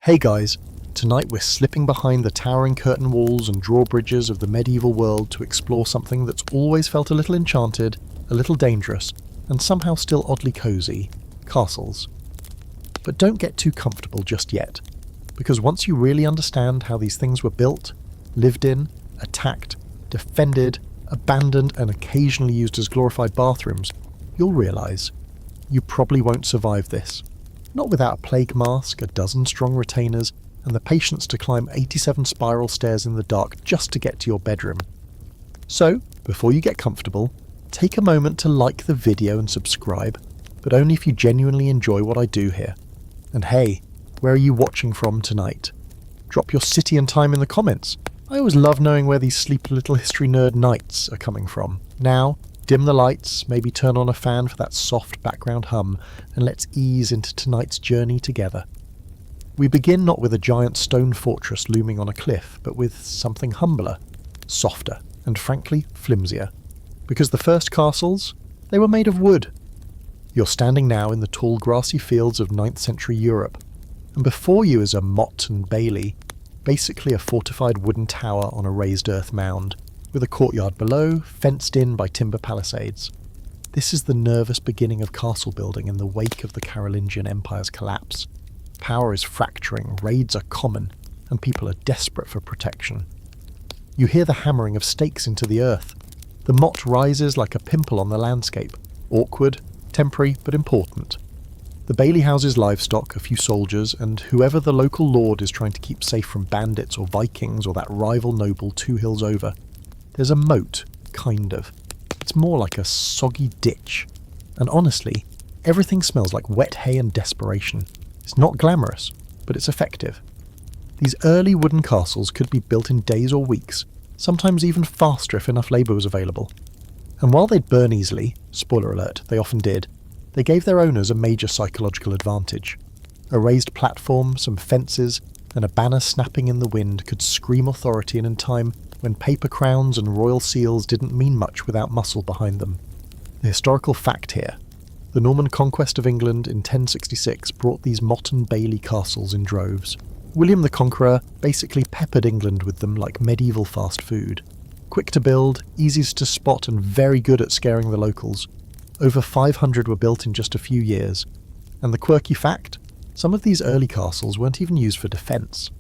Hey guys, tonight we're slipping behind the towering curtain walls and drawbridges of the medieval world to explore something that's always felt a little enchanted, a little dangerous, and somehow still oddly cosy: castles. But don't get too comfortable just yet, because once you really understand how these things were built, lived in, attacked, defended, abandoned, and occasionally used as glorified bathrooms, you'll realise you probably won't survive this. Not without a plague mask, a dozen strong retainers, and the patience to climb 87 spiral stairs in the dark just to get to your bedroom. So, before you get comfortable, take a moment to like the video and subscribe, but only if you genuinely enjoy what I do here. And hey, where are you watching from tonight? Drop your city and time in the comments. I always love knowing where these sleepy little history nerd nights are coming from. Now, dim the lights, maybe turn on a fan for that soft background hum, and let's ease into tonight's journey together. We begin not with a giant stone fortress looming on a cliff, but with something humbler, softer, and frankly flimsier. Because the first castles, they were made of wood. You're standing now in the tall grassy fields of 9th century Europe, and before you is a motte-and-bailey, basically a fortified wooden tower on a raised earth mound, with a courtyard below, fenced in by timber palisades. This is the nervous beginning of castle building in the wake of the Carolingian Empire's collapse. Power is fracturing, raids are common, and people are desperate for protection. You hear the hammering of stakes into the earth. The motte rises like a pimple on the landscape, awkward, temporary, but important. The bailey houses livestock, a few soldiers, and whoever the local lord is trying to keep safe from bandits or Vikings or that rival noble 2 hills over. There's a moat, kind of. It's more like a soggy ditch. And honestly, everything smells like wet hay and desperation. It's not glamorous, but it's effective. These early wooden castles could be built in days or weeks, sometimes even faster if enough labour was available. And while they'd burn easily, spoiler alert, they often did, they gave their owners a major psychological advantage. A raised platform, some fences, and a banner snapping in the wind could scream authority in a time when paper crowns and royal seals didn't mean much without muscle behind them. The historical fact here: the Norman conquest of England in 1066 brought these motte-and-bailey castles in droves. William the Conqueror basically peppered England with them like medieval fast food. Quick to build, easy to spot, and very good at scaring the locals. Over 500 were built in just a few years. And the quirky fact? Some of these early castles weren't even used for defence.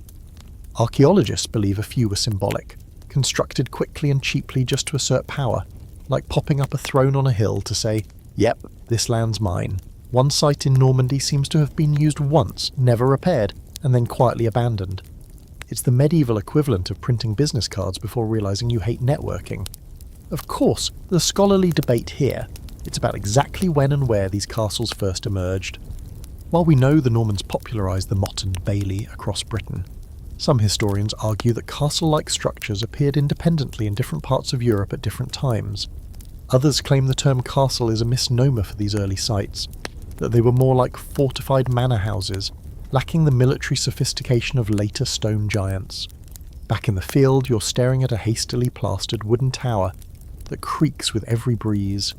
Archaeologists believe a few were symbolic, constructed quickly and cheaply just to assert power, like popping up a throne on a hill to say, "Yep, this land's mine." One site in Normandy seems to have been used once, never repaired, and then quietly abandoned. It's the medieval equivalent of printing business cards before realising you hate networking. Of course, the scholarly debate here, it's about exactly when and where these castles first emerged. While we know the Normans popularised the motte-and-bailey across Britain, some historians argue that castle-like structures appeared independently in different parts of Europe at different times. Others claim the term castle is a misnomer for these early sites, that they were more like fortified manor houses, lacking the military sophistication of later stone giants. Back in the field, you're staring at a hastily plastered wooden tower that creaks with every breeze.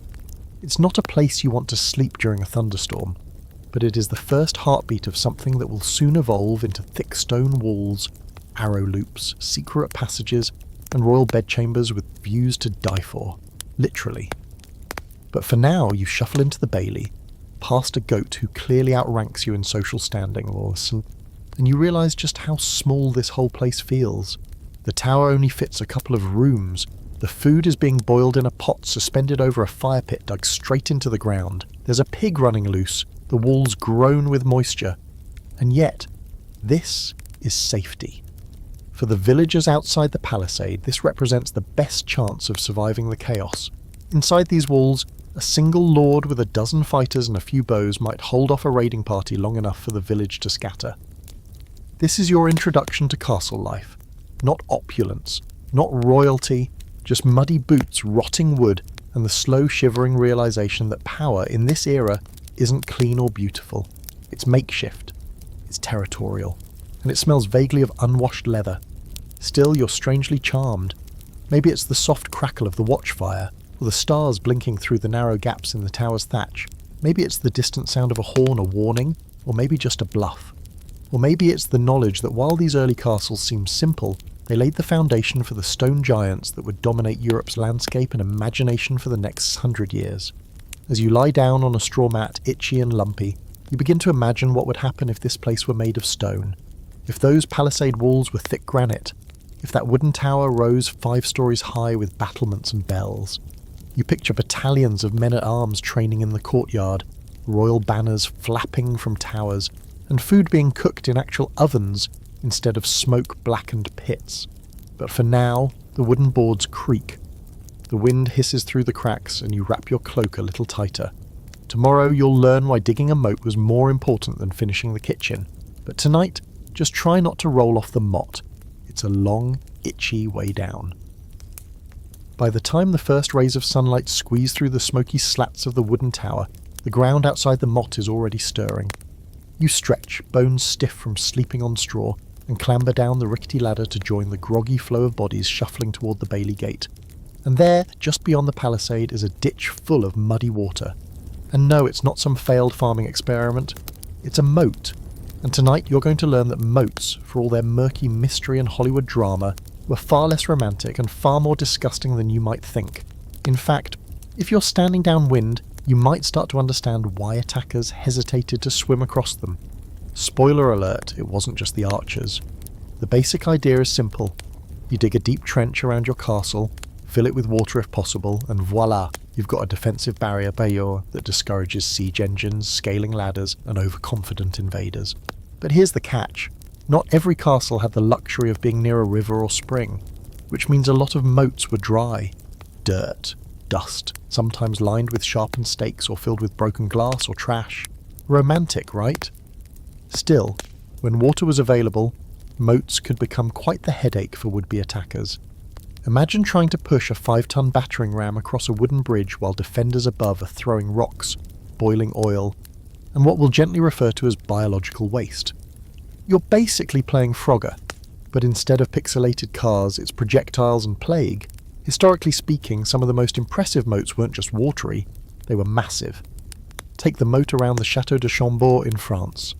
It's not a place you want to sleep during a thunderstorm, but it is the first heartbeat of something that will soon evolve into thick stone walls, arrow loops, secret passages, and royal bedchambers with views to die for. Literally. But for now, you shuffle into the bailey, past a goat who clearly outranks you in social standing, and you realise just how small this whole place feels. The tower only fits a couple of rooms. The food is being boiled in a pot suspended over a fire pit dug straight into the ground. There's a pig running loose. The walls groan with moisture. And yet, this is safety. For the villagers outside the palisade, this represents the best chance of surviving the chaos. Inside these walls, a single lord with a dozen fighters and a few bows might hold off a raiding party long enough for the village to scatter. This is your introduction to castle life. Not opulence, not royalty, just muddy boots, rotting wood, and the slow shivering realisation that power in this era isn't clean or beautiful. It's makeshift. It's territorial. And it smells vaguely of unwashed leather. Still, you're strangely charmed. Maybe it's the soft crackle of the watchfire, or the stars blinking through the narrow gaps in the tower's thatch. Maybe it's the distant sound of a horn, a warning, or maybe just a bluff. Or maybe it's the knowledge that while these early castles seem simple, they laid the foundation for the stone giants that would dominate Europe's landscape and imagination for the next 100 years. As you lie down on a straw mat, itchy and lumpy, you begin to imagine what would happen if this place were made of stone. If those palisade walls were thick granite. If that wooden tower rose 5 stories high with battlements and bells. You picture battalions of men-at-arms training in the courtyard, royal banners flapping from towers, and food being cooked in actual ovens instead of smoke-blackened pits. But for now, the wooden boards creak. The wind hisses through the cracks and you wrap your cloak a little tighter. Tomorrow you'll learn why digging a moat was more important than finishing the kitchen. But tonight, just try not to roll off the motte. It's a long, itchy way down. By the time the first rays of sunlight squeeze through the smoky slats of the wooden tower, the ground outside the motte is already stirring. You stretch, bones stiff from sleeping on straw, and clamber down the rickety ladder to join the groggy flow of bodies shuffling toward the Bailey gate. And there, just beyond the palisade, is a ditch full of muddy water. And no, it's not some failed farming experiment. It's a moat. And tonight you're going to learn that moats, for all their murky mystery and Hollywood drama, were far less romantic and far more disgusting than you might think. In fact, if you're standing downwind, you might start to understand why attackers hesitated to swim across them. Spoiler alert, it wasn't just the archers. The basic idea is simple. You dig a deep trench around your castle, fill it with water if possible, and voila, you've got a defensive barrier that discourages siege engines, scaling ladders, and overconfident invaders. But here's the catch. Not every castle had the luxury of being near a river or spring, which means a lot of moats were dry. Dirt, dust, sometimes lined with sharpened stakes or filled with broken glass or trash. Romantic, right? Still, when water was available, moats could become quite the headache for would-be attackers. Imagine trying to push a 5-ton battering ram across a wooden bridge while defenders above are throwing rocks, boiling oil, and what we'll gently refer to as biological waste. You're basically playing Frogger, but instead of pixelated cars, it's projectiles and plague. Historically speaking, some of the most impressive moats weren't just watery, they were massive. Take the moat around the Château de Chambord in France.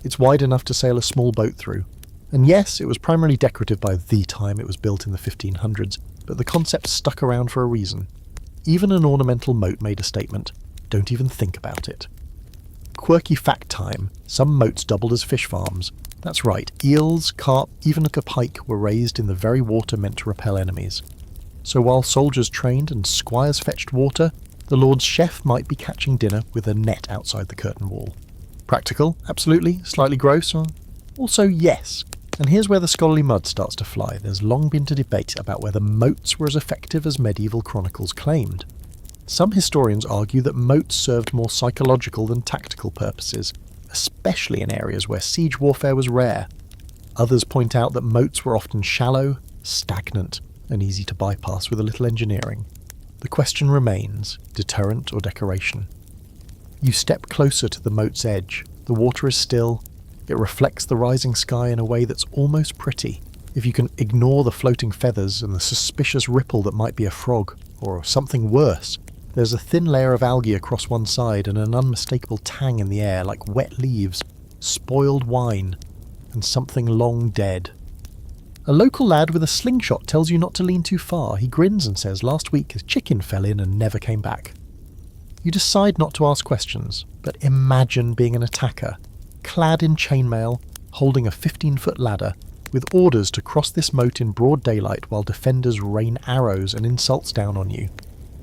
It's wide enough to sail a small boat through. And yes, it was primarily decorative by the time it was built in the 1500s, but the concept stuck around for a reason. Even an ornamental moat made a statement. Don't even think about it. Quirky fact time, some moats doubled as fish farms. That's right, eels, carp, even a pike were raised in the very water meant to repel enemies. So while soldiers trained and squires fetched water, the Lord's chef might be catching dinner with a net outside the curtain wall. Practical? Absolutely. Slightly gross? Also, yes. And here's where the scholarly mud starts to fly. There's long been a debate about whether moats were as effective as medieval chronicles claimed. Some historians argue that moats served more psychological than tactical purposes, especially in areas where siege warfare was rare. Others point out that moats were often shallow, stagnant, and easy to bypass with a little engineering. The question remains, deterrent or decoration? You step closer to the moat's edge. The water is still. It reflects the rising sky in a way that's almost pretty, if you can ignore the floating feathers and the suspicious ripple that might be a frog, or something worse. There's a thin layer of algae across one side and an unmistakable tang in the air like wet leaves, spoiled wine, and something long dead. A local lad with a slingshot tells you not to lean too far. He grins and says last week his chicken fell in and never came back. You decide not to ask questions, but imagine being an attacker, clad in chainmail, holding a 15-foot ladder, with orders to cross this moat in broad daylight while defenders rain arrows and insults down on you.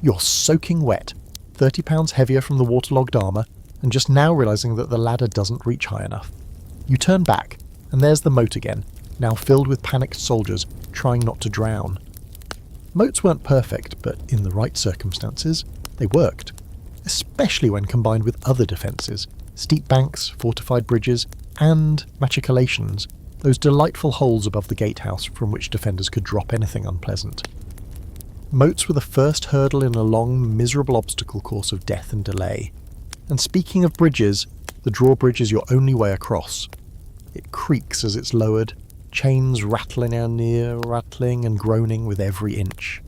You're soaking wet, 30 pounds heavier from the waterlogged armour, and just now realising that the ladder doesn't reach high enough. You turn back, and there's the moat again, now filled with panicked soldiers trying not to drown. Moats weren't perfect, but in the right circumstances, they worked. Especially when combined with other defences, steep banks, fortified bridges, and machicolations, those delightful holes above the gatehouse from which defenders could drop anything unpleasant. Moats were the first hurdle in a long, miserable obstacle course of death and delay. And speaking of bridges, the drawbridge is your only way across. It creaks as it's lowered, chains rattling and groaning with every inch.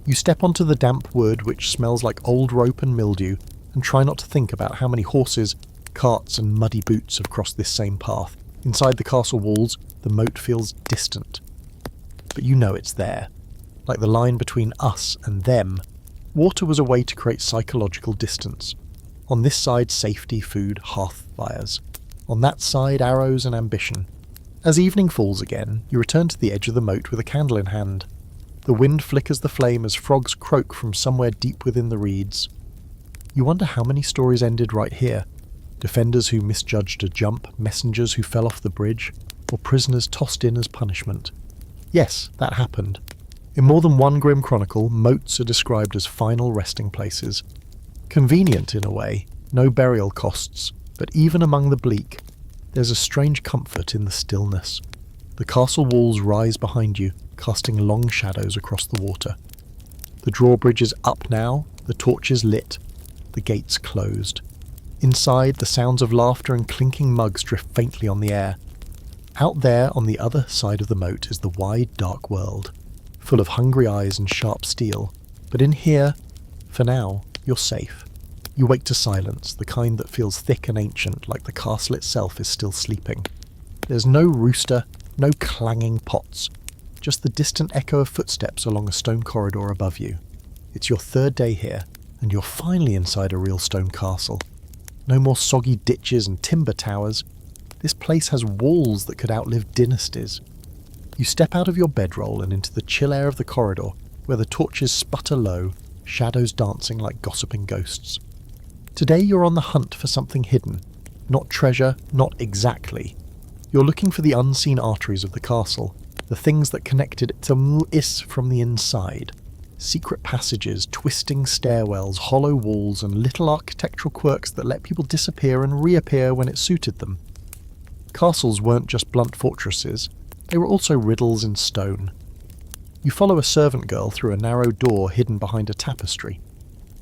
You step onto the damp wood which smells like old rope and mildew, and try not to think about how many horses, carts and muddy boots have crossed this same path, Inside the castle walls, the moat feels distant. But you know it's there. Like the line between us and them, water was a way to create psychological distance. On this side, safety, food, hearth fires. On that side, arrows and ambition. As evening falls again, you return to the edge of the moat with a candle in hand. The wind flickers the flame as frogs croak from somewhere deep within the reeds. You wonder how many stories ended right here. Defenders who misjudged a jump, messengers who fell off the bridge, or prisoners tossed in as punishment. Yes, that happened. In more than one grim chronicle, moats are described as final resting places. Convenient in a way, no burial costs, but even among the bleak, there's a strange comfort in the stillness. The castle walls rise behind you, casting long shadows across the water. The drawbridge is up now, the torches lit, the gates closed. Inside, the sounds of laughter and clinking mugs drift faintly on the air. Out there, on the other side of the moat, is the wide, dark world, full of hungry eyes and sharp steel. But in here, for now, you're safe. You wake to silence, the kind that feels thick and ancient, like the castle itself is still sleeping. There's no rooster, no clanging pots, just the distant echo of footsteps along a stone corridor above you. It's your third day here, and you're finally inside a real stone castle. No more soggy ditches and timber towers. This place has walls that could outlive dynasties. You step out of your bedroll and into the chill air of the corridor, where the torches sputter low, shadows dancing like gossiping ghosts. Today you're on the hunt for something hidden. Not treasure, not exactly. You're looking for the unseen arteries of the castle, the things that connected it to is from the inside. Secret passages, twisting stairwells, hollow walls, and little architectural quirks that let people disappear and reappear when it suited them. Castles weren't just blunt fortresses, they were also riddles in stone. You follow a servant girl through a narrow door hidden behind a tapestry.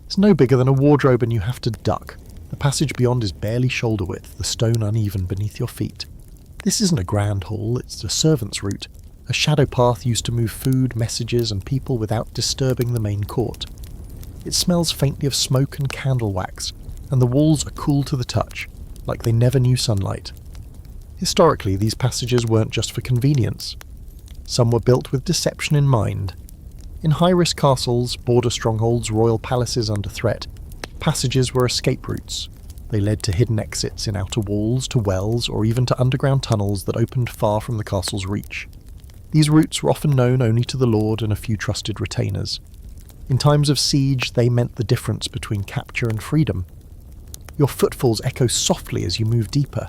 It's no bigger than a wardrobe and you have to duck. The passage beyond is barely shoulder width, the stone uneven beneath your feet. This isn't a grand hall, it's a servant's route, a shadow path used to move food, messages and people without disturbing the main court. It smells faintly of smoke and candle wax, and the walls are cool to the touch, like they never knew sunlight. Historically, these passages weren't just for convenience. Some were built with deception in mind. In high-risk castles, border strongholds, royal palaces under threat, passages were escape routes. They led to hidden exits in outer walls, to wells, or even to underground tunnels that opened far from the castle's reach. These routes were often known only to the lord and a few trusted retainers. In times of siege, they meant the difference between capture and freedom. Your footfalls echo softly as you move deeper.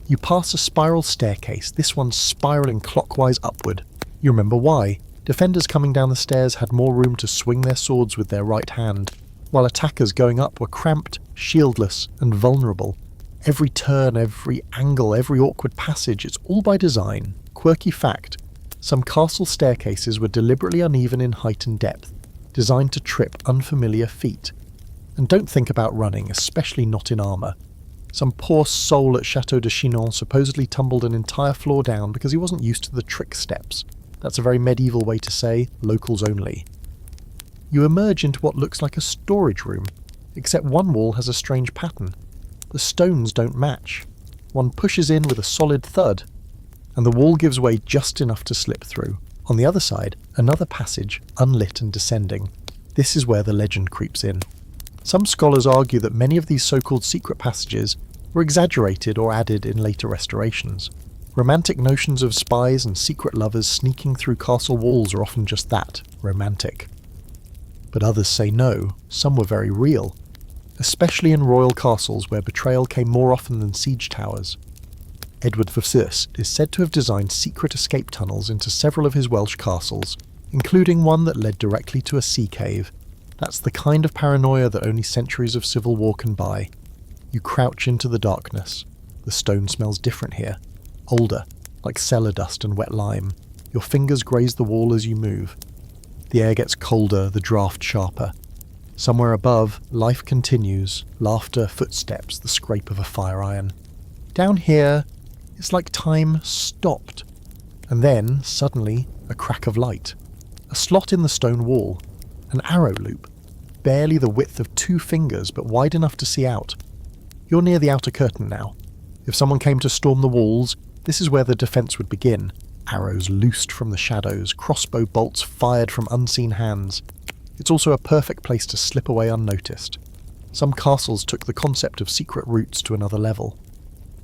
You pass a spiral staircase, this one spiraling clockwise upward. You remember why. Defenders coming down the stairs had more room to swing their swords with their right hand, while attackers going up were cramped, shieldless, and vulnerable. Every turn, every angle, every awkward passage, it's all by design. Quirky fact. Some castle staircases were deliberately uneven in height and depth, designed to trip unfamiliar feet. And don't think about running, especially not in armour. Some poor soul at Chateau de Chinon supposedly tumbled an entire floor down because he wasn't used to the trick steps. That's a very medieval way to say, locals only. You emerge into what looks like a storage room, except one wall has a strange pattern. The stones don't match. One pushes in with a solid thud, and the wall gives way just enough to slip through. On the other side, another passage, unlit and descending. This is where the legend creeps in. Some scholars argue that many of these so-called secret passages were exaggerated or added in later restorations. Romantic notions of spies and secret lovers sneaking through castle walls are often just that, romantic. But others say no, some were very real, especially in royal castles where betrayal came more often than siege towers. Edward VI is said to have designed secret escape tunnels into several of his Welsh castles, including one that led directly to a sea cave. That's the kind of paranoia that only centuries of civil war can buy. You crouch into the darkness. The stone smells different here. Older, like cellar dust and wet lime. Your fingers graze the wall as you move. The air gets colder, the draft sharper. Somewhere above, life continues, laughter, footsteps, the scrape of a fire iron. Down here, it's like time stopped. And then, suddenly, a crack of light. A slot in the stone wall. An arrow loop. Barely the width of 2 fingers, but wide enough to see out. You're near the outer curtain now. If someone came to storm the walls, This is where the defence would begin. Arrows loosed from the shadows, crossbow bolts fired from unseen hands. It's also a perfect place to slip away unnoticed. Some castles took the concept of secret routes to another level.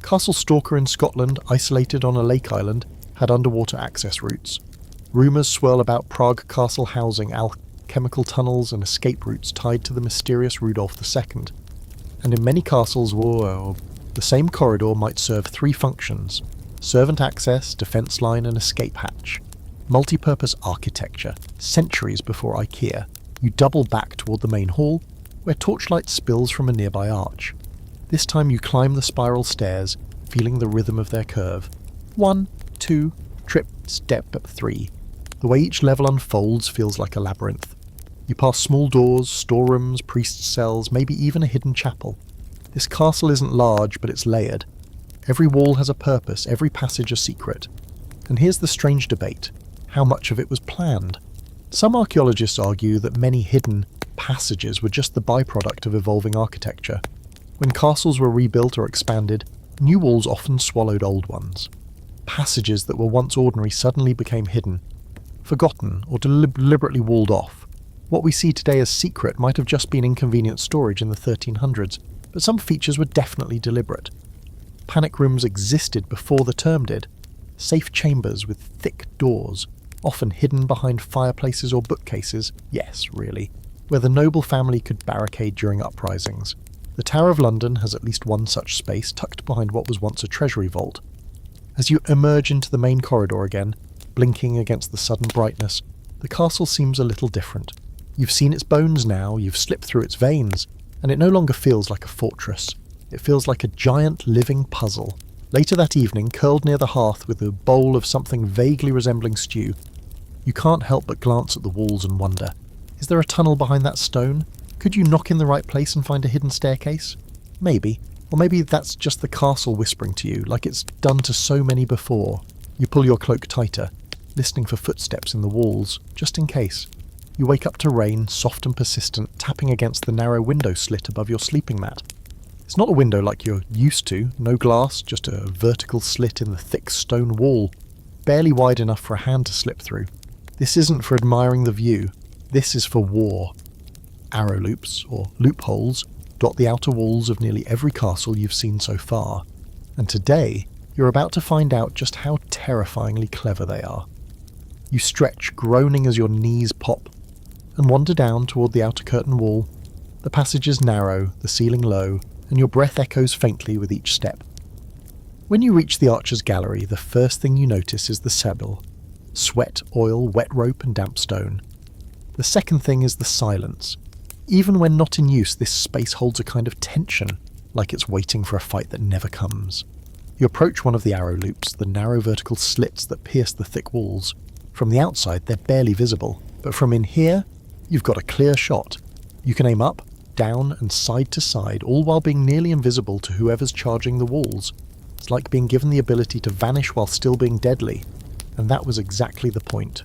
Castle Stalker in Scotland, isolated on a lake island, had underwater access routes. Rumours swirl about Prague castle housing alchemical tunnels and escape routes tied to the mysterious Rudolph II. And in many castles, the same corridor might serve three functions: servant access, defence line and escape hatch. Multi-purpose architecture, centuries before IKEA. You double back toward the main hall, where torchlight spills from a nearby arch. This time you climb the spiral stairs, feeling the rhythm of their curve. 1, 2, trip, step, 3. The way each level unfolds feels like a labyrinth. You pass small doors, storerooms, priests' cells, maybe even a hidden chapel. This castle isn't large, but it's layered. Every wall has a purpose, every passage a secret. And here's the strange debate. How much of it was planned? Some archaeologists argue that many hidden passages were just the byproduct of evolving architecture. When castles were rebuilt or expanded, new walls often swallowed old ones. Passages that were once ordinary suddenly became hidden, forgotten, or deliberately walled off. What we see today as secret might have just been inconvenient storage in the 1300s, but some features were definitely deliberate. Panic rooms existed before the term did. Safe chambers with thick doors, often hidden behind fireplaces or bookcases, yes, really, where the noble family could barricade during uprisings. The Tower of London has at least one such space tucked behind what was once a treasury vault. As you emerge into the main corridor again, blinking against the sudden brightness, the castle seems a little different. You've seen its bones now, you've slipped through its veins, and it no longer feels like a fortress. It feels like a giant living puzzle. Later that evening, curled near the hearth with a bowl of something vaguely resembling stew, you can't help but glance at the walls and wonder, is there a tunnel behind that stone? Could you knock in the right place and find a hidden staircase? Maybe. Or maybe that's just the castle whispering to you, like it's done to so many before. You pull your cloak tighter, listening for footsteps in the walls, just in case. You wake up to rain, soft and persistent, tapping against the narrow window slit above your sleeping mat. It's not a window like you're used to, no glass, just a vertical slit in the thick stone wall, barely wide enough for a hand to slip through. This isn't for admiring the view, this is for war. Arrow loops, or loopholes, dot the outer walls of nearly every castle you've seen so far, and today you're about to find out just how terrifyingly clever they are. You stretch, groaning as your knees pop, and wander down toward the outer curtain wall. The passage is narrow, the ceiling low, and your breath echoes faintly with each step. When you reach the Archer's Gallery, the first thing you notice is the Sebel. Sweat, oil, wet rope and damp stone. The second thing is the silence. Even when not in use, this space holds a kind of tension, like it's waiting for a fight that never comes. You approach one of the arrow loops, the narrow vertical slits that pierce the thick walls. From the outside, they're barely visible, but from in here, you've got a clear shot. You can aim up, down and side to side, all while being nearly invisible to whoever's charging the walls. It's like being given the ability to vanish while still being deadly, and that was exactly the point.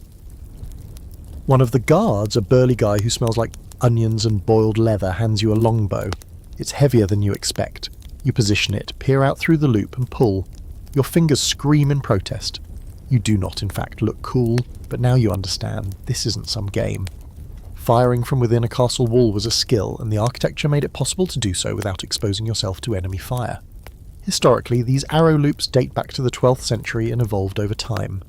One of the guards, a burly guy who smells like onions and boiled leather, hands you a longbow. It's heavier than you expect. You position it, peer out through the loop and pull. Your fingers scream in protest. You do not, in fact, look cool, but now you understand, this isn't some game. Firing from within a castle wall was a skill, and the architecture made it possible to do so without exposing yourself to enemy fire. Historically, these arrow loops date back to the 12th century and evolved over time.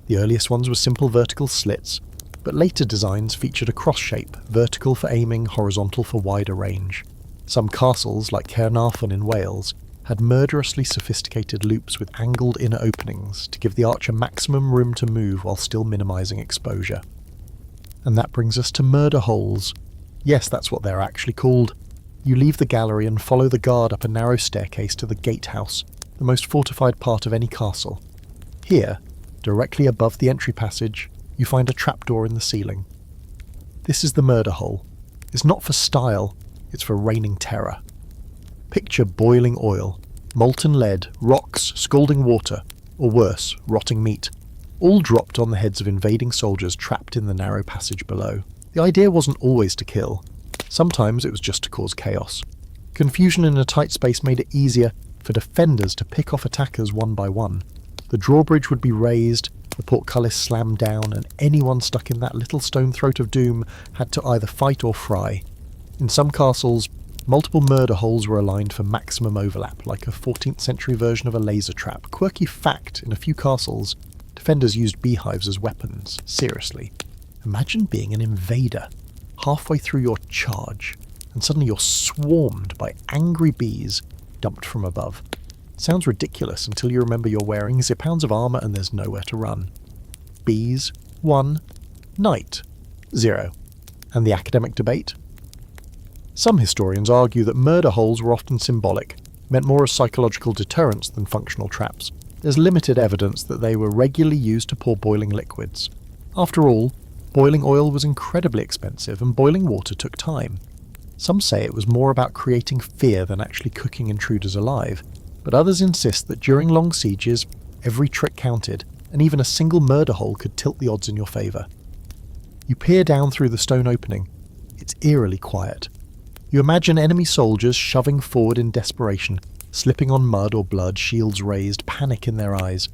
The earliest ones were simple vertical slits, but later designs featured a cross shape, vertical for aiming, horizontal for wider range. Some castles, like Caernarfon in Wales, had murderously sophisticated loops with angled inner openings to give the archer maximum room to move while still minimising exposure. And that brings us to murder holes. Yes, that's what they're actually called. You leave the gallery and follow the guard up a narrow staircase to the gatehouse, the most fortified part of any castle. Here, directly above the entry passage, you find a trapdoor in the ceiling. This is the murder hole. It's not for style, it's for raining terror. Picture boiling oil, molten lead, rocks, scalding water, or worse, rotting meat, all dropped on the heads of invading soldiers trapped in the narrow passage below. The idea wasn't always to kill. Sometimes it was just to cause chaos. Confusion in a tight space made it easier for defenders to pick off attackers one by one. The drawbridge would be raised, the portcullis slammed down, and anyone stuck in that little stone throat of doom had to either fight or fry. In some castles, multiple murder holes were aligned for maximum overlap, like a 14th century version of a laser trap. Quirky fact, in a few castles, defenders used beehives as weapons. Seriously. Imagine being an invader, halfway through your charge, and suddenly you're swarmed by angry bees dumped from above. Sounds ridiculous until you remember you're wearing 0 pounds of armour and there's nowhere to run. Bees, 1. Knight, 0. And the academic debate? Some historians argue that murder holes were often symbolic, meant more as psychological deterrents than functional traps. There's limited evidence that they were regularly used to pour boiling liquids. After all, boiling oil was incredibly expensive and boiling water took time. Some say it was more about creating fear than actually cooking intruders alive, but others insist that during long sieges, every trick counted, and even a single murder hole could tilt the odds in your favour. You peer down through the stone opening. It's eerily quiet. You imagine enemy soldiers shoving forward in desperation, slipping on mud or blood, shields raised, panic in their eyes.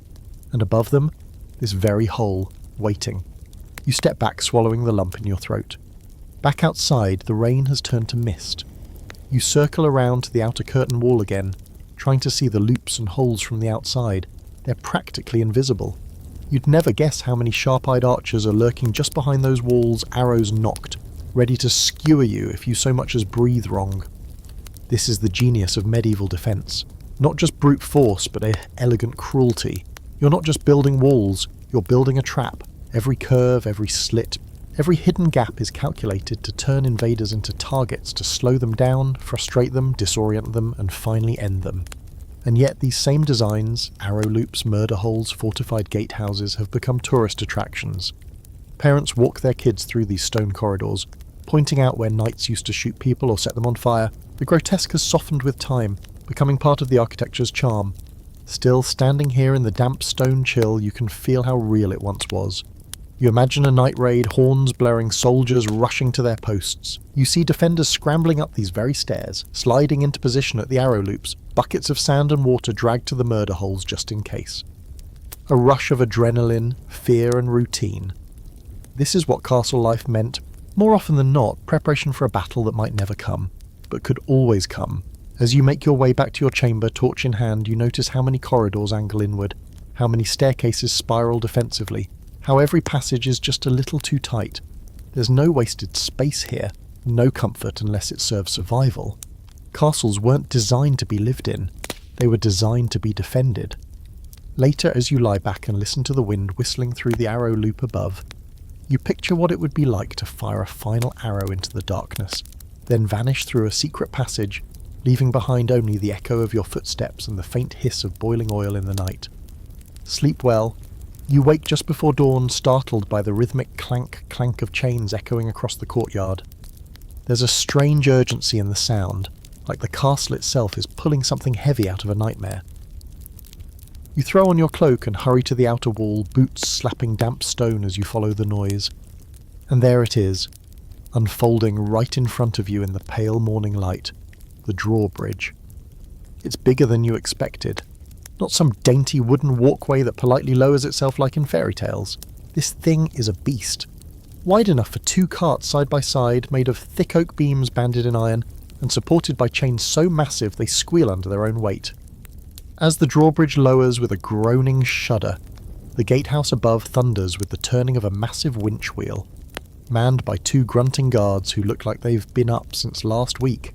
And above them, this very hole, waiting. You step back, swallowing the lump in your throat. Back outside, the rain has turned to mist. You circle around to the outer curtain wall again, trying to see the loops and holes from the outside. They're practically invisible. You'd never guess how many sharp-eyed archers are lurking just behind those walls, arrows nocked, ready to skewer you if you so much as breathe wrong. This is the genius of medieval defence. Not just brute force, but elegant cruelty. You're not just building walls, you're building a trap. Every curve, every slit, every hidden gap is calculated to turn invaders into targets, to slow them down, frustrate them, disorient them, and finally end them. And yet these same designs, arrow loops, murder holes, fortified gatehouses, have become tourist attractions. Parents walk their kids through these stone corridors, pointing out where knights used to shoot people or set them on fire. The grotesque has softened with time, becoming part of the architecture's charm. Still, standing here in the damp stone chill, you can feel how real it once was. You imagine a night raid, horns blaring, soldiers rushing to their posts. You see defenders scrambling up these very stairs, sliding into position at the arrow loops, buckets of sand and water dragged to the murder holes just in case. A rush of adrenaline, fear and routine. This is what castle life meant. More often than not, preparation for a battle that might never come, but could always come. As you make your way back to your chamber, torch in hand, you notice how many corridors angle inward, how many staircases spiral defensively, how every passage is just a little too tight. There's no wasted space here, no comfort unless it serves survival. Castles weren't designed to be lived in, they were designed to be defended. Later, as you lie back and listen to the wind whistling through the arrow loop above, you picture what it would be like to fire a final arrow into the darkness, then vanish through a secret passage, leaving behind only the echo of your footsteps and the faint hiss of boiling oil in the night. Sleep well. You wake just before dawn, startled by the rhythmic clank of chains echoing across the courtyard. There's a strange urgency in the sound, like the castle itself is pulling something heavy out of a nightmare. You throw on your cloak and hurry to the outer wall, boots slapping damp stone as you follow the noise. And there it is, unfolding right in front of you in the pale morning light, the drawbridge. It's bigger than you expected. Not some dainty wooden walkway that politely lowers itself like in fairy tales. This thing is a beast. Wide enough for 2 carts side by side, made of thick oak beams banded in iron, and supported by chains so massive they squeal under their own weight. As the drawbridge lowers with a groaning shudder, the gatehouse above thunders with the turning of a massive winch wheel, manned by 2 grunting guards who look like they've been up since last week.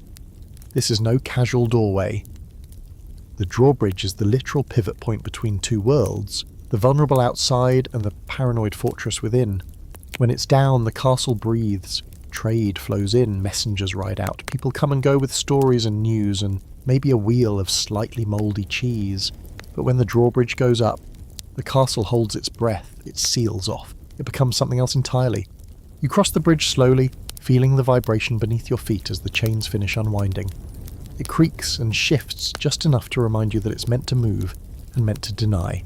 This is no casual doorway. The drawbridge is the literal pivot point between 2 worlds, the vulnerable outside and the paranoid fortress within. When it's down, the castle breathes, trade flows in, messengers ride out, people come and go with stories and news and maybe a wheel of slightly mouldy cheese. But when the drawbridge goes up, the castle holds its breath, it seals off, it becomes something else entirely. You cross the bridge slowly, feeling the vibration beneath your feet as the chains finish unwinding. It creaks and shifts just enough to remind you that it's meant to move and meant to deny.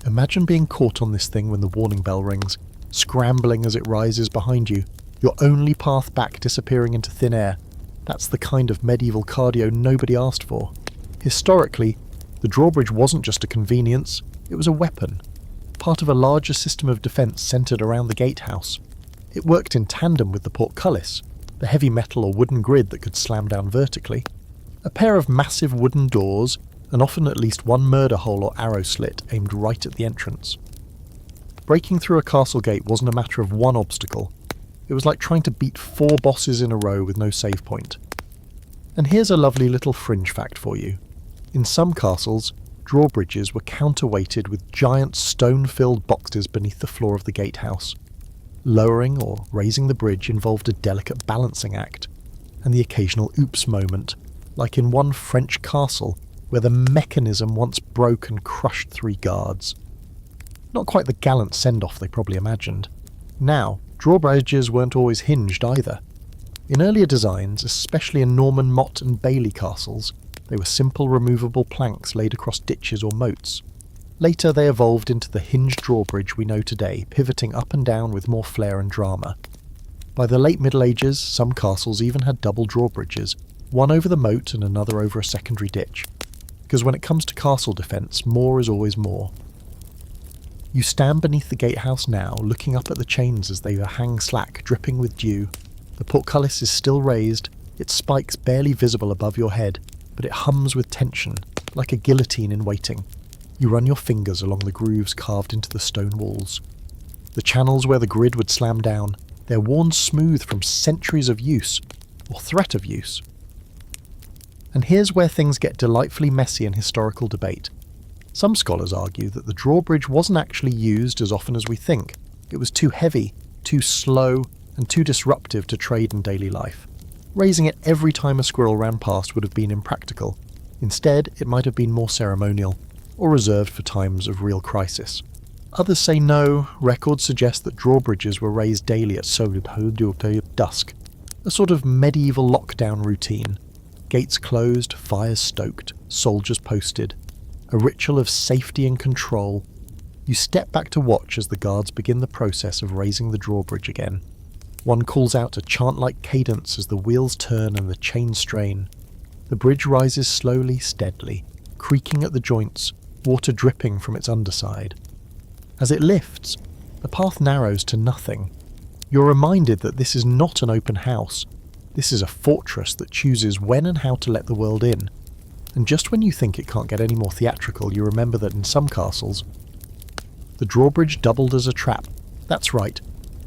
Imagine being caught on this thing when the warning bell rings, scrambling as it rises behind you, your only path back disappearing into thin air. That's the kind of medieval cardio nobody asked for. Historically, the drawbridge wasn't just a convenience, it was a weapon, part of a larger system of defence centred around the gatehouse. It worked in tandem with the portcullis, the heavy metal or wooden grid that could slam down vertically, a pair of massive wooden doors, and often at least one murder hole or arrow slit aimed right at the entrance. Breaking through a castle gate wasn't a matter of one obstacle. It was like trying to beat 4 bosses in a row with no save point. And here's a lovely little fringe fact for you. In some castles, drawbridges were counterweighted with giant stone-filled boxes beneath the floor of the gatehouse. Lowering or raising the bridge involved a delicate balancing act, and the occasional oops moment, like in one French castle where the mechanism once broke and crushed 3 guards. Not quite the gallant send-off they probably imagined. Now, drawbridges weren't always hinged either. In earlier designs, especially in Norman motte-and-bailey castles, they were simple removable planks laid across ditches or moats. Later they evolved into the hinged drawbridge we know today, pivoting up and down with more flair and drama. By the late Middle Ages, some castles even had double drawbridges, one over the moat and another over a secondary ditch. Because when it comes to castle defence, more is always more. You stand beneath the gatehouse now, looking up at the chains as they hang slack, dripping with dew. The portcullis is still raised, its spikes barely visible above your head, but it hums with tension, like a guillotine in waiting. You run your fingers along the grooves carved into the stone walls. The channels where the grid would slam down, they're worn smooth from centuries of use, or threat of use. And here's where things get delightfully messy in historical debate. Some scholars argue that the drawbridge wasn't actually used as often as we think. It was too heavy, too slow, and too disruptive to trade and daily life. Raising it every time a squirrel ran past would have been impractical. Instead, it might have been more ceremonial, or reserved for times of real crisis. Others say no. Records suggest that drawbridges were raised daily at dusk, a sort of medieval lockdown routine. Gates closed, fires stoked, soldiers posted. A ritual of safety and control. You step back to watch as the guards begin the process of raising the drawbridge again. One calls out a chant-like cadence as the wheels turn and the chains strain. The bridge rises slowly, steadily, creaking at the joints, water dripping from its underside. As it lifts, the path narrows to nothing. You're reminded that this is not an open house. This is a fortress that chooses when and how to let the world in. And just when you think it can't get any more theatrical, you remember that in some castles, the drawbridge doubled as a trap. That's right,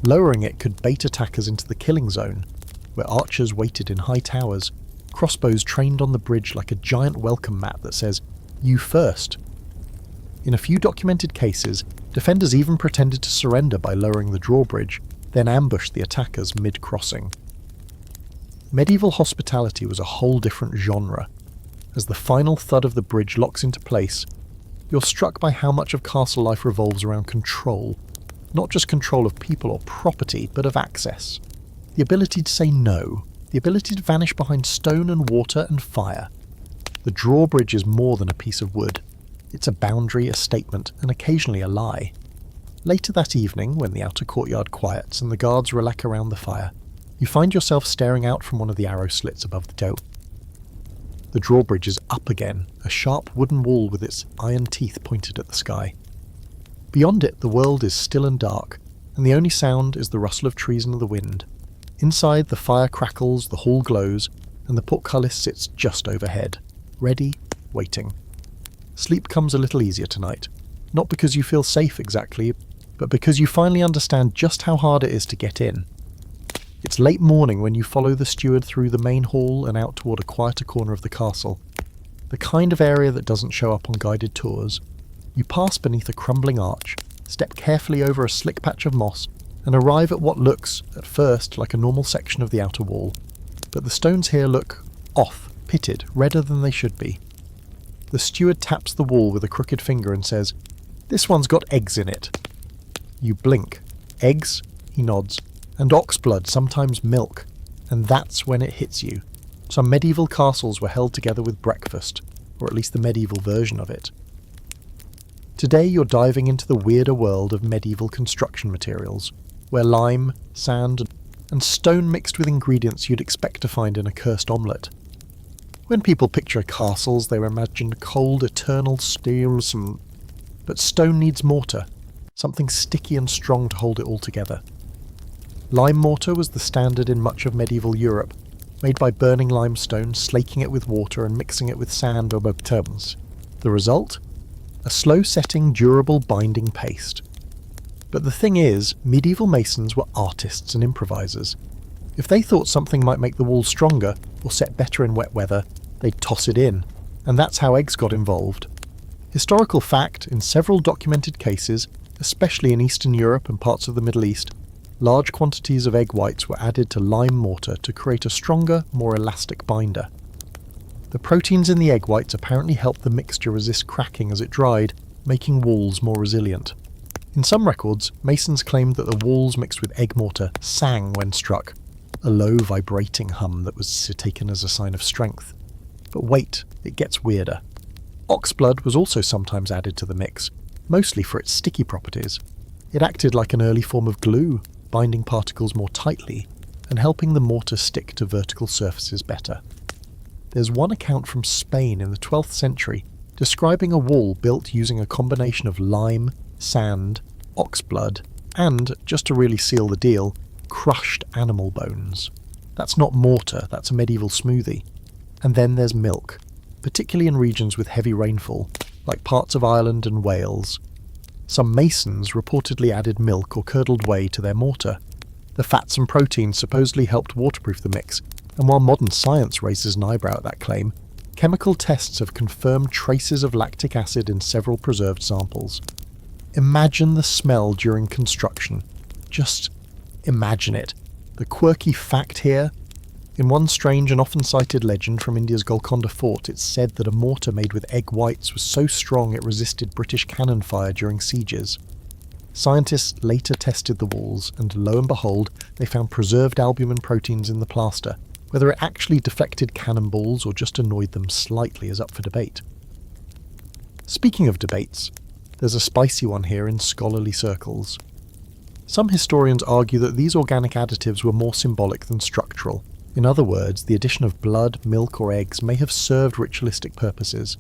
lowering it could bait attackers into the killing zone, where archers waited in high towers, crossbows trained on the bridge like a giant welcome mat that says, "You first." In a few documented cases, defenders even pretended to surrender by lowering the drawbridge, then ambushed the attackers mid-crossing. Medieval hospitality was a whole different genre. As the final thud of the bridge locks into place, you're struck by how much of castle life revolves around control. Not just control of people or property, but of access. The ability to say no, the ability to vanish behind stone and water and fire. The drawbridge is more than a piece of wood. It's a boundary, a statement, and occasionally a lie. Later that evening, when the outer courtyard quiets and the guards relax around the fire, you find yourself staring out from one of the arrow slits above the door. The drawbridge is up again, a sharp wooden wall with its iron teeth pointed at the sky. Beyond it, the world is still and dark, and the only sound is the rustle of trees in the wind. Inside, the fire crackles, the hall glows, and the portcullis sits just overhead, ready, waiting. Sleep comes a little easier tonight, not because you feel safe exactly, but because you finally understand just how hard it is to get in. It's late morning when you follow the steward through the main hall and out toward a quieter corner of the castle. The kind of area that doesn't show up on guided tours. You pass beneath a crumbling arch, step carefully over a slick patch of moss, and arrive at what looks, at first, like a normal section of the outer wall. But the stones here look off, pitted, redder than they should be. The steward taps the wall with a crooked finger and says, "This one's got eggs in it." You blink. Eggs? He nods. And oxblood, sometimes milk. And that's when it hits you. Some medieval castles were held together with breakfast, or at least the medieval version of it. Today you're diving into the weirder world of medieval construction materials, where lime, sand, and stone mixed with ingredients you'd expect to find in a cursed omelette. When people picture castles, they imagine cold, eternal steels but stone needs mortar, something sticky and strong to hold it all together. Lime mortar was the standard in much of medieval Europe, made by burning limestone, slaking it with water and mixing it with sand or bitumes. The result? A slow-setting, durable binding paste. But the thing is, medieval masons were artists and improvisers. If they thought something might make the walls stronger or set better in wet weather, they'd toss it in, and that's how eggs got involved. Historical fact, in several documented cases, especially in Eastern Europe and parts of the Middle East, large quantities of egg whites were added to lime mortar to create a stronger, more elastic binder. The proteins in the egg whites apparently helped the mixture resist cracking as it dried, making walls more resilient. In some records, masons claimed that the walls mixed with egg mortar sang when struck, a low vibrating hum that was taken as a sign of strength. But wait, it gets weirder. Oxblood was also sometimes added to the mix, mostly for its sticky properties. It acted like an early form of glue, binding particles more tightly and helping the mortar stick to vertical surfaces better. There's one account from Spain in the 12th century describing a wall built using a combination of lime, sand, oxblood, and, just to really seal the deal, crushed animal bones. That's not mortar, that's a medieval smoothie. And then there's milk, particularly in regions with heavy rainfall, like parts of Ireland and Wales. Some masons reportedly added milk or curdled whey to their mortar. The fats and proteins supposedly helped waterproof the mix, and while modern science raises an eyebrow at that claim, chemical tests have confirmed traces of lactic acid in several preserved samples. Imagine the smell during construction. Just imagine it. The quirky fact here: in one strange and often cited legend from India's Golconda Fort, it's said that a mortar made with egg whites was so strong it resisted British cannon fire during sieges. Scientists later tested the walls, and lo and behold, they found preserved albumin proteins in the plaster. Whether it actually deflected cannonballs or just annoyed them slightly is up for debate. Speaking of debates, there's a spicy one here in scholarly circles. Some historians argue that these organic additives were more symbolic than structural. In other words, the addition of blood, milk or eggs may have served ritualistic purposes.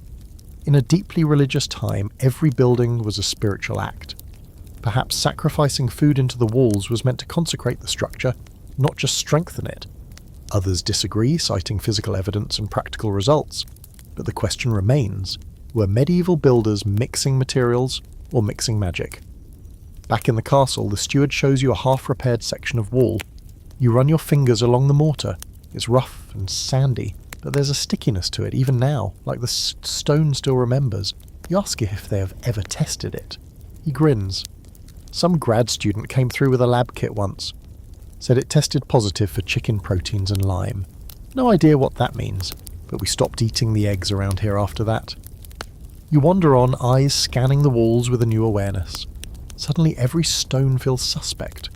In a deeply religious time, every building was a spiritual act. Perhaps sacrificing food into the walls was meant to consecrate the structure, not just strengthen it. Others disagree, citing physical evidence and practical results. But the question remains, were medieval builders mixing materials or mixing magic? Back in the castle, the steward shows you a half-repaired section of wall. You run your fingers along the mortar. It's rough and sandy, but there's a stickiness to it even now, like the stone still remembers. You ask if they have ever tested it. He grins. Some grad student came through with a lab kit once. Said it tested positive for chicken proteins and lime. No idea what that means, but we stopped eating the eggs around here after that. You wander on, eyes scanning the walls with a new awareness. Suddenly every stone feels suspect.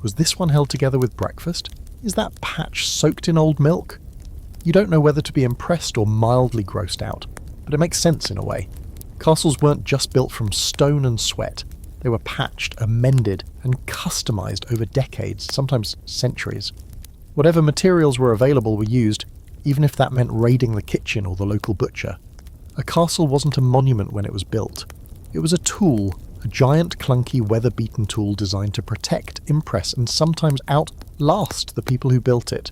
Was this one held together with breakfast? Is that patch soaked in old milk? You don't know whether to be impressed or mildly grossed out, but it makes sense in a way. Castles weren't just built from stone and sweat. They were patched, amended, and customised over decades, sometimes centuries. Whatever materials were available were used, even if that meant raiding the kitchen or the local butcher. A castle wasn't a monument when it was built. It was a tool, a giant, clunky, weather-beaten tool designed to protect, impress, and sometimes outlast the people who built it.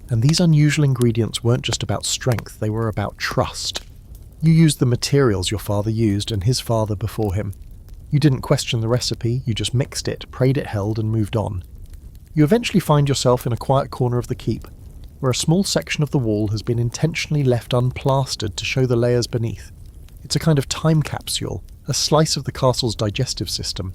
And these unusual ingredients weren't just about strength, they were about trust. You used the materials your father used and his father before him. You didn't question the recipe, you just mixed it, prayed it held, and moved on. You eventually find yourself in a quiet corner of the keep, where a small section of the wall has been intentionally left unplastered to show the layers beneath. It's a kind of time capsule, a slice of the castle's digestive system.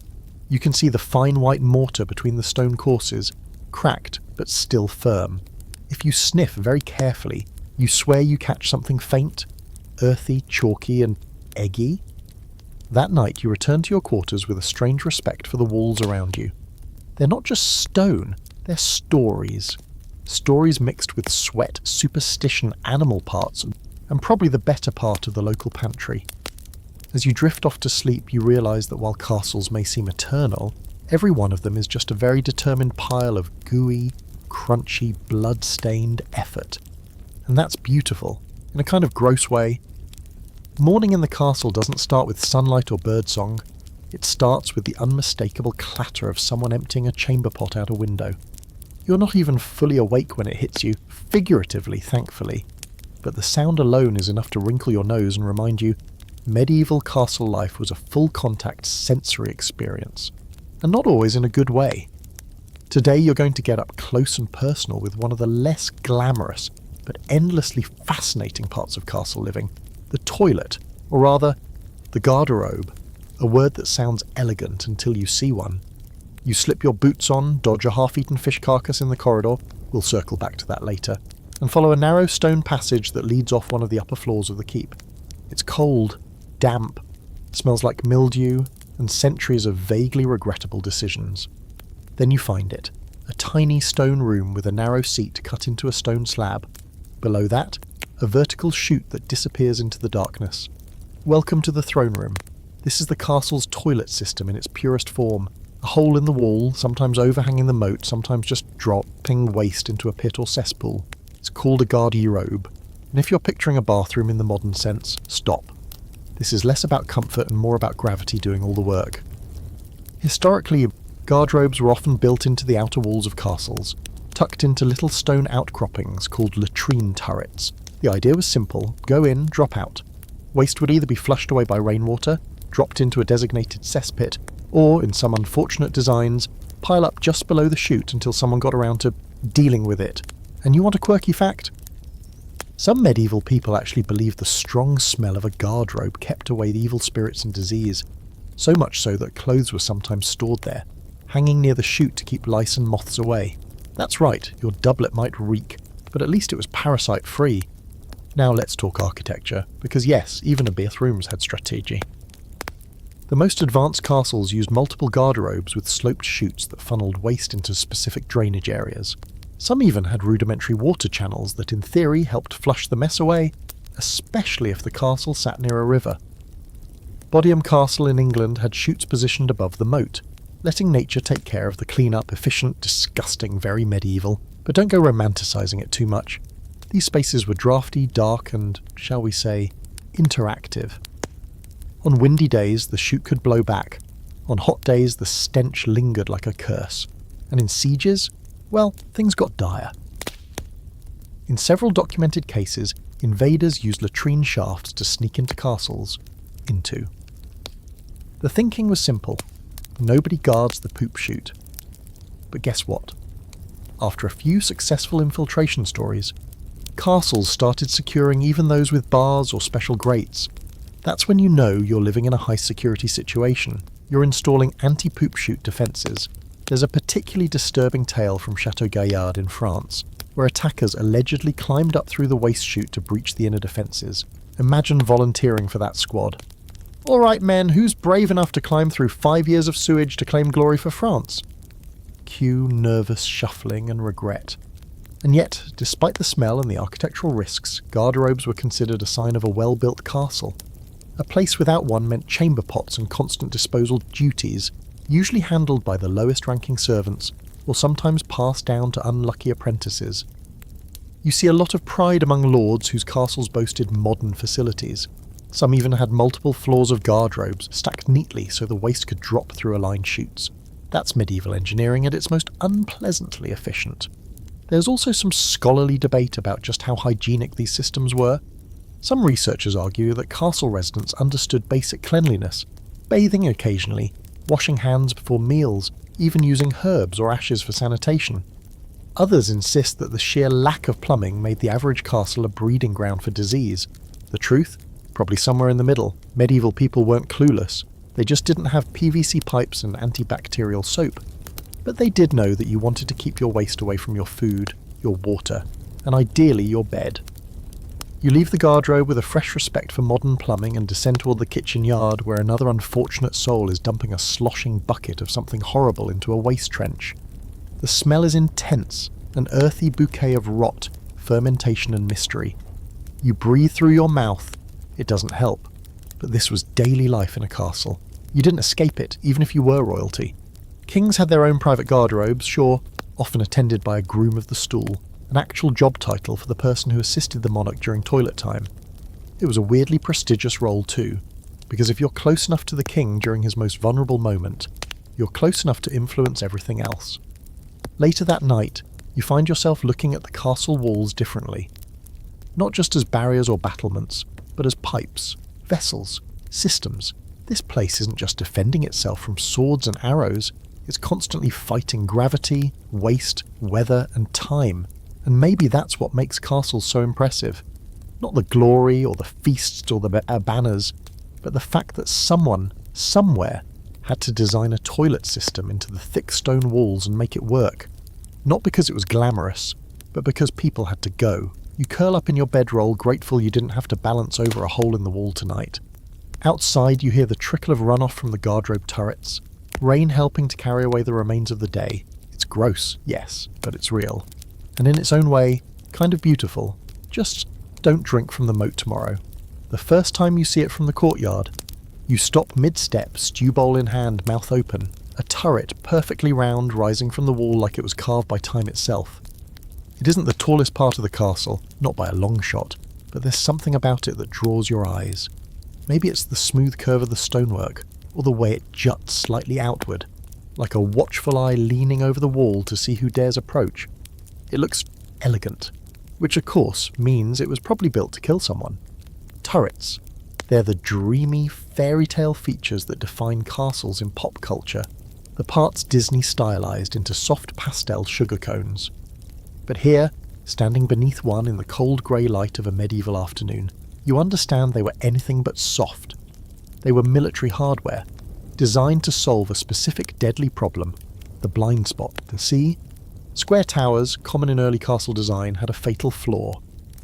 You can see the fine white mortar between the stone courses, cracked but still firm. If you sniff very carefully, you swear you catch something faint, earthy, chalky, and eggy. That night you return to your quarters with a strange respect for the walls around you. They're not just stone, they're stories. Stories mixed with sweat, superstition, animal parts, and probably the better part of the local pantry. As you drift off to sleep, you realise that while castles may seem eternal, every one of them is just a very determined pile of gooey, crunchy, blood-stained effort. And that's beautiful. in a kind of gross way. Morning in the castle doesn't start with sunlight or birdsong. It starts with the unmistakable clatter of someone emptying a chamber pot out a window. You're not even fully awake when it hits you, figuratively, thankfully, but the sound alone is enough to wrinkle your nose and remind you medieval castle life was a full-contact sensory experience, and not always in a good way. Today you're going to get up close and personal with one of the less glamorous but endlessly fascinating parts of castle living, the toilet, or rather, the guardrobe, a word that sounds elegant until you see one. You slip your boots on, dodge a half-eaten fish carcass in the corridor, we'll circle back to that later, and follow a narrow stone passage that leads off one of the upper floors of the keep. It's cold, damp, smells like mildew, and centuries of vaguely regrettable decisions. Then you find it, a tiny stone room with a narrow seat cut into a stone slab. Below that, a vertical chute that disappears into the darkness. Welcome to the throne room. This is the castle's toilet system in its purest form. A hole in the wall, sometimes overhanging the moat, sometimes just dropping waste into a pit or cesspool. It's called a guardrobe. And if you're picturing a bathroom in the modern sense, stop. This is less about comfort and more about gravity doing all the work. Historically, guardrobes were often built into the outer walls of castles, tucked into little stone outcroppings called latrine turrets. The idea was simple: go in, drop out. Waste would either be flushed away by rainwater, dropped into a designated cesspit, or, in some unfortunate designs, pile up just below the chute until someone got around to dealing with it. And you want a quirky fact? Some medieval people actually believed the strong smell of a guardrobe kept away the evil spirits and disease, so much so that clothes were sometimes stored there, hanging near the chute to keep lice and moths away. That's right, your doublet might reek, but at least it was parasite-free. Now let's talk architecture, because yes, even Abeath rooms had strategy. The most advanced castles used multiple guardrobes with sloped chutes that funneled waste into specific drainage areas. Some even had rudimentary water channels that in theory helped flush the mess away, especially if the castle sat near a river. Bodiam Castle in England had chutes positioned above the moat, letting nature take care of the clean-up, efficient, disgusting, very medieval, but don't go romanticising it too much. These spaces were drafty, dark and, shall we say, interactive. On windy days, the chute could blow back. On hot days, the stench lingered like a curse. And in sieges, well, things got dire. In several documented cases, invaders used latrine shafts to sneak into castles. The thinking was simple. Nobody guards the poop chute. But guess what? After a few successful infiltration stories, castles started securing even those with bars or special grates. That's when you know you're living in a high-security situation. You're installing anti-poop chute defences. There's a particularly disturbing tale from Chateau Gaillard in France, where attackers allegedly climbed up through the waste chute to breach the inner defences. Imagine volunteering for that squad. All right, men, who's brave enough to climb through 5 years of sewage to claim glory for France? Cue nervous shuffling and regret. And yet, despite the smell and the architectural risks, guardrobes were considered a sign of a well-built castle. A place without one meant chamber pots and constant disposal duties, usually handled by the lowest-ranking servants, or sometimes passed down to unlucky apprentices. You see a lot of pride among lords whose castles boasted modern facilities. Some even had multiple floors of guardrobes, stacked neatly so the waste could drop through aligned chutes. That's medieval engineering at its most unpleasantly efficient. There's also some scholarly debate about just how hygienic these systems were. Some researchers argue that castle residents understood basic cleanliness, bathing occasionally, washing hands before meals, even using herbs or ashes for sanitation. Others insist that the sheer lack of plumbing made the average castle a breeding ground for disease. The truth? Probably somewhere in the middle. Medieval people weren't clueless. They just didn't have PVC pipes and antibacterial soap. But they did know that you wanted to keep your waste away from your food, your water, and ideally your bed. You leave the guardrobe with a fresh respect for modern plumbing and descend toward the kitchen yard where another unfortunate soul is dumping a sloshing bucket of something horrible into a waste trench. The smell is intense, an earthy bouquet of rot, fermentation and mystery. You breathe through your mouth. It doesn't help. But this was daily life in a castle. You didn't escape it, even if you were royalty. Kings had their own private guardrobes, sure, often attended by a groom of the stool, an actual job title for the person who assisted the monarch during toilet time. It was a weirdly prestigious role too, because if you're close enough to the king during his most vulnerable moment, you're close enough to influence everything else. Later that night, you find yourself looking at the castle walls differently. Not just as barriers or battlements, but as pipes, vessels, systems. This place isn't just defending itself from swords and arrows, it's constantly fighting gravity, waste, weather, and time. And maybe that's what makes castles so impressive. Not the glory or the feasts or the banners, but the fact that someone, somewhere, had to design a toilet system into the thick stone walls and make it work. Not because it was glamorous, but because people had to go. You curl up in your bedroll, grateful you didn't have to balance over a hole in the wall tonight. Outside, you hear the trickle of runoff from the guardrobe turrets, rain helping to carry away the remains of the day. It's gross, yes, but it's real. And in its own way, kind of beautiful. Just don't drink from the moat tomorrow. The first time you see it from the courtyard, you stop mid-step, stew bowl in hand, mouth open, a turret perfectly round rising from the wall like it was carved by time itself. It isn't the tallest part of the castle, not by a long shot, but there's something about it that draws your eyes. Maybe it's the smooth curve of the stonework, or the way it juts slightly outward, like a watchful eye leaning over the wall to see who dares approach. It looks elegant, which of course means it was probably built to kill someone. Turrets. They're the dreamy, fairy tale features that define castles in pop culture, the parts Disney stylized into soft pastel sugar cones. But here, standing beneath one in the cold grey light of a medieval afternoon, you understand they were anything but soft. They were military hardware, designed to solve a specific deadly problem, the blind spot. And see? Square towers, common in early castle design, had a fatal flaw.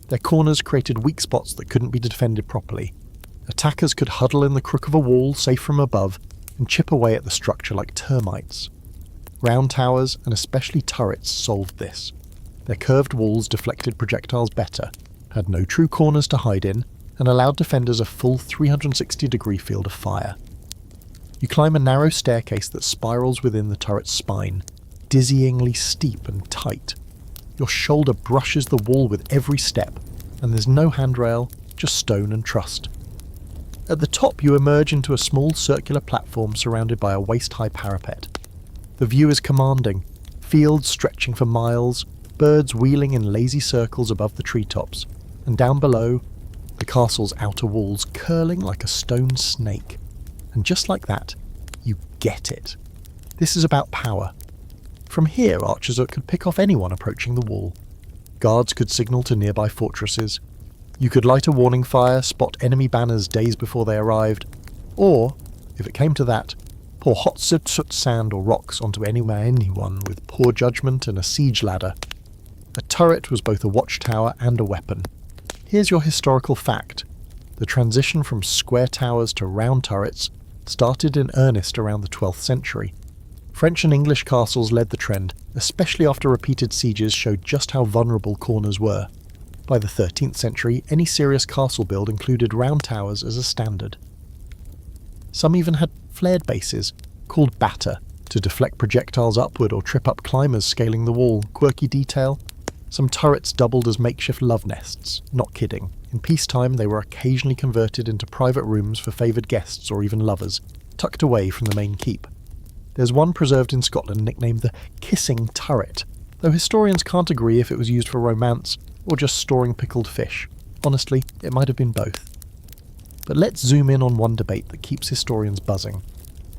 Their corners created weak spots that couldn't be defended properly. Attackers could huddle in the crook of a wall, safe from above, and chip away at the structure like termites. Round towers, and especially turrets, solved this. Their curved walls deflected projectiles better, had no true corners to hide in, and allowed defenders a full 360-degree field of fire. You climb a narrow staircase that spirals within the turret's spine, dizzyingly steep and tight. Your shoulder brushes the wall with every step, and there's no handrail, just stone and trust. At the top you emerge into a small circular platform surrounded by a waist-high parapet. The view is commanding, fields stretching for miles, birds wheeling in lazy circles above the treetops, and down below, the castle's outer walls curling like a stone snake. And just like that, you get it. This is about power. From here, archers could pick off anyone approaching the wall. Guards could signal to nearby fortresses. You could light a warning fire, spot enemy banners days before they arrived, or, if it came to that, pour hot soot, sand or rocks onto anyone with poor judgment and a siege ladder. A turret was both a watchtower and a weapon. Here's your historical fact. The transition from square towers to round turrets started in earnest around the 12th century. French and English castles led the trend, especially after repeated sieges showed just how vulnerable corners were. By the 13th century, any serious castle build included round towers as a standard. Some even had flared bases, called batter, to deflect projectiles upward or trip up climbers scaling the wall. Quirky detail. Some turrets doubled as makeshift love nests. Not kidding. In peacetime, they were occasionally converted into private rooms for favoured guests or even lovers, tucked away from the main keep. There's one preserved in Scotland nicknamed the kissing turret, though historians can't agree if it was used for romance or just storing pickled fish. Honestly, it might have been both. But let's zoom in on one debate that keeps historians buzzing.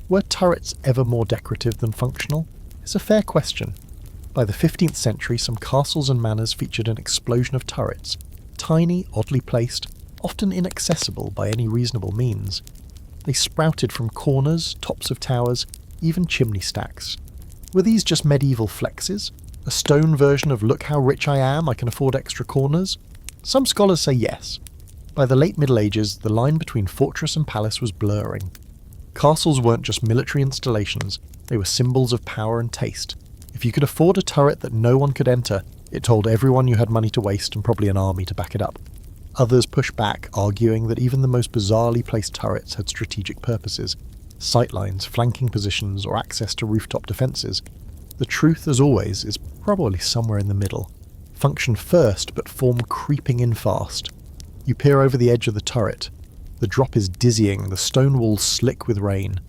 Were turrets ever more decorative than functional? It's a fair question. By the 15th century, some castles and manors featured an explosion of turrets, tiny, oddly placed, often inaccessible by any reasonable means. They sprouted from corners, tops of towers, even chimney stacks. Were these just medieval flexes? A stone version of "look how rich I am, I can afford extra corners"? Some scholars say yes. By the late Middle Ages, the line between fortress and palace was blurring. Castles weren't just military installations, they were symbols of power and taste. If you could afford a turret that no one could enter, it told everyone you had money to waste and probably an army to back it up. Others pushed back, arguing that even the most bizarrely placed turrets had strategic purposes, sightlines, flanking positions, or access to rooftop defences. The truth, as always, is probably somewhere in the middle. function first but form creeping in fast. You peer over the edge of the turret. The drop is dizzying, the stone walls slick with rain.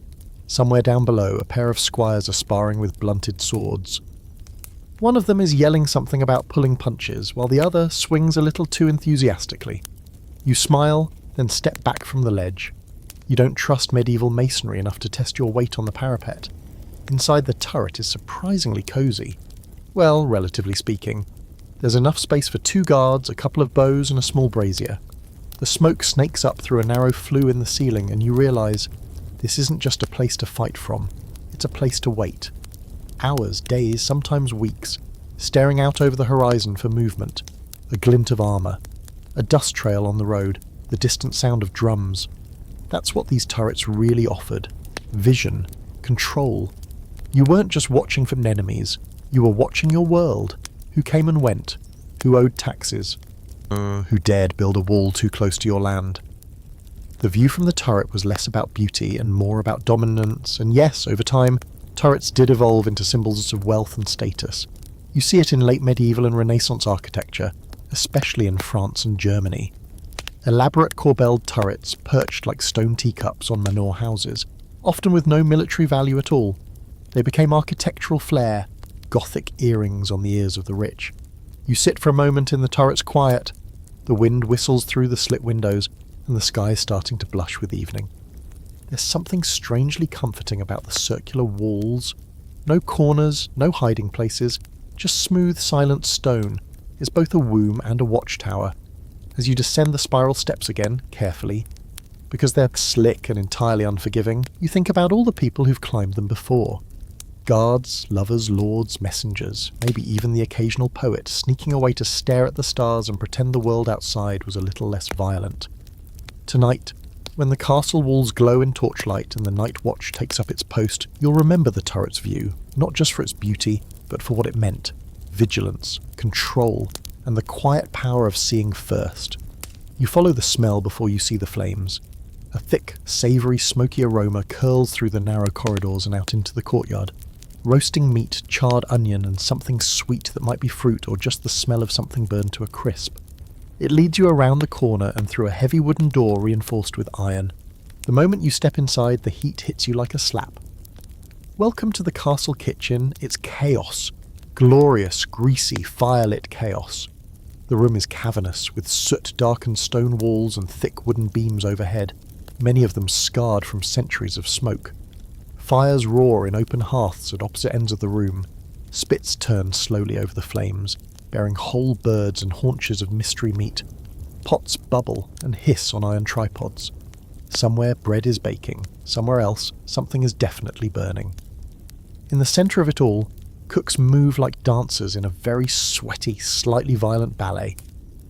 Somewhere down below, a pair of squires are sparring with blunted swords. One of them is yelling something about pulling punches, while the other swings a little too enthusiastically. You smile, then step back from the ledge. You don't trust medieval masonry enough to test your weight on the parapet. Inside the turret is surprisingly cosy. Well, relatively speaking. There's enough space for 2 guards, a couple of bows, and a small brazier. The smoke snakes up through a narrow flue in the ceiling, and you realise this isn't just a place to fight from, it's a place to wait. Hours, days, sometimes weeks, staring out over the horizon for movement, a glint of armour, a dust trail on the road, the distant sound of drums. That's what these turrets really offered. Vision, control. You weren't just watching for enemies, you were watching your world. Who came and went, who owed taxes, who dared build a wall too close to your land. The view from the turret was less about beauty and more about dominance, and yes, over time, turrets did evolve into symbols of wealth and status. You see it in late medieval and Renaissance architecture, especially in France and Germany. Elaborate corbelled turrets perched like stone teacups on manor houses, often with no military value at all. They became architectural flair, Gothic earrings on the ears of the rich. You sit for a moment in the turret's quiet. The wind whistles through the slit windows, and the sky is starting to blush with evening. There's something strangely comforting about the circular walls. No corners, no hiding places, just smooth, silent stone is both a womb and a watchtower. As you descend the spiral steps again, carefully, because they're slick and entirely unforgiving, you think about all the people who've climbed them before. Guards, lovers, lords, messengers, maybe even the occasional poet sneaking away to stare at the stars and pretend the world outside was a little less violent. Tonight, when the castle walls glow in torchlight and the night watch takes up its post, you'll remember the turret's view, not just for its beauty, but for what it meant. Vigilance, control, and the quiet power of seeing first. You follow the smell before you see the flames. A thick, savoury, smoky aroma curls through the narrow corridors and out into the courtyard. Roasting meat, charred onion, and something sweet that might be fruit or just the smell of something burned to a crisp. It leads you around the corner and through a heavy wooden door reinforced with iron. The moment you step inside, the heat hits you like a slap. Welcome to the castle kitchen. It's chaos. Glorious, greasy, firelit chaos. The room is cavernous, with soot-darkened stone walls and thick wooden beams overhead, many of them scarred from centuries of smoke. Fires roar in open hearths at opposite ends of the room. Spits turn slowly over the flames, bearing whole birds and haunches of mystery meat. Pots bubble and hiss on iron tripods. Somewhere bread is baking, somewhere else something is definitely burning. In the centre of it all, cooks move like dancers in a very sweaty, slightly violent ballet.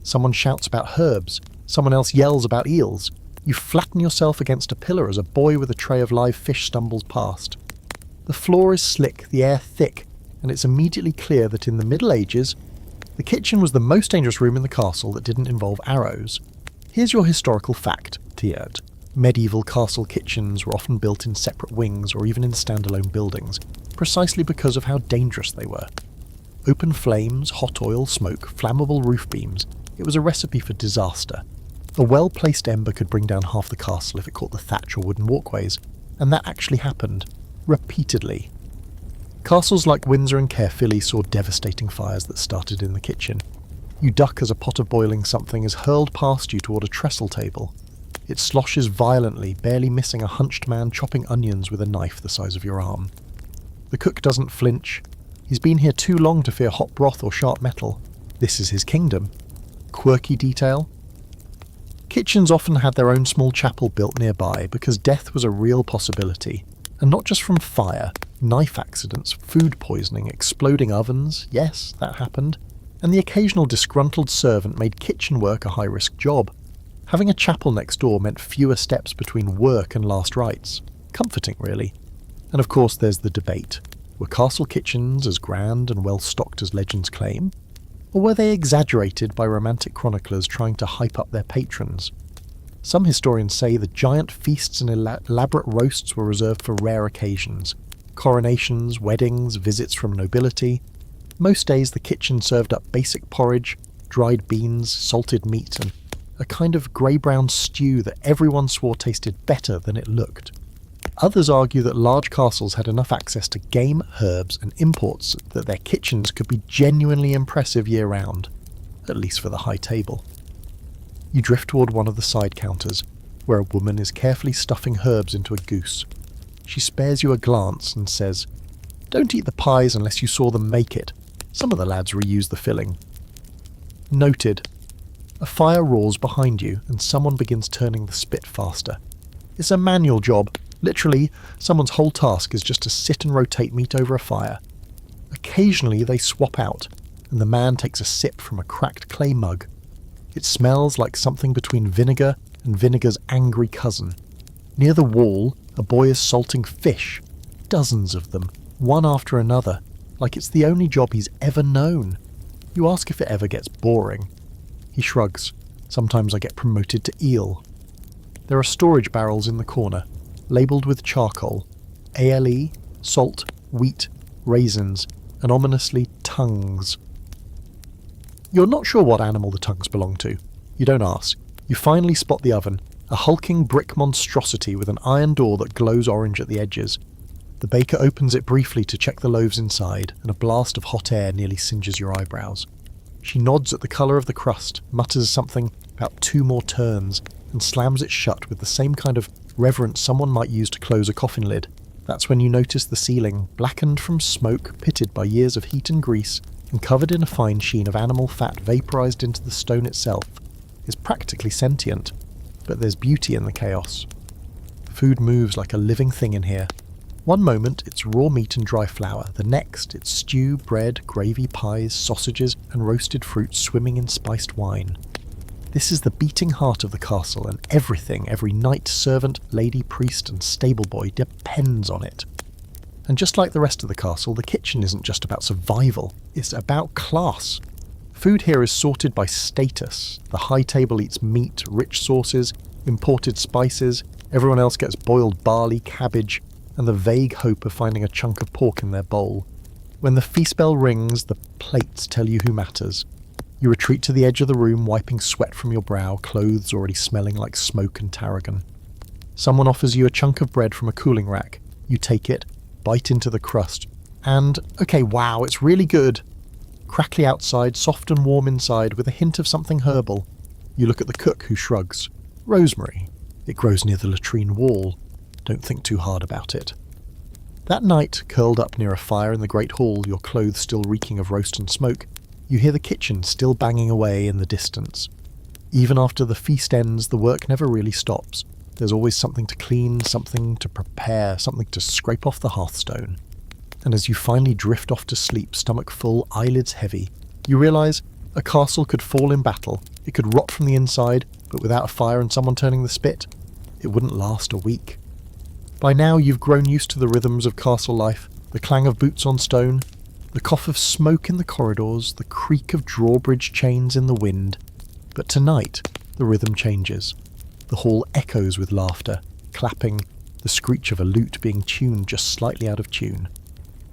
Someone shouts about herbs, someone else yells about eels. You flatten yourself against a pillar as a boy with a tray of live fish stumbles past. The floor is slick, the air thick, and it's immediately clear that in the Middle Ages, the kitchen was the most dangerous room in the castle that didn't involve arrows. Here's your historical fact, Tierd. Medieval castle kitchens were often built in separate wings or even in standalone buildings, precisely because of how dangerous they were. Open flames, hot oil, smoke, flammable roof beams. It was a recipe for disaster. A well-placed ember could bring down half the castle if it caught the thatch or wooden walkways, and that actually happened, repeatedly. Castles like Windsor and Caerphilly saw devastating fires that started in the kitchen. You duck as a pot of boiling something is hurled past you toward a trestle table. It sloshes violently, barely missing a hunched man chopping onions with a knife the size of your arm. The cook doesn't flinch. He's been here too long to fear hot broth or sharp metal. This is his kingdom. Quirky detail? Kitchens often had their own small chapel built nearby because death was a real possibility. And not just from fire, knife accidents, food poisoning, exploding ovens, yes, that happened. And the occasional disgruntled servant made kitchen work a high-risk job. Having a chapel next door meant fewer steps between work and last rites. Comforting, really. And of course there's the debate. Were castle kitchens as grand and well-stocked as legends claim? Or were they exaggerated by romantic chroniclers trying to hype up their patrons? Some historians say the giant feasts and elaborate roasts were reserved for rare occasions. Coronations, weddings, visits from nobility. Most days the kitchen served up basic porridge, dried beans, salted meat, and a kind of grey-brown stew that everyone swore tasted better than it looked. Others argue that large castles had enough access to game, herbs, and imports that their kitchens could be genuinely impressive year-round, at least for the high table. You drift toward one of the side counters, where a woman is carefully stuffing herbs into a goose. She spares you a glance and says, "Don't eat the pies unless you saw them make it. Some of the lads reuse the filling." Noted. A fire roars behind you and someone begins turning the spit faster. It's a manual job. Literally, someone's whole task is just to sit and rotate meat over a fire. Occasionally they swap out, and the man takes a sip from a cracked clay mug. It smells like something between vinegar and vinegar's angry cousin. Near the wall, a boy is salting fish. Dozens of them, one after another, like it's the only job he's ever known. You ask if it ever gets boring. He shrugs. Sometimes I get promoted to eel. There are storage barrels in the corner, labelled with charcoal, ALE, salt, wheat, raisins, and ominously tongues. You're not sure what animal the tongues belong to. You don't ask. You finally spot the oven, a hulking brick monstrosity with an iron door that glows orange at the edges. The baker opens it briefly to check the loaves inside, and a blast of hot air nearly singes your eyebrows. She nods at the colour of the crust, mutters something about 2 more turns, and slams it shut with the same kind of reverence someone might use to close a coffin lid. That's when you notice the ceiling, blackened from smoke, pitted by years of heat and grease, and covered in a fine sheen of animal fat vaporised into the stone itself, is practically sentient. But there's beauty in the chaos. Food moves like a living thing in here. One moment it's raw meat and dry flour, the next it's stew, bread, gravy, pies, sausages, and roasted fruit swimming in spiced wine. This is the beating heart of the castle, and everything, every knight, servant, lady, priest, and stable boy depends on it. And just like the rest of the castle, the kitchen isn't just about survival, it's about class. Food here is sorted by status. The high table eats meat, rich sauces, imported spices, everyone else gets boiled barley, cabbage, and the vague hope of finding a chunk of pork in their bowl. When the feast bell rings, the plates tell you who matters. You retreat to the edge of the room, wiping sweat from your brow, clothes already smelling like smoke and tarragon. Someone offers you a chunk of bread from a cooling rack. You take it, bite into the crust, and, okay, wow, it's really good. Crackly outside, soft and warm inside, with a hint of something herbal. You look at the cook, who shrugs. Rosemary. It grows near the latrine wall. Don't think too hard about it. That night, curled up near a fire in the great hall, your clothes still reeking of roast and smoke, you hear the kitchen still banging away in the distance. Even after the feast ends, the work never really stops. There's always something to clean, something to prepare, something to scrape off the hearthstone. And as you finally drift off to sleep, stomach full, eyelids heavy, you realise a castle could fall in battle. It could rot from the inside, but without a fire and someone turning the spit, it wouldn't last a week. By now you've grown used to the rhythms of castle life, the clang of boots on stone, the cough of smoke in the corridors, the creak of drawbridge chains in the wind. But tonight, the rhythm changes. The hall echoes with laughter, clapping, the screech of a lute being tuned just slightly out of tune.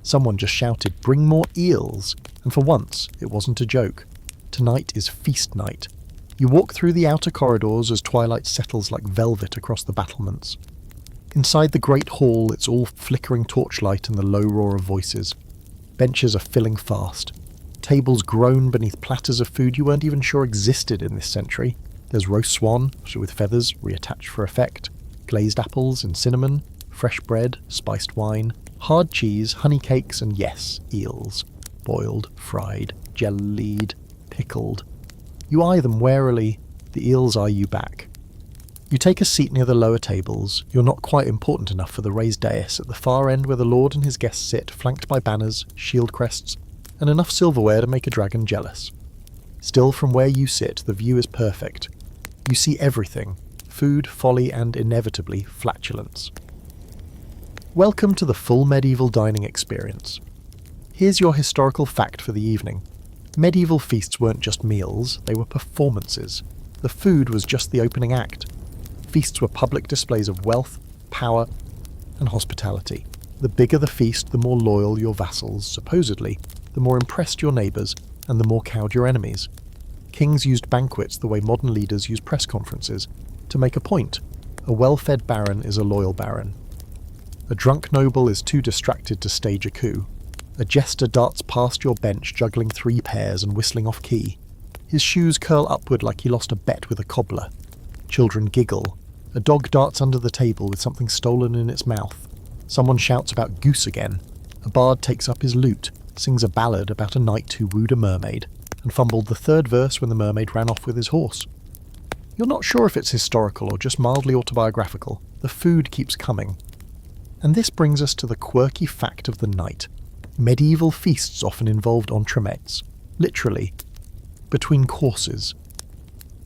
Someone just shouted, "Bring more eels!" And for once, it wasn't a joke. Tonight is feast night. You walk through the outer corridors as twilight settles like velvet across the battlements. Inside the great hall, it's all flickering torchlight and the low roar of voices. Benches are filling fast. Tables groan beneath platters of food you weren't even sure existed in this century. There's roast swan, with feathers reattached for effect, glazed apples and cinnamon, fresh bread, spiced wine, hard cheese, honey cakes, and yes, eels. Boiled, fried, jellied, pickled. You eye them warily, the eels eye you back. You take a seat near the lower tables. You're not quite important enough for the raised dais at the far end where the lord and his guests sit, flanked by banners, shield crests, and enough silverware to make a dragon jealous. Still, from where you sit, the view is perfect. You see everything: food, folly, and inevitably flatulence. Welcome to the full medieval dining experience. Here's your historical fact for the evening. Medieval feasts weren't just meals, they were performances. The food was just the opening act. Feasts were public displays of wealth, power, and hospitality. The bigger the feast, the more loyal your vassals, supposedly. the more impressed your neighbours and the more cowed your enemies. Kings used banquets the way modern leaders use press conferences, to make a point. A well-fed baron is a loyal baron. A drunk noble is too distracted to stage a coup. A jester darts past your bench juggling 3 pairs and whistling off key. His shoes curl upward like he lost a bet with a cobbler. Children giggle. A dog darts under the table with something stolen in its mouth. Someone shouts about goose again. A bard takes up his lute, sings a ballad about a knight who wooed a mermaid, and fumbled the 3rd verse when the mermaid ran off with his horse. You're not sure if it's historical or just mildly autobiographical. The food keeps coming. And this brings us to the quirky fact of the night. Medieval feasts often involved entremets, literally, between courses.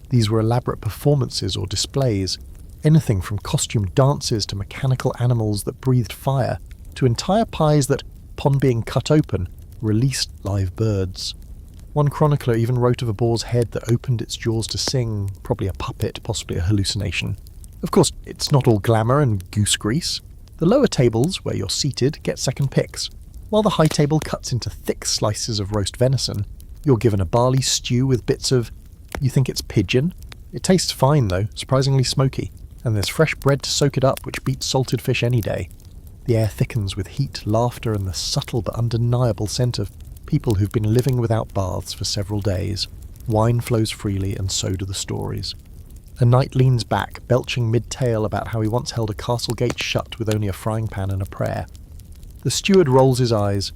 These were elaborate performances or displays, anything from costumed dances to mechanical animals that breathed fire, to entire pies that, upon being cut open, released live birds. One chronicler even wrote of a boar's head that opened its jaws to sing, probably a puppet, possibly a hallucination. Of course, it's not all glamour and goose grease. The lower tables, where you're seated, get second picks. While the high table cuts into thick slices of roast venison, you're given a barley stew with bits of... You think it's pigeon? It tastes fine though, surprisingly smoky, and there's fresh bread to soak it up, which beats salted fish any day. The air thickens with heat, laughter, and the subtle but undeniable scent of people who've been living without baths for several days. Wine flows freely, and so do the stories. A knight leans back, belching mid-tale about how he once held a castle gate shut with only a frying pan and a prayer. The steward rolls his eyes.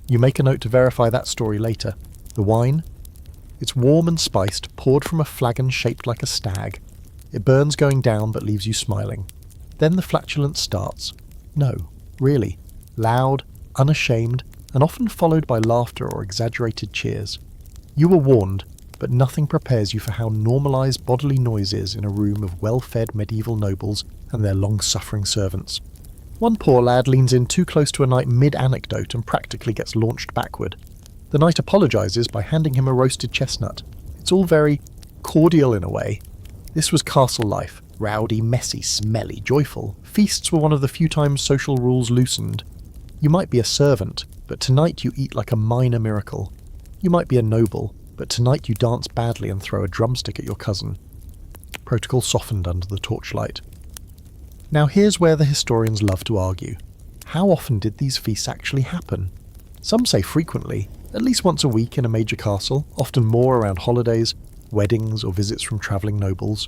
You make a note to verify that story later. The wine? It's warm and spiced, poured from a flagon shaped like a stag. It burns going down but leaves you smiling. Then the flatulence starts. No, really. Loud, unashamed, and often followed by laughter or exaggerated cheers. You were warned, but nothing prepares you for how normalised bodily noise is in a room of well-fed medieval nobles and their long-suffering servants. One poor lad leans in too close to a knight mid-anecdote and practically gets launched backward. The knight apologises by handing him a roasted chestnut. It's all very cordial in a way. This was castle life. Rowdy, messy, smelly, joyful. Feasts were one of the few times social rules loosened. You might be a servant, but tonight you eat like a minor miracle. You might be a noble, but tonight you dance badly and throw a drumstick at your cousin. Protocol softened under the torchlight. Now here's where the historians love to argue. How often did these feasts actually happen? Some say frequently, at least once a week in a major castle, often more around holidays, weddings, or visits from travelling nobles.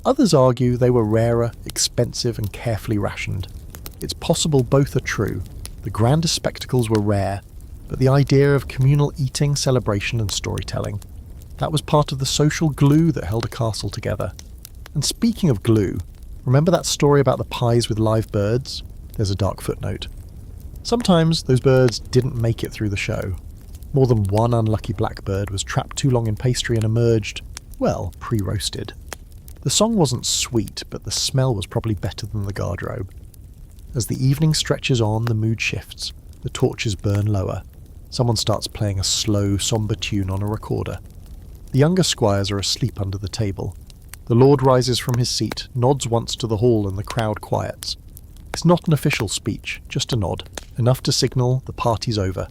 Others argue they were rarer, expensive, and carefully rationed. It's possible both are true. The grandest spectacles were rare, but the idea of communal eating, celebration, and storytelling, that was part of the social glue that held a castle together. And speaking of glue, remember that story about the pies with live birds? There's a dark footnote. Sometimes those birds didn't make it through the show. More than one unlucky blackbird was trapped too long in pastry and emerged, well, pre-roasted. The song wasn't sweet, but the smell was probably better than the guardrobe. As the evening stretches on, the mood shifts. The torches burn lower. Someone starts playing a slow, sombre tune on a recorder. The younger squires are asleep under the table. The lord rises from his seat, nods once to the hall, and the crowd quiets. It's not an official speech, just a nod, enough to signal the party's over.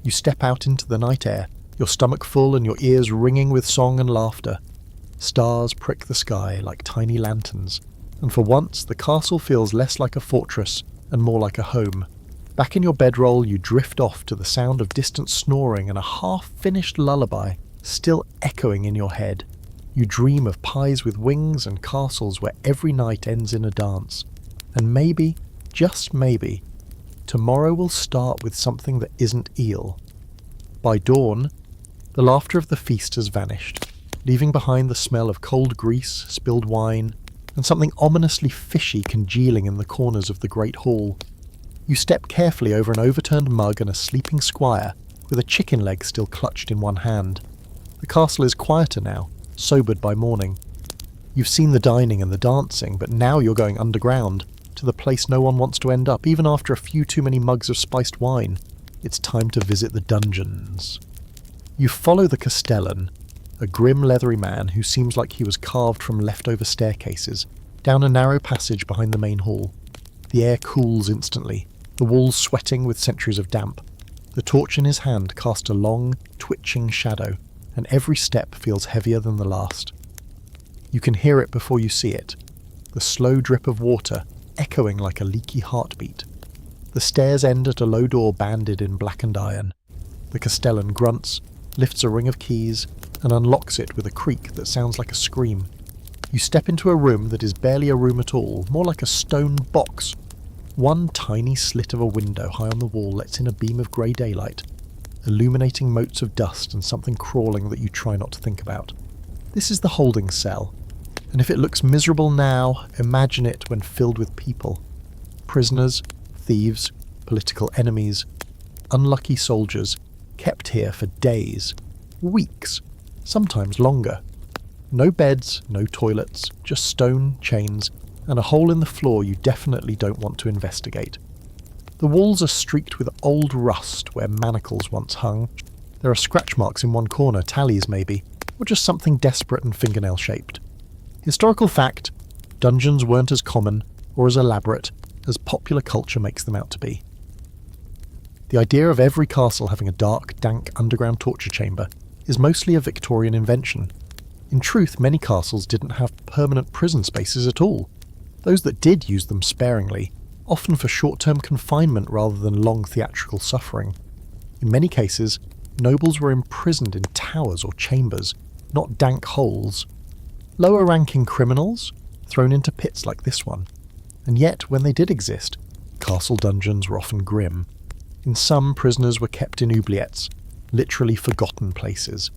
You step out into the night air, your stomach full and your ears ringing with song and laughter. Stars prick the sky like tiny lanterns, and for once the castle feels less like a fortress and more like a home. Back in your bedroll you drift off to the sound of distant snoring and a half-finished lullaby still echoing in your head. You dream of pies with wings and castles where every night ends in a dance. And maybe, just maybe, tomorrow will start with something that isn't eel. By dawn, the laughter of the feast has vanished, leaving behind the smell of cold grease, spilled wine, and something ominously fishy congealing in the corners of the great hall. You step carefully over an overturned mug and a sleeping squire, with a chicken leg still clutched in one hand. The castle is quieter now, sobered by morning. You've seen the dining and the dancing, but now you're going underground, to the place no one wants to end up, even after a few too many mugs of spiced wine. It's time to visit the dungeons. You follow the Castellan, a grim leathery man who seems like he was carved from leftover staircases, down a narrow passage behind the main hall. The air cools instantly, the walls sweating with centuries of damp. The torch in his hand casts a long, twitching shadow, and every step feels heavier than the last. You can hear it before you see it, the slow drip of water echoing like a leaky heartbeat. The stairs end at a low door banded in blackened iron. The Castellan grunts, lifts a ring of keys, and unlocks it with a creak that sounds like a scream. You step into a room that is barely a room at all, more like a stone box. One tiny slit of a window high on the wall lets in a beam of grey daylight, illuminating motes of dust and something crawling that you try not to think about. This is the holding cell, and if it looks miserable now, imagine it when filled with people. Prisoners, thieves, political enemies, unlucky soldiers, kept here for days, weeks, sometimes longer. No beds, no toilets, just stone, chains, and a hole in the floor you definitely don't want to investigate. The walls are streaked with old rust where manacles once hung. There are scratch marks in one corner, tallies maybe, or just something desperate and fingernail-shaped. Historical fact, dungeons weren't as common or as elaborate as popular culture makes them out to be. The idea of every castle having a dark, dank underground torture chamber is mostly a Victorian invention. In truth, many castles didn't have permanent prison spaces at all. Those that did use them sparingly, often for short-term confinement rather than long theatrical suffering. In many cases, nobles were imprisoned in towers or chambers, not dank holes. Lower-ranking criminals, thrown into pits like this one. And yet, when they did exist, castle dungeons were often grim. In some, prisoners were kept in oubliettes, literally forgotten places.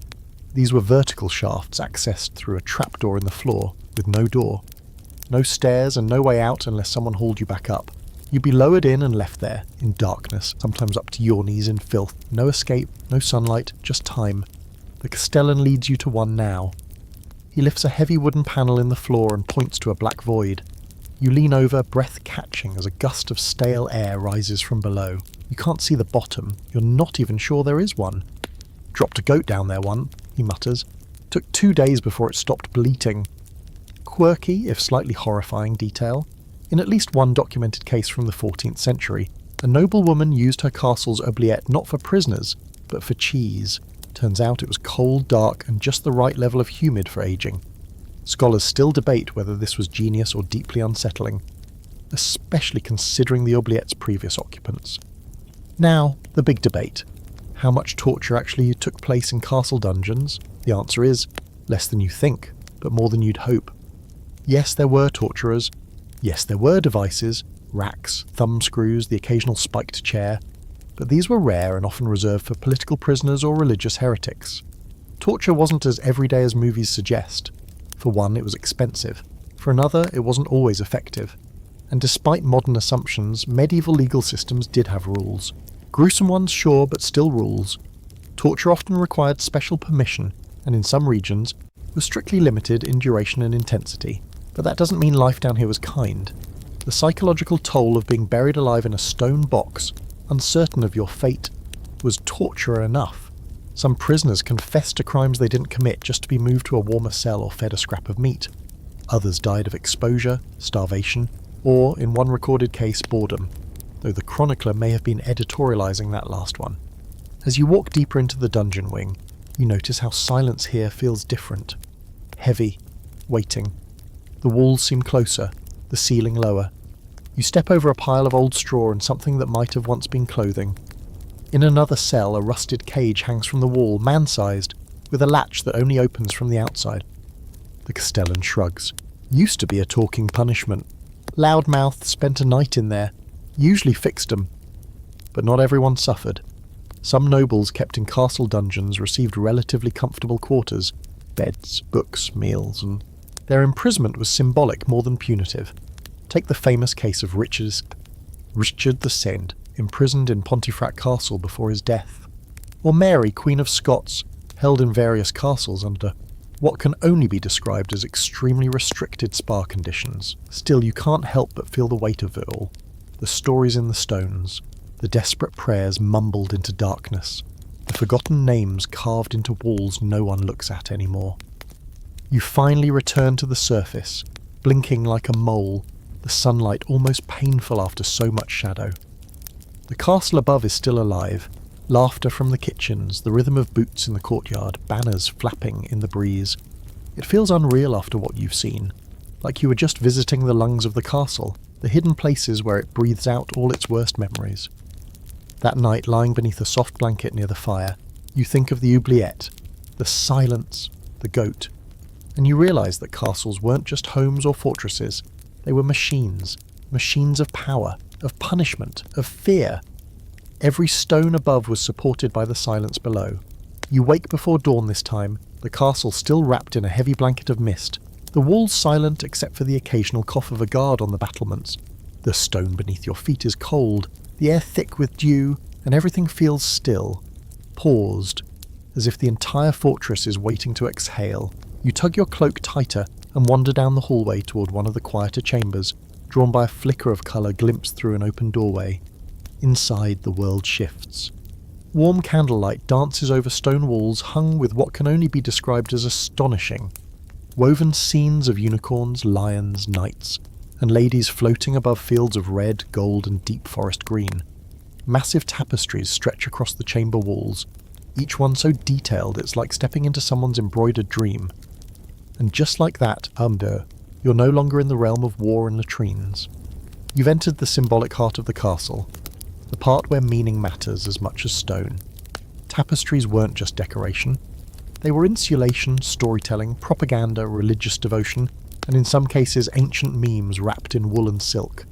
These were vertical shafts accessed through a trapdoor in the floor, with no door. No stairs and no way out unless someone hauled you back up. You'd be lowered in and left there, in darkness, sometimes up to your knees in filth. No escape, no sunlight, just time. The Castellan leads you to one now. He lifts a heavy wooden panel in the floor and points to a black void. You lean over, breath catching as a gust of stale air rises from below. You can't see the bottom. You're not even sure there is one. Dropped a goat down there one, he mutters. Took 2 days before it stopped bleating. Quirky, if slightly horrifying detail. In at least one documented case from the 14th century, a noblewoman used her castle's oubliette not for prisoners, but for cheese. Turns out it was cold, dark, and just the right level of humid for aging. Scholars still debate whether this was genius or deeply unsettling, especially considering the oubliette's previous occupants. Now, the big debate. How much torture actually took place in castle dungeons? The answer is, less than you think, but more than you'd hope. Yes, there were torturers. Yes, there were devices, racks, thumb screws, the occasional spiked chair, but these were rare and often reserved for political prisoners or religious heretics. Torture wasn't as everyday as movies suggest. For one, it was expensive. For another, it wasn't always effective. And despite modern assumptions, medieval legal systems did have rules. Gruesome ones, sure, but still rules. Torture often required special permission, and in some regions, was strictly limited in duration and intensity. But that doesn't mean life down here was kind. The psychological toll of being buried alive in a stone box, uncertain of your fate, was torture enough. Some prisoners confessed to crimes they didn't commit just to be moved to a warmer cell or fed a scrap of meat. Others died of exposure, starvation, or, in one recorded case, boredom, though the chronicler may have been editorialising that last one. As you walk deeper into the dungeon wing, you notice how silence here feels different. Heavy, waiting. The walls seem closer, the ceiling lower. You step over a pile of old straw and something that might have once been clothing. In another cell, a rusted cage hangs from the wall, man-sized, with a latch that only opens from the outside. The Castellan shrugs. Used to be a talking punishment. Loudmouth spent a night in there, usually fixed 'em. But not everyone suffered. Some nobles kept in castle dungeons received relatively comfortable quarters, beds, books, meals, and their imprisonment was symbolic more than punitive. Take the famous case of Richard II, imprisoned in Pontefract Castle before his death. Or Mary, Queen of Scots, held in various castles under what can only be described as extremely restricted spa conditions. Still, you can't help but feel the weight of it all. The stories in the stones, the desperate prayers mumbled into darkness, the forgotten names carved into walls no one looks at anymore. You finally return to the surface, blinking like a mole, the sunlight almost painful after so much shadow. The castle above is still alive, Laughter from the kitchens, the rhythm of boots in the courtyard, banners flapping in the breeze. It feels unreal after what you've seen, like you were just visiting the lungs of the castle, the hidden places where it breathes out all its worst memories. That night, lying beneath a soft blanket near the fire, you think of the oubliette, the silence, the goat, and you realise that castles weren't just homes or fortresses, they were machines of power, of punishment, of fear. Every stone above was supported by the silence below. You wake before dawn this time, the castle still wrapped in a heavy blanket of mist, the walls silent except for the occasional cough of a guard on the battlements. The stone beneath your feet is cold, the air thick with dew, and everything feels still, paused, as if the entire fortress is waiting to exhale. You tug your cloak tighter and wander down the hallway toward one of the quieter chambers, drawn by a flicker of colour glimpsed through an open doorway. Inside, the world shifts. Warm candlelight dances over stone walls hung with what can only be described as astonishing. Woven scenes of unicorns, lions, knights, and ladies floating above fields of red, gold, and deep forest green. Massive tapestries stretch across the chamber walls, each one so detailed it's like stepping into someone's embroidered dream. And just like that, you're no longer in the realm of war and latrines. You've entered the symbolic heart of the castle, the part where meaning matters as much as stone. Tapestries weren't just decoration. They were insulation, storytelling, propaganda, religious devotion, and in some cases ancient memes wrapped in wool and silk.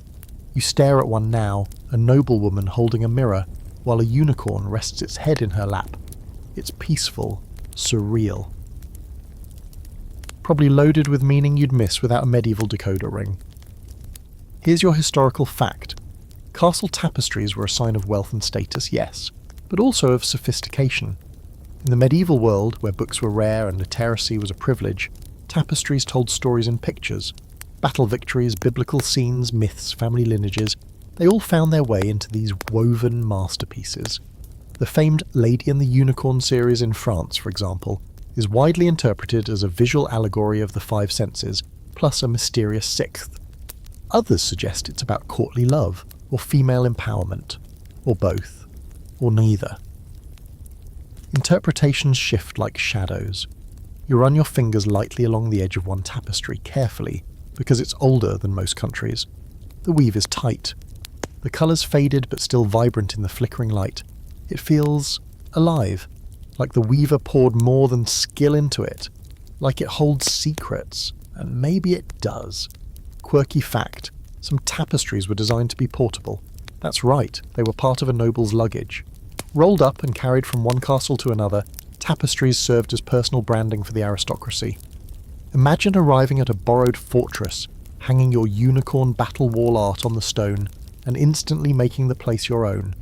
You stare at one now, a noble woman holding a mirror, while a unicorn rests its head in her lap. It's peaceful, surreal. Probably loaded with meaning you'd miss without a medieval decoder ring. Here's your historical fact. Castle tapestries were a sign of wealth and status, yes, but also of sophistication. In the medieval world, where books were rare and literacy was a privilege, tapestries told stories in pictures. Battle victories, biblical scenes, myths, family lineages, they all found their way into these woven masterpieces. The famed Lady and the Unicorn series in France, for example, is widely interpreted as a visual allegory of the five senses, plus a mysterious sixth. Others suggest it's about courtly love, or female empowerment, or both, or neither. Interpretations shift like shadows. You run your fingers lightly along the edge of one tapestry, carefully, because it's older than most countries. The weave is tight. The colours faded but still vibrant in the flickering light. It feels alive, like the weaver poured more than skill into it, like it holds secrets, and maybe it does. Quirky fact, some tapestries were designed to be portable. That's right, they were part of a noble's luggage. Rolled up and carried from one castle to another, tapestries served as personal branding for the aristocracy. Imagine arriving at a borrowed fortress, hanging your unicorn battle wall art on the stone, and instantly making the place your own.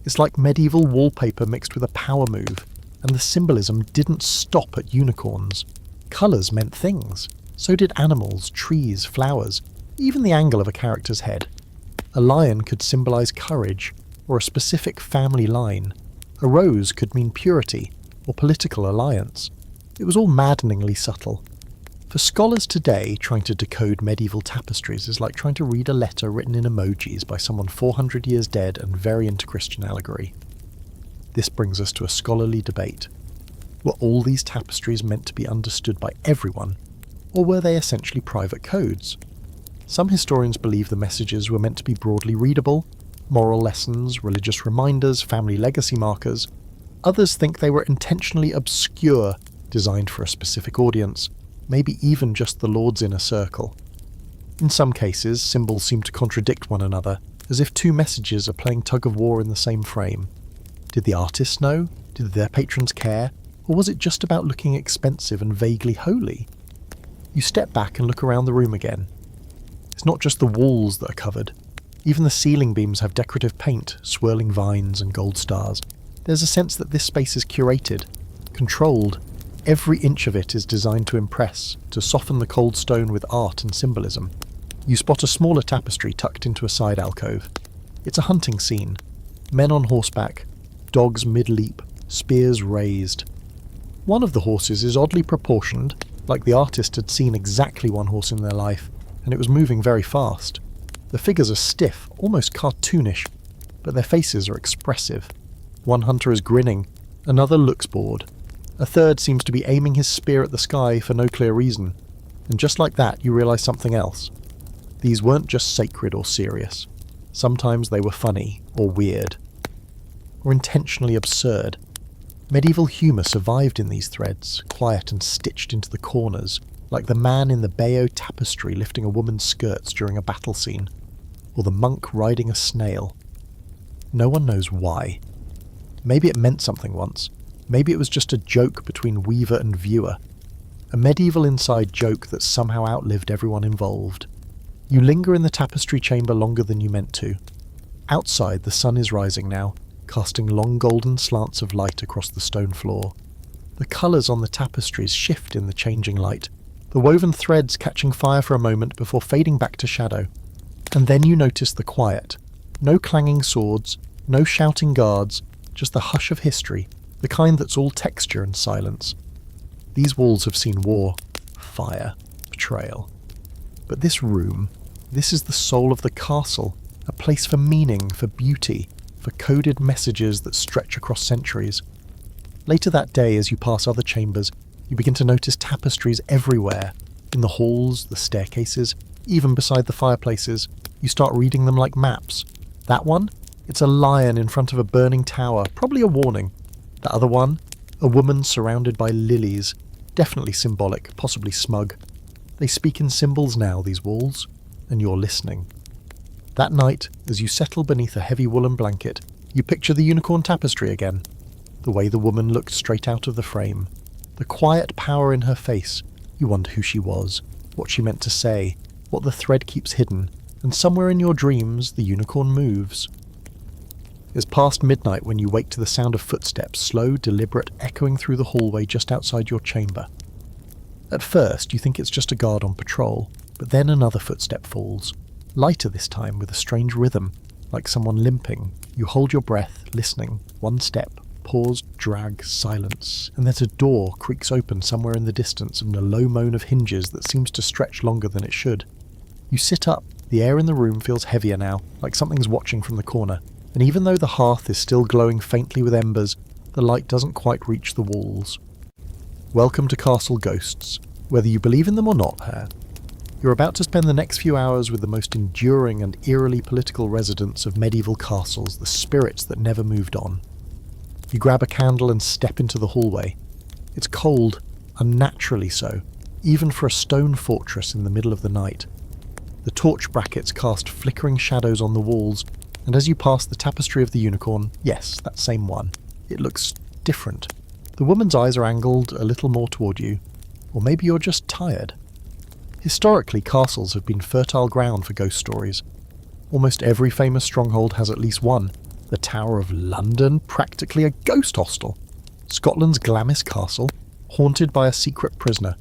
It's like medieval wallpaper mixed with a power move, and the symbolism didn't stop at unicorns. Colours meant things. So did animals, trees, flowers, even the angle of a character's head. A lion could symbolise courage, or a specific family line. A rose could mean purity, or political alliance. It was all maddeningly subtle. For scholars today, trying to decode medieval tapestries is like trying to read a letter written in emojis by someone 400 years dead and very into Christian allegory. This brings us to a scholarly debate. Were all these tapestries meant to be understood by everyone, or were they essentially private codes? Some historians believe the messages were meant to be broadly readable, moral lessons, religious reminders, family legacy markers. Others think they were intentionally obscure, designed for a specific audience, maybe even just the Lord's inner circle. In some cases, symbols seem to contradict one another, as if two messages are playing tug-of-war in the same frame. Did the artists know? Did their patrons care? Or was it just about looking expensive and vaguely holy? You step back and look around the room again. It's not just the walls that are covered. Even the ceiling beams have decorative paint, swirling vines and gold stars. There's a sense that this space is curated, controlled. Every inch of it is designed to impress, to soften the cold stone with art and symbolism. You spot a smaller tapestry tucked into a side alcove. It's a hunting scene. Men on horseback, dogs mid-leap, spears raised. One of the horses is oddly proportioned, like the artist had seen exactly one horse in their life, and it was moving very fast. The figures are stiff, almost cartoonish, but their faces are expressive. One hunter is grinning, another looks bored. A third seems to be aiming his spear at the sky for no clear reason. And just like that, you realise something else. These weren't just sacred or serious. Sometimes they were funny, or weird, or intentionally absurd. Medieval humour survived in these threads, quiet and stitched into the corners, like the man in the Bayeux tapestry lifting a woman's skirts during a battle scene, or the monk riding a snail. No one knows why. Maybe it meant something once. Maybe it was just a joke between weaver and viewer. A medieval inside joke that somehow outlived everyone involved. You linger in the tapestry chamber longer than you meant to. Outside, the sun is rising now, casting long golden slants of light across the stone floor. The colours on the tapestries shift in the changing light, the woven threads catching fire for a moment before fading back to shadow. And then you notice the quiet. No clanging swords, no shouting guards, just the hush of history, the kind that's all texture and silence. These walls have seen war, fire, betrayal. But this room, this is the soul of the castle, a place for meaning, for beauty, for coded messages that stretch across centuries. Later that day, as you pass other chambers, you begin to notice tapestries everywhere, in the halls, the staircases, even beside the fireplaces. You start reading them like maps. That one? It's a lion in front of a burning tower, probably a warning. The other one? A woman surrounded by lilies, definitely symbolic, possibly smug. They speak in symbols now, these walls, and you're listening. That night, as you settle beneath a heavy woolen blanket, you picture the unicorn tapestry again. The way the woman looked straight out of the frame. The quiet power in her face. You wonder who she was, what she meant to say, what the thread keeps hidden, and somewhere in your dreams the unicorn moves. It's past midnight when you wake to the sound of footsteps, slow, deliberate, echoing through the hallway just outside your chamber. At first, you think it's just a guard on patrol, but then another footstep falls. Lighter this time, with a strange rhythm, like someone limping. You hold your breath, listening. One step, pause, drag, silence, and then a door creaks open somewhere in the distance and a low moan of hinges that seems to stretch longer than it should. You sit up. The air in the room feels heavier now, like something's watching from the corner. And even though the hearth is still glowing faintly with embers, the light doesn't quite reach the walls. Welcome to Castle Ghosts, whether you believe in them or not, Hare. You're about to spend the next few hours with the most enduring and eerily political residents of medieval castles, the spirits that never moved on. You grab a candle and step into the hallway. It's cold, unnaturally so, even for a stone fortress in the middle of the night. The torch brackets cast flickering shadows on the walls, and as you pass the tapestry of the unicorn, yes, that same one, it looks different. The woman's eyes are angled a little more toward you, or maybe you're just tired. Historically, castles have been fertile ground for ghost stories. Almost every famous stronghold has at least one. The Tower of London, practically a ghost hostel. Scotland's Glamis Castle, haunted by a secret prisoner.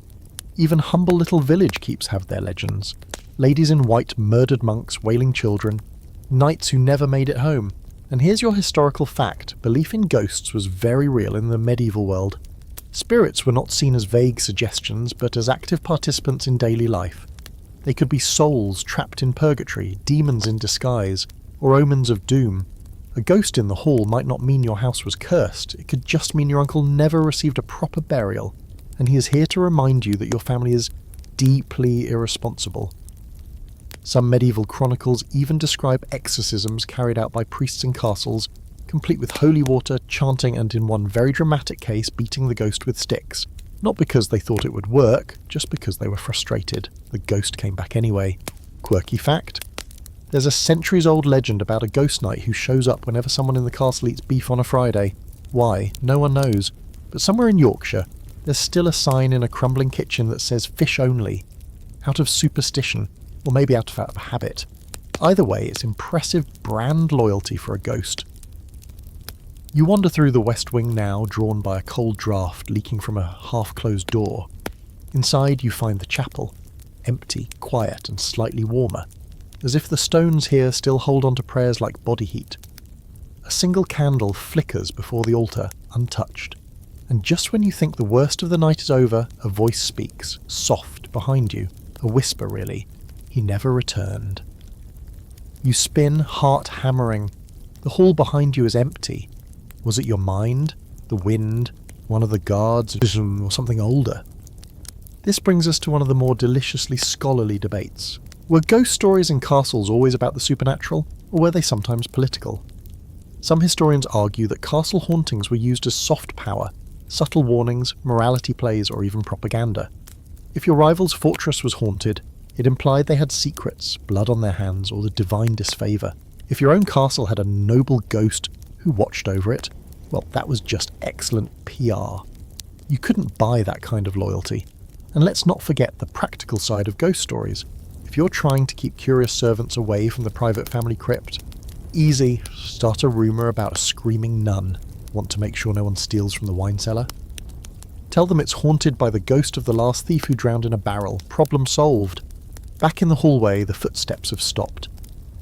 Even humble little village keeps have their legends. Ladies in white murdered monks, wailing children, knights who never made it home. And here's your historical fact. Belief in ghosts was very real in the medieval world. Spirits were not seen as vague suggestions, but as active participants in daily life. They could be souls trapped in purgatory, demons in disguise, or omens of doom. A ghost in the hall might not mean your house was cursed, it could just mean your uncle never received a proper burial, and he is here to remind you that your family is deeply irresponsible. Some medieval chronicles even describe exorcisms carried out by priests in castles, complete with holy water, chanting, and in one very dramatic case, beating the ghost with sticks. Not because they thought it would work, just because they were frustrated. The ghost came back anyway. Quirky fact: there's a centuries-old legend about a ghost knight who shows up whenever someone in the castle eats beef on a Friday. Why? No one knows. But somewhere in Yorkshire, there's still a sign in a crumbling kitchen that says fish only. Out of superstition, or maybe out of habit. Either way, it's impressive brand loyalty for a ghost. You wander through the west wing now, drawn by a cold draught leaking from a half-closed door. Inside you find the chapel, empty, quiet, and slightly warmer, as if the stones here still hold on to prayers like body heat. A single candle flickers before the altar, untouched, and just when you think the worst of the night is over, a voice speaks, soft, behind you, a whisper really. He never returned. You spin, heart hammering. The hall behind you is empty. Was it your mind, the wind, one of the guards, or something older? This brings us to one of the more deliciously scholarly debates. Were ghost stories in castles always about the supernatural, or were they sometimes political? Some historians argue that castle hauntings were used as soft power, subtle warnings, morality plays, or even propaganda. If your rival's fortress was haunted, it implied they had secrets, blood on their hands, or the divine disfavour. If your own castle had a noble ghost who watched over it, well, that was just excellent PR. You couldn't buy that kind of loyalty. And let's not forget the practical side of ghost stories. If you're trying to keep curious servants away from the private family crypt, easy, start a rumour about a screaming nun. Want to make sure no one steals from the wine cellar? Tell them it's haunted by the ghost of the last thief who drowned in a barrel. Problem solved. Back in the hallway, the footsteps have stopped.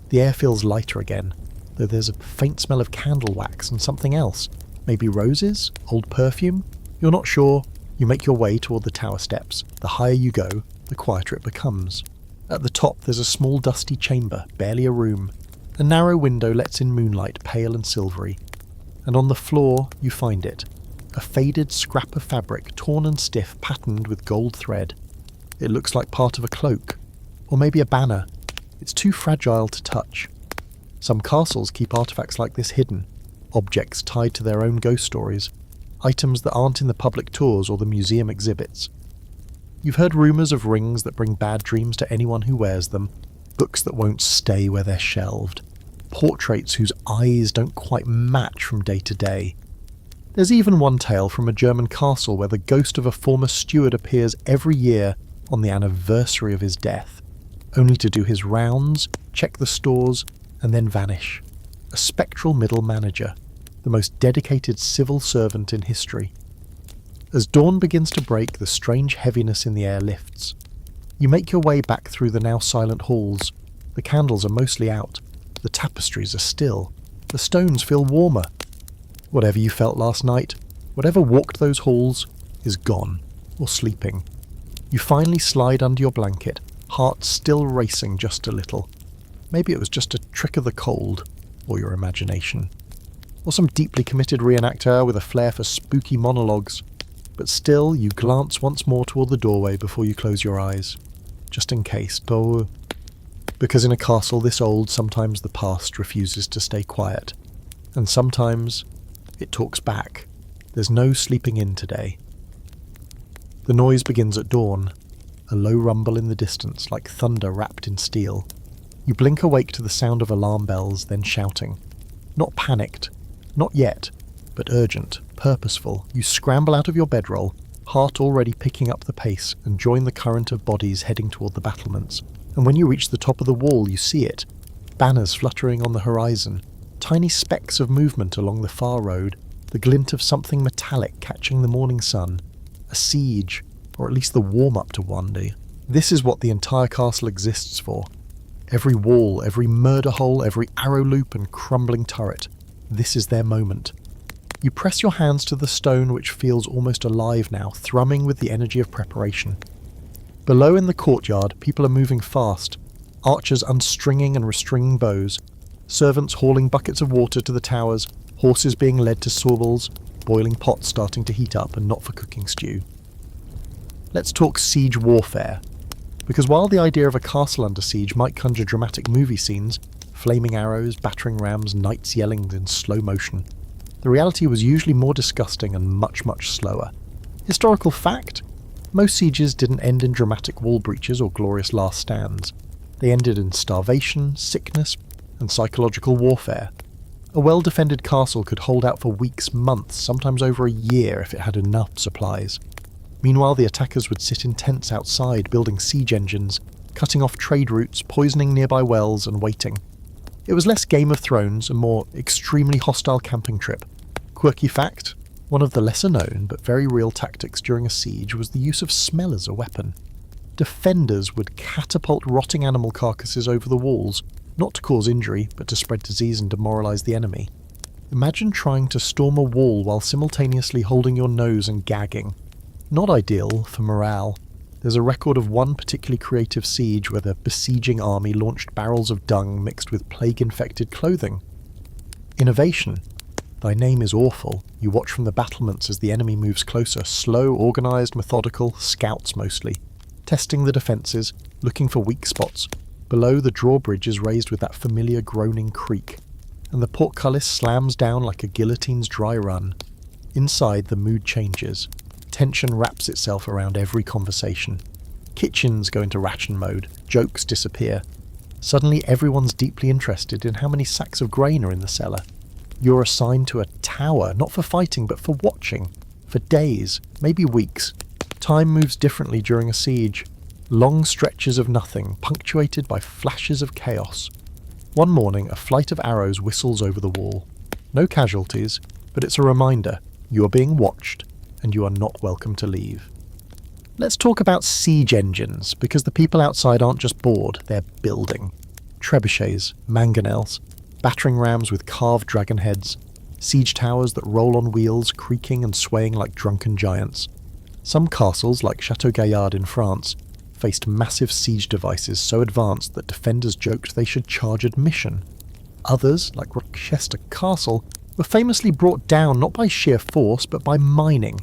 The air feels lighter again, though there's a faint smell of candle wax and something else. Maybe roses? Old perfume? You're not sure. You make your way toward the tower steps. The higher you go, the quieter it becomes. At the top there's a small dusty chamber, barely a room. A narrow window lets in moonlight, pale and silvery. And on the floor you find it. A faded scrap of fabric, torn and stiff, patterned with gold thread. It looks like part of a cloak. Or maybe a banner. It's too fragile to touch. Some castles keep artefacts like this hidden. Objects tied to their own ghost stories. Items that aren't in the public tours or the museum exhibits. You've heard rumours of rings that bring bad dreams to anyone who wears them. Books that won't stay where they're shelved. Portraits whose eyes don't quite match from day to day. There's even one tale from a German castle where the ghost of a former steward appears every year on the anniversary of his death, only to do his rounds, check the stores, and then vanish. A spectral middle manager, the most dedicated civil servant in history. As dawn begins to break, the strange heaviness in the air lifts. You make your way back through the now silent halls. The candles are mostly out. The tapestries are still. The stones feel warmer. Whatever you felt last night, whatever walked those halls, is gone, or sleeping. You finally slide under your blanket, heart still racing just a little. Maybe it was just a trick of the cold, or your imagination. Or some deeply committed reenactor with a flair for spooky monologues. But still, you glance once more toward the doorway before you close your eyes. Just in case, though. Because in a castle this old, sometimes the past refuses to stay quiet. And sometimes it talks back. There's no sleeping in today. The noise begins at dawn, a low rumble in the distance like thunder wrapped in steel. You blink awake to the sound of alarm bells, then shouting. Not panicked, not yet, but urgent, purposeful. You scramble out of your bedroll, heart already picking up the pace, and join the current of bodies heading toward the battlements. And when you reach the top of the wall, you see it. Banners fluttering on the horizon, tiny specks of movement along the far road, the glint of something metallic catching the morning sun. A siege, or at least the warm-up to one day. This is what the entire castle exists for. Every wall, every murder hole, every arrow loop and crumbling turret. This is their moment. You press your hands to the stone which feels almost alive now, thrumming with the energy of preparation. Below in the courtyard, people are moving fast. Archers unstringing and restringing bows. Servants hauling buckets of water to the towers. Horses being led to swabbles. Boiling pots starting to heat up and not for cooking stew. Let's talk siege warfare. Because while the idea of a castle under siege might conjure dramatic movie scenes, flaming arrows, battering rams, knights yelling in slow motion, the reality was usually more disgusting and much, much slower. Historical fact? Most sieges didn't end in dramatic wall breaches or glorious last stands. They ended in starvation, sickness, and psychological warfare. A well-defended castle could hold out for weeks, months, sometimes over a year if it had enough supplies. Meanwhile, the attackers would sit in tents outside, building siege engines, cutting off trade routes, poisoning nearby wells, and waiting. It was less Game of Thrones and more extremely hostile camping trip. Quirky fact, one of the lesser-known but very real tactics during a siege was the use of smell as a weapon. Defenders would catapult rotting animal carcasses over the walls, not to cause injury, but to spread disease and demoralise the enemy. Imagine trying to storm a wall while simultaneously holding your nose and gagging. Not ideal for morale. There's a record of one particularly creative siege where the besieging army launched barrels of dung mixed with plague-infected clothing. Innovation. Thy name is awful. You watch from the battlements as the enemy moves closer, slow, organised, methodical, scouts mostly, testing the defences, looking for weak spots. Below, the drawbridge is raised with that familiar groaning creak, and the portcullis slams down like a guillotine's dry run. Inside, the mood changes. Tension wraps itself around every conversation. Kitchens go into ration mode, jokes disappear. Suddenly everyone's deeply interested in how many sacks of grain are in the cellar. You're assigned to a tower, not for fighting but for watching. For days, maybe weeks. Time moves differently during a siege. Long stretches of nothing, punctuated by flashes of chaos. One morning, a flight of arrows whistles over the wall. No casualties, but it's a reminder. You are being watched, and you are not welcome to leave. Let's talk about siege engines, because the people outside aren't just bored, they're building. Trebuchets, mangonels, battering rams with carved dragon heads, siege towers that roll on wheels, creaking and swaying like drunken giants. Some castles, like Château Gaillard in France, faced massive siege devices so advanced that defenders joked they should charge admission. Others, like Rochester Castle, were famously brought down not by sheer force but by mining.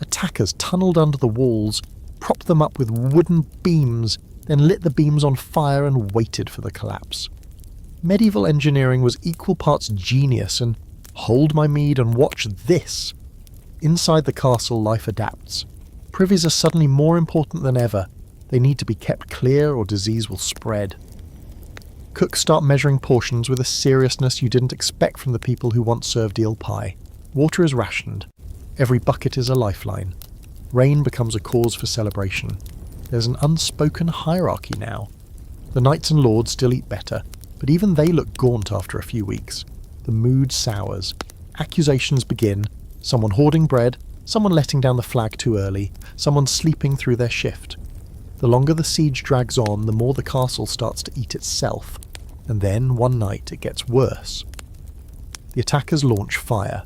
Attackers tunnelled under the walls, propped them up with wooden beams, then lit the beams on fire and waited for the collapse. Medieval engineering was equal parts genius and hold my mead and watch this. Inside the castle, life adapts. Privies are suddenly more important than ever. They need to be kept clear or disease will spread. Cooks start measuring portions with a seriousness you didn't expect from the people who once served eel pie. Water is rationed. Every bucket is a lifeline. Rain becomes a cause for celebration. There's an unspoken hierarchy now. The knights and lords still eat better, but even they look gaunt after a few weeks. The mood sours. Accusations begin. Someone hoarding bread, someone letting down the flag too early, someone sleeping through their shift. The longer the siege drags on, the more the castle starts to eat itself. And then, one night, it gets worse. The attackers launch fire.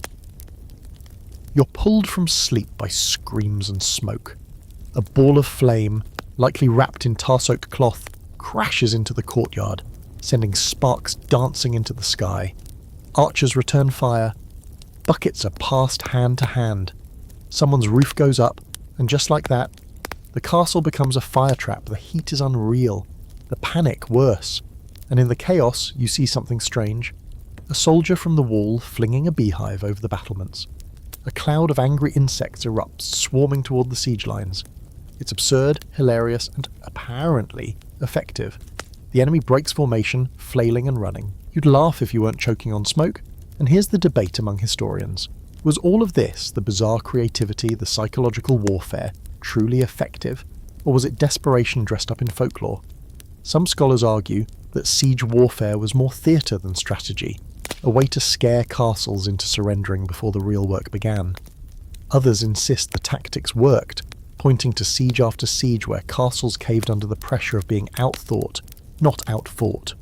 You're pulled from sleep by screams and smoke. A ball of flame, likely wrapped in tar-soaked cloth, crashes into the courtyard, sending sparks dancing into the sky. Archers return fire. Buckets are passed hand to hand. Someone's roof goes up, and just like that, the castle becomes a fire trap. The heat is unreal. The panic worse. And in the chaos, you see something strange. A soldier from the wall flinging a beehive over the battlements. A cloud of angry insects erupts, swarming toward the siege lines. It's absurd, hilarious, and apparently effective. The enemy breaks formation, flailing and running. You'd laugh if you weren't choking on smoke. And here's the debate among historians. Was all of this, the bizarre creativity, the psychological warfare, truly effective? Or was it desperation dressed up in folklore? Some scholars argue that siege warfare was more theatre than strategy, a way to scare castles into surrendering before the real work began. Others insist the tactics worked, pointing to siege after siege where castles caved under the pressure of being outthought, not outfought.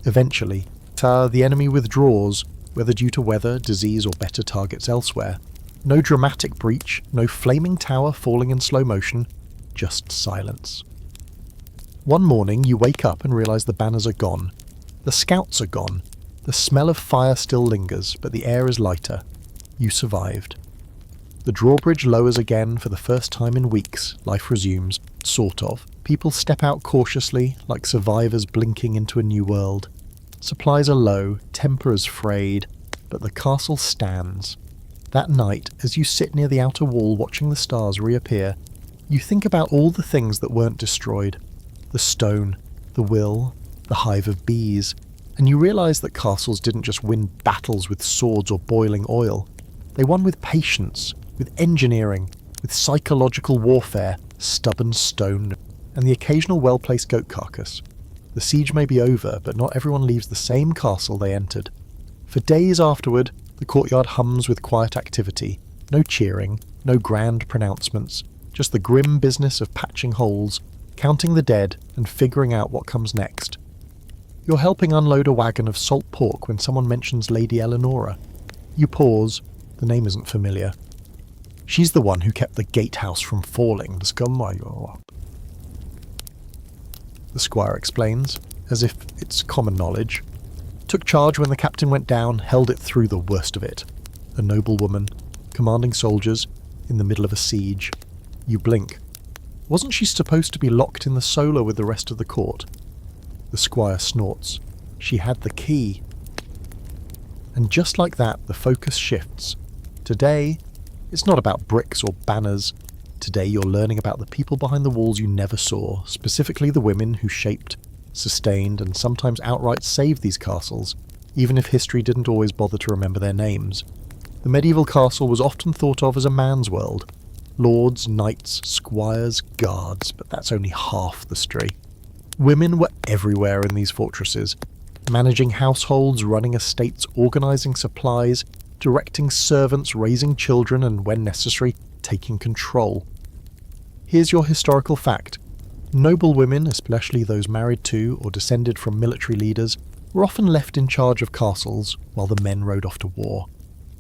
Eventually, the enemy withdraws, whether due to weather, disease, or better targets elsewhere. No dramatic breach, no flaming tower falling in slow motion, just silence. One morning you wake up and realise the banners are gone. The scouts are gone. The smell of fire still lingers, but the air is lighter. You survived. The drawbridge lowers again for the first time in weeks. Life resumes, sort of. People step out cautiously, like survivors blinking into a new world. Supplies are low, temper is frayed, but the castle stands. That night, as you sit near the outer wall watching the stars reappear, you think about all the things that weren't destroyed. The stone, the will, the hive of bees, and you realise that castles didn't just win battles with swords or boiling oil. They won with patience, with engineering, with psychological warfare, stubborn stone, and the occasional well-placed goat carcass. The siege may be over, but not everyone leaves the same castle they entered. For days afterward, the courtyard hums with quiet activity. No cheering, no grand pronouncements, just the grim business of patching holes, counting the dead, and figuring out what comes next. You're helping unload a wagon of salt pork when someone mentions Lady Eleonora. You pause. The name isn't familiar. She's the one who kept the gatehouse from falling. The squire explains, as if it's common knowledge. took charge when the captain went down, held it through the worst of it. A noble woman, commanding soldiers, in the middle of a siege. You blink. Wasn't she supposed to be locked in the solar with the rest of the court? The squire snorts. She had the key. And just like that, the focus shifts. Today, it's not about bricks or banners. Today you're learning about the people behind the walls you never saw, specifically the women who shaped, sustained, and sometimes outright saved these castles, even if history didn't always bother to remember their names. The medieval castle was often thought of as a man's world. Lords, knights, squires, guards, but that's only half the story. Women were everywhere in these fortresses, managing households, running estates, organising supplies, directing servants, raising children, and when necessary, taking control. Here's your historical fact. Noble women, especially those married to or descended from military leaders, were often left in charge of castles while the men rode off to war.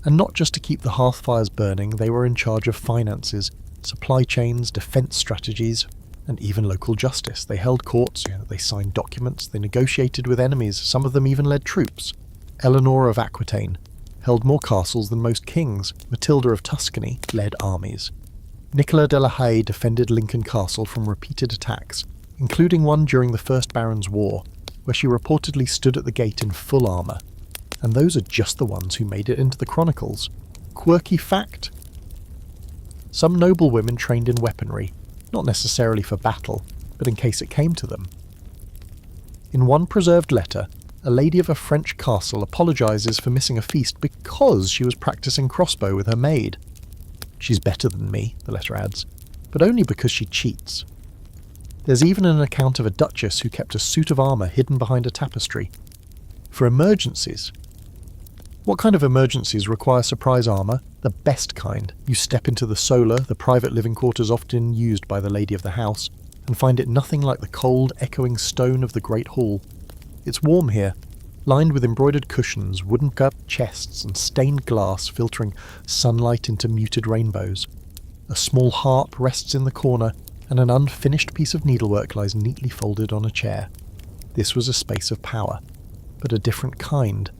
And not just to keep the hearth fires burning, they were in charge of finances, supply chains, defence strategies, and even local justice. They held courts, they signed documents, they negotiated with enemies, some of them even led troops. Eleanor of Aquitaine held more castles than most kings. Matilda of Tuscany led armies. Nicola de la Haye defended Lincoln Castle from repeated attacks, including one during the First Barons' War, where she reportedly stood at the gate in full armour. And those are just the ones who made it into the chronicles. Quirky fact? Some noble women trained in weaponry, not necessarily for battle, but in case it came to them. In one preserved letter, a lady of a French castle apologises for missing a feast because she was practising crossbow with her maid. She's better than me, the letter adds, but only because she cheats. There's even an account of a duchess who kept a suit of armour hidden behind a tapestry. For emergencies. What kind of emergencies require surprise armour? The best kind. You step into the solar, the private living quarters often used by the lady of the house, and find it nothing like the cold, echoing stone of the Great Hall. It's warm here, lined with embroidered cushions, wooden cup chests, and stained glass filtering sunlight into muted rainbows. A small harp rests in the corner, and an unfinished piece of needlework lies neatly folded on a chair. This was a space of power, but a different kind.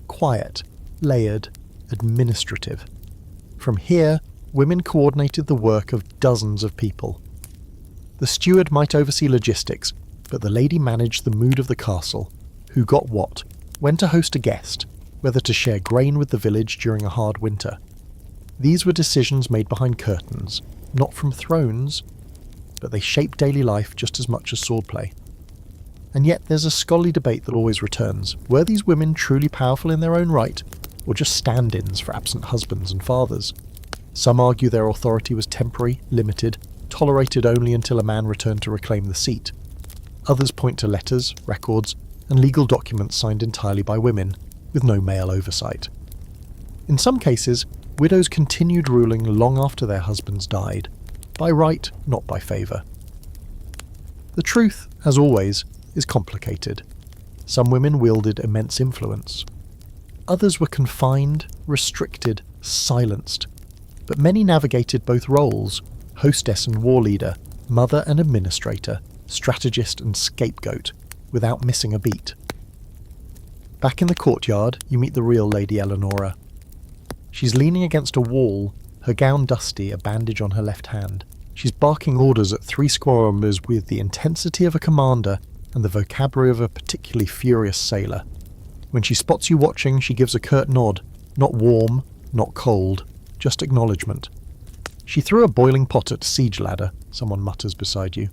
Quiet, layered, administrative. From here, women coordinated the work of dozens of people. The steward might oversee logistics, but the lady managed the mood of the castle, who got what, when to host a guest, whether to share grain with the village during a hard winter. These were decisions made behind curtains, not from thrones, but they shaped daily life just as much as swordplay. And yet there's a scholarly debate that always returns. Were these women truly powerful in their own right, or just stand-ins for absent husbands and fathers? Some argue their authority was temporary, limited, tolerated only until a man returned to reclaim the seat. Others point to letters, records, and legal documents signed entirely by women, with no male oversight. In some cases, widows continued ruling long after their husbands died, by right, not by favour. The truth, as always, is complicated. Some women wielded immense influence. Others were confined, restricted, silenced. But many navigated both roles, hostess and war leader, mother and administrator, strategist and scapegoat, without missing a beat. Back in the courtyard, you meet the real Lady Eleonora. She's leaning against a wall, her gown dusty, a bandage on her left hand. She's barking orders at 3 square members with the intensity of a commander and the vocabulary of a particularly furious sailor. When she spots you watching, she gives a curt nod, not warm, not cold, just acknowledgement. She threw a boiling pot at siege ladder, someone mutters beside you.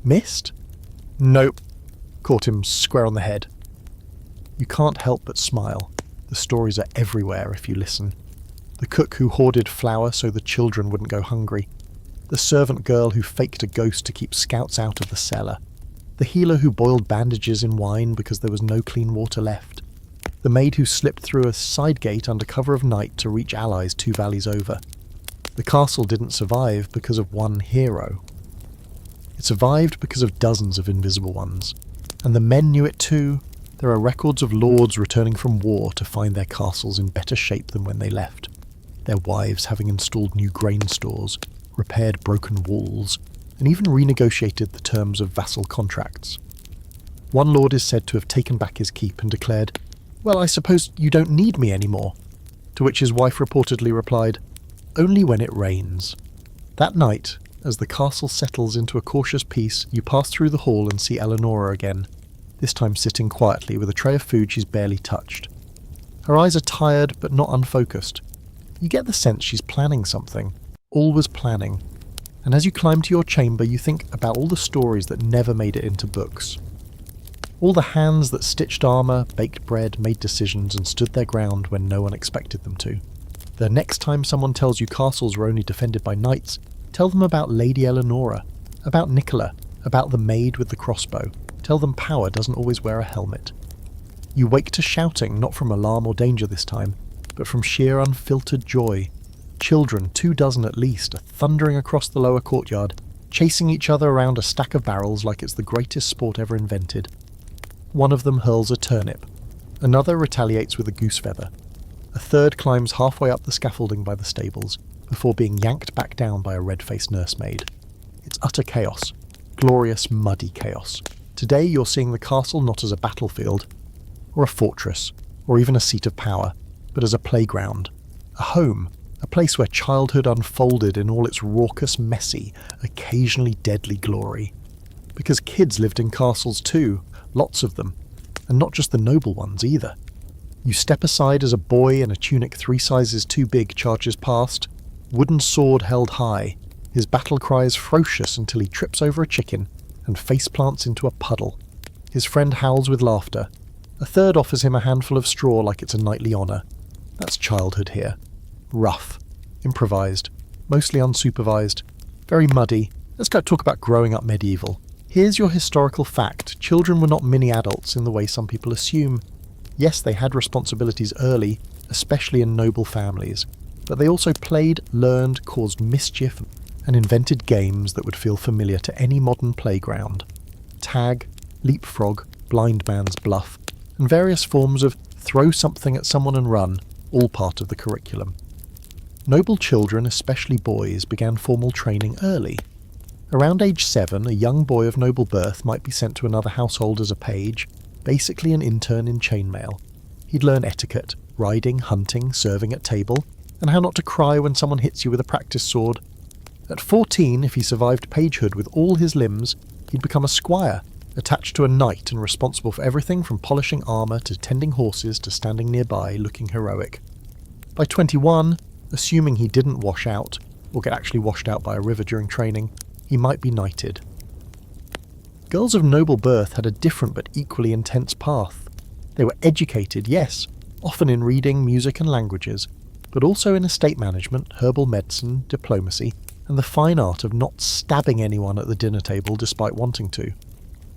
Missed? Nope. Caught him square on the head. You can't help but smile. The stories are everywhere if you listen. The cook who hoarded flour so the children wouldn't go hungry. The servant girl who faked a ghost to keep scouts out of the cellar. The healer who boiled bandages in wine because there was no clean water left. The maid who slipped through a side gate under cover of night to reach allies 2 valleys over. The castle didn't survive because of one hero. It survived because of dozens of invisible ones. And the men knew it too. There are records of lords returning from war to find their castles in better shape than when they left. Their wives having installed new grain stores, repaired broken walls, and even renegotiated the terms of vassal contracts. One lord is said to have taken back his keep and declared, "Well, I suppose you don't need me anymore." To which his wife reportedly replied, "Only when it rains." That night, as the castle settles into a cautious peace, you pass through the hall and see Eleonora again, this time sitting quietly with a tray of food she's barely touched. Her eyes are tired but not unfocused. You get the sense she's planning something, always planning. And as you climb to your chamber, you think about all the stories that never made it into books. All the hands that stitched armour, baked bread, made decisions and stood their ground when no one expected them to. The next time someone tells you castles were only defended by knights, tell them about Lady Eleonora, about Nicola, about the maid with the crossbow. Tell them power doesn't always wear a helmet. You wake to shouting, not from alarm or danger this time, but from sheer unfiltered joy. Children, 24 at least, are thundering across the lower courtyard, chasing each other around a stack of barrels like it's the greatest sport ever invented. One of them hurls a turnip. Another retaliates with a goose feather. A third climbs halfway up the scaffolding by the stables, before being yanked back down by a red-faced nursemaid. It's utter chaos. Glorious, muddy chaos. Today you're seeing the castle not as a battlefield, or a fortress, or even a seat of power, but as a playground, a home, a place where childhood unfolded in all its raucous, messy, occasionally deadly glory. Because kids lived in castles too, lots of them, and not just the noble ones either. You step aside as a boy in a tunic 3 sizes too big charges past, wooden sword held high, his battle cries ferocious until he trips over a chicken and face plants into a puddle. His friend howls with laughter. A third offers him a handful of straw like it's a knightly honour. That's childhood here. Rough, improvised, mostly unsupervised, very muddy. Let's go talk about growing up medieval. Here's your historical fact. Children were not mini-adults in the way some people assume. Yes, they had responsibilities early, especially in noble families, but they also played, learned, caused mischief, and invented games that would feel familiar to any modern playground. Tag, leapfrog, blind man's bluff, and various forms of throw something at someone and run, all part of the curriculum. Noble children, especially boys, began formal training early. Around age 7, a young boy of noble birth might be sent to another household as a page, basically an intern in chainmail. He'd learn etiquette, riding, hunting, serving at table, and how not to cry when someone hits you with a practice sword. At 14, if he survived pagehood with all his limbs, he'd become a squire, attached to a knight and responsible for everything from polishing armour to tending horses to standing nearby looking heroic. By 21, assuming he didn't wash out, or get actually washed out by a river during training, he might be knighted. Girls of noble birth had a different but equally intense path. They were educated, yes, often in reading, music and languages, but also in estate management, herbal medicine, diplomacy, and the fine art of not stabbing anyone at the dinner table despite wanting to.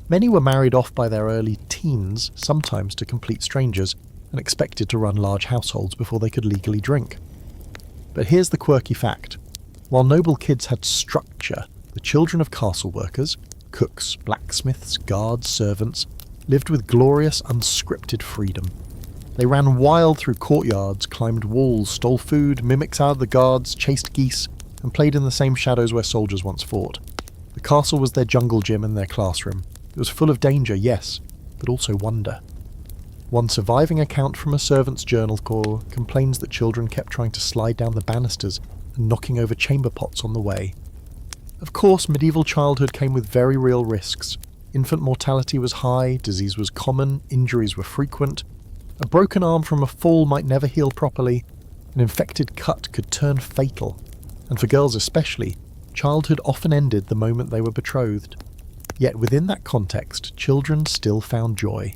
Many were married off by their early teens, sometimes to complete strangers, and expected to run large households before they could legally drink. But here's the quirky fact. While noble kids had structure, the children of castle workers, cooks, blacksmiths, guards, servants, lived with glorious, unscripted freedom. They ran wild through courtyards, climbed walls, stole food, mimicked out the guards, chased geese, and played in the same shadows where soldiers once fought. The castle was their jungle gym and their classroom. It was full of danger, yes, but also wonder. One surviving account from a servant's journal corps complains that children kept trying to slide down the banisters and knocking over chamber pots on the way. Of course, medieval childhood came with very real risks. Infant mortality was high, disease was common, injuries were frequent. A broken arm from a fall might never heal properly. An infected cut could turn fatal. And for girls especially, childhood often ended the moment they were betrothed. Yet within that context, children still found joy.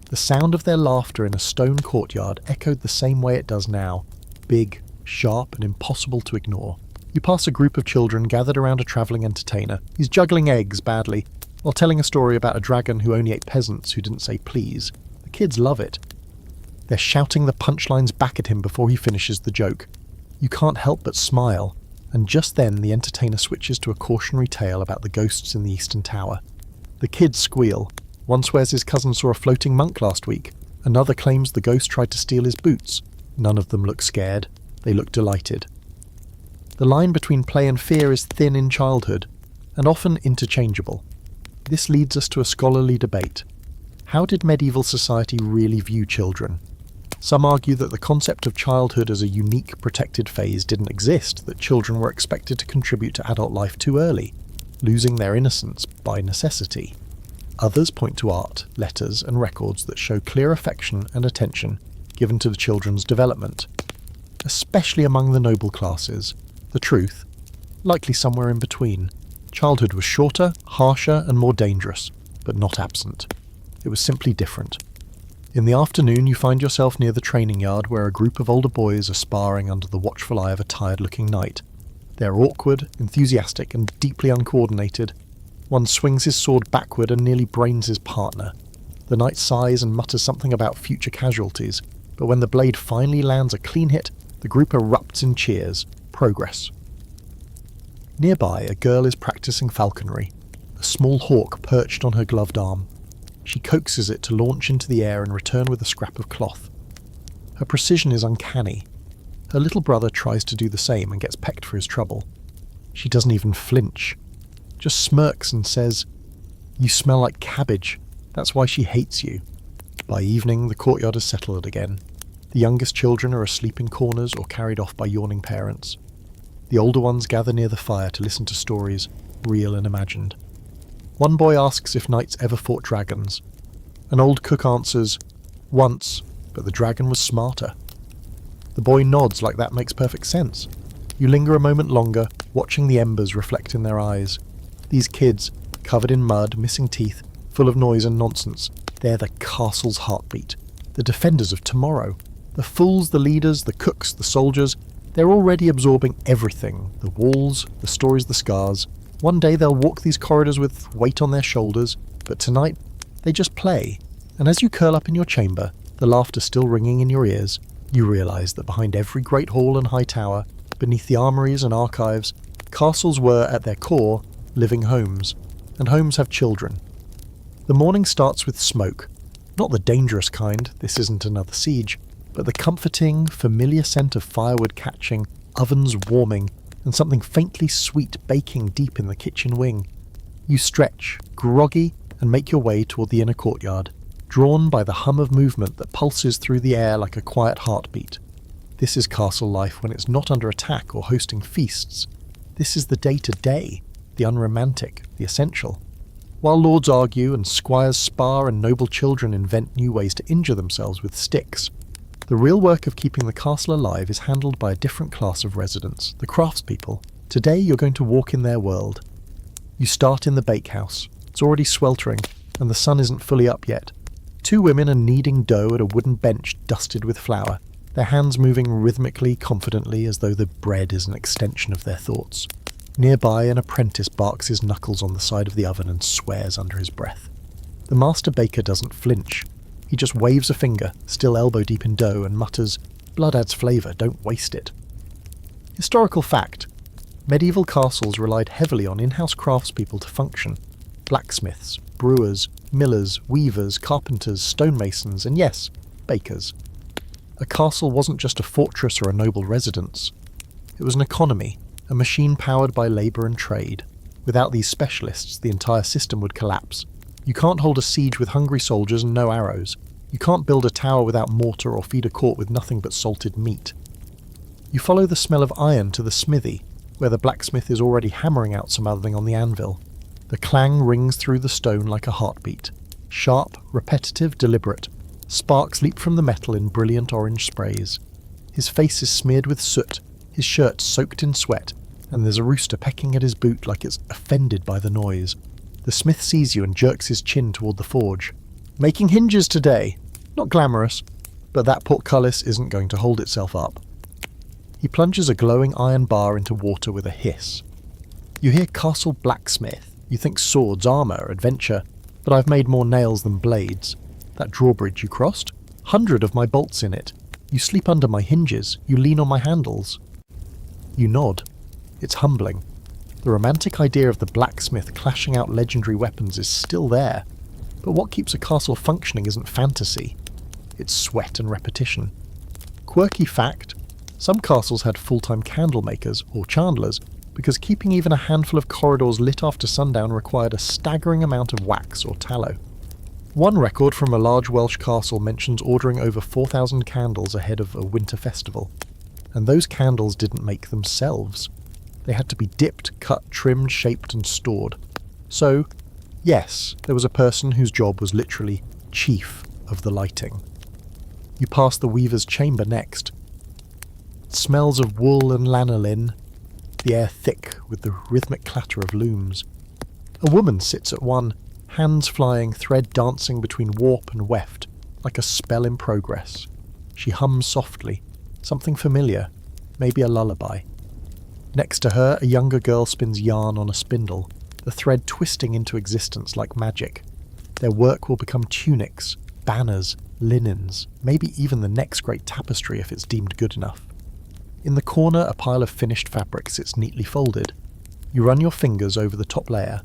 The sound of their laughter in a stone courtyard echoed the same way it does now, big, sharp, and impossible to ignore. You pass a group of children gathered around a travelling entertainer. He's juggling eggs badly, while telling a story about a dragon who only ate peasants who didn't say please. The kids love it. They're shouting the punchlines back at him before he finishes the joke. You can't help but smile, and just then the entertainer switches to a cautionary tale about the ghosts in the Eastern Tower. The kids squeal. One swears his cousin saw a floating monk last week. Another claims the ghost tried to steal his boots. None of them look scared. They look delighted. The line between play and fear is thin in childhood, and often interchangeable. This leads us to a scholarly debate. How did medieval society really view children? Some argue that the concept of childhood as a unique, protected phase didn't exist, that children were expected to contribute to adult life too early, losing their innocence by necessity. Others point to art, letters, and records that show clear affection and attention given to the children's development, especially among the noble classes. The truth, likely somewhere in between. Childhood was shorter, harsher, and more dangerous, but not absent. It was simply different. In the afternoon, you find yourself near the training yard where a group of older boys are sparring under the watchful eye of a tired-looking knight. They're awkward, enthusiastic, and deeply uncoordinated. One swings his sword backward and nearly brains his partner. The knight sighs and mutters something about future casualties, but when the blade finally lands a clean hit, the group erupts in cheers. Progress. Nearby, a girl is practicing falconry, a small hawk perched on her gloved arm. She coaxes it to launch into the air and return with a scrap of cloth. Her precision is uncanny. Her little brother tries to do the same and gets pecked for his trouble. She doesn't even flinch, just smirks and says, "You smell like cabbage. That's why she hates you." By evening, the courtyard is settled again. The youngest children are asleep in corners or carried off by yawning parents. The older ones gather near the fire to listen to stories, real and imagined. One boy asks if knights ever fought dragons. An old cook answers, "Once, but the dragon was smarter." The boy nods like that makes perfect sense. You linger a moment longer, watching the embers reflect in their eyes. These kids, covered in mud, missing teeth, full of noise and nonsense, they're the castle's heartbeat. The defenders of tomorrow. The fools, the leaders, the cooks, the soldiers, they're already absorbing everything. The walls, the stories, the scars. One day they'll walk these corridors with weight on their shoulders, but tonight they just play. And as you curl up in your chamber, the laughter still ringing in your ears, you realise that behind every great hall and high tower, beneath the armories and archives, castles were, at their core, living homes. And homes have children. The morning starts with smoke. Not the dangerous kind, this isn't another siege, but the comforting, familiar scent of firewood catching, ovens warming, and something faintly sweet baking deep in the kitchen wing. You stretch, groggy, and make your way toward the inner courtyard, drawn by the hum of movement that pulses through the air like a quiet heartbeat. This is castle life when it's not under attack or hosting feasts. This is the day-to-day, the unromantic, the essential. While lords argue and squires spar and noble children invent new ways to injure themselves with sticks, the real work of keeping the castle alive is handled by a different class of residents, the craftspeople. Today you're going to walk in their world. You start in the bakehouse. It's already sweltering, and the sun isn't fully up yet. Two women are kneading dough at a wooden bench dusted with flour, their hands moving rhythmically, confidently, as though the bread is an extension of their thoughts. Nearby, an apprentice barks his knuckles on the side of the oven and swears under his breath. The master baker doesn't flinch. He just waves a finger, still elbow deep in dough, and mutters, "Blood adds flavour, don't waste it." Historical fact. Medieval castles relied heavily on in-house craftspeople to function. Blacksmiths, brewers, millers, weavers, carpenters, stonemasons, and yes, bakers. A castle wasn't just a fortress or a noble residence. It was an economy, a machine powered by labour and trade. Without these specialists, the entire system would collapse. You can't hold a siege with hungry soldiers and no arrows. You can't build a tower without mortar or feed a court with nothing but salted meat. You follow the smell of iron to the smithy, where the blacksmith is already hammering out some other thing on the anvil. The clang rings through the stone like a heartbeat. Sharp, repetitive, deliberate. Sparks leap from the metal in brilliant orange sprays. His face is smeared with soot, his shirt soaked in sweat, and there's a rooster pecking at his boot like it's offended by the noise. The smith sees you and jerks his chin toward the forge. "Making hinges today." Not glamorous, but that portcullis isn't going to hold itself up. He plunges a glowing iron bar into water with a hiss. You hear castle blacksmith. You think swords, armour, adventure, but I've made more nails than blades. That drawbridge you crossed? 100 of my bolts in it. You sleep under my hinges. You lean on my handles. You nod. It's humbling. The romantic idea of the blacksmith clashing out legendary weapons is still there, but what keeps a castle functioning isn't fantasy. It's sweat and repetition. Quirky fact, some castles had full-time candle makers, or chandlers, because keeping even a handful of corridors lit after sundown required a staggering amount of wax or tallow. One record from a large Welsh castle mentions ordering over 4,000 candles ahead of a winter festival. And those candles didn't make themselves. They had to be dipped, cut, trimmed, shaped and stored. So, yes, there was a person whose job was literally chief of the lighting. You pass the weaver's chamber next. It smells of wool and lanolin, the air thick with the rhythmic clatter of looms. A woman sits at one, hands flying, thread dancing between warp and weft, like a spell in progress. She hums softly, something familiar, maybe a lullaby. Next to her, a younger girl spins yarn on a spindle, the thread twisting into existence like magic. Their work will become tunics, banners, linens, maybe even the next great tapestry if it's deemed good enough. In the corner, a pile of finished fabric sits neatly folded. You run your fingers over the top layer.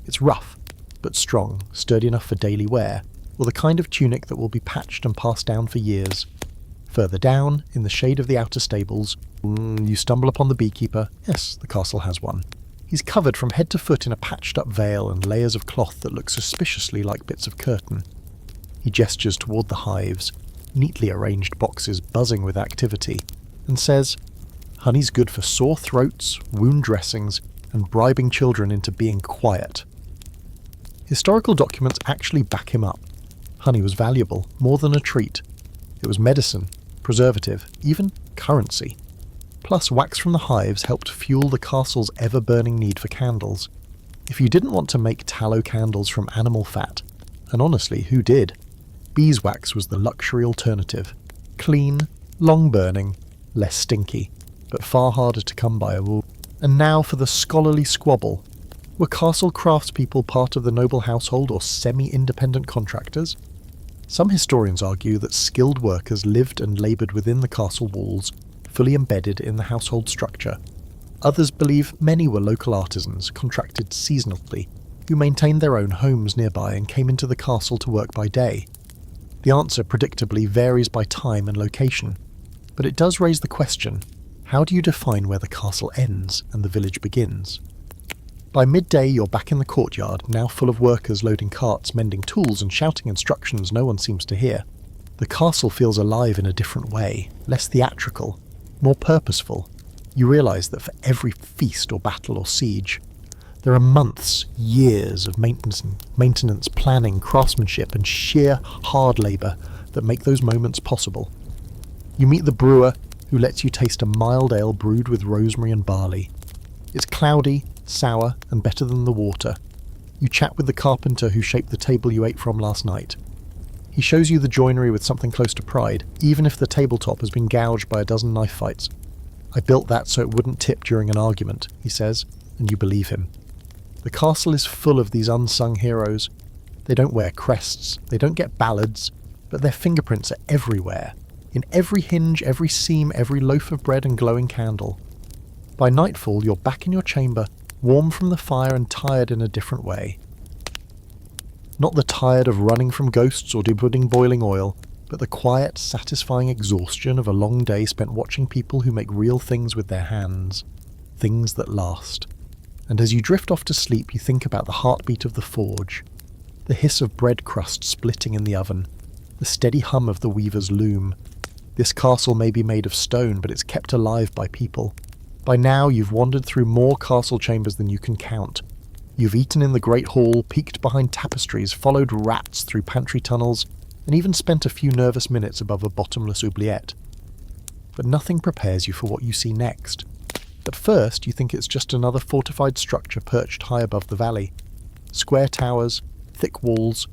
It's rough, but strong, sturdy enough for daily wear, or the kind of tunic that will be patched and passed down for years. Further down, in the shade of the outer stables, you stumble upon the beekeeper. Yes, the castle has one. He's covered from head to foot in a patched-up veil and layers of cloth that look suspiciously like bits of curtain. He gestures toward the hives, neatly arranged boxes buzzing with activity, and says, "Honey's good for sore throats, wound dressings, and bribing children into being quiet." Historical documents actually back him up. Honey was valuable, more than a treat. It was medicine, preservative, even currency. Plus, wax from the hives helped fuel the castle's ever-burning need for candles. If you didn't want to make tallow candles from animal fat, and honestly, who did? Beeswax was the luxury alternative. Clean, long-burning, less stinky, but far harder to come by. And now for the scholarly squabble. Were castle craftspeople part of the noble household or semi-independent contractors? Some historians argue that skilled workers lived and laboured within the castle walls, fully embedded in the household structure. Others believe many were local artisans, contracted seasonally, who maintained their own homes nearby and came into the castle to work by day. The answer predictably varies by time and location, but it does raise the question, how do you define where the castle ends and the village begins? By midday you're back in the courtyard, now full of workers loading carts, mending tools and shouting instructions no one seems to hear. The castle feels alive in a different way, less theatrical, more purposeful. You realise that for every feast or battle or siege, there are months, years of maintenance, planning, craftsmanship and sheer hard labour that make those moments possible. You meet the brewer who lets you taste a mild ale brewed with rosemary and barley. It's cloudy, sour and better than the water. You chat with the carpenter who shaped the table you ate from last night. He shows you the joinery with something close to pride, even if the tabletop has been gouged by a dozen knife fights. "I built that so it wouldn't tip during an argument," he says, and you believe him. The castle is full of these unsung heroes. They don't wear crests, they don't get ballads, but their fingerprints are everywhere. In every hinge, every seam, every loaf of bread and glowing candle. By nightfall, you're back in your chamber, warm from the fire and tired in a different way. Not the tired of running from ghosts or putting boiling oil, but the quiet, satisfying exhaustion of a long day spent watching people who make real things with their hands. Things that last. And as you drift off to sleep, you think about the heartbeat of the forge, the hiss of bread crust splitting in the oven, the steady hum of the weaver's loom. This castle may be made of stone, but it's kept alive by people. By now, you've wandered through more castle chambers than you can count. You've eaten in the great hall, peeked behind tapestries, followed rats through pantry tunnels, and even spent a few nervous minutes above a bottomless oubliette. But nothing prepares you for what you see next. At first, you think it's just another fortified structure perched high above the valley. Square towers, thick walls,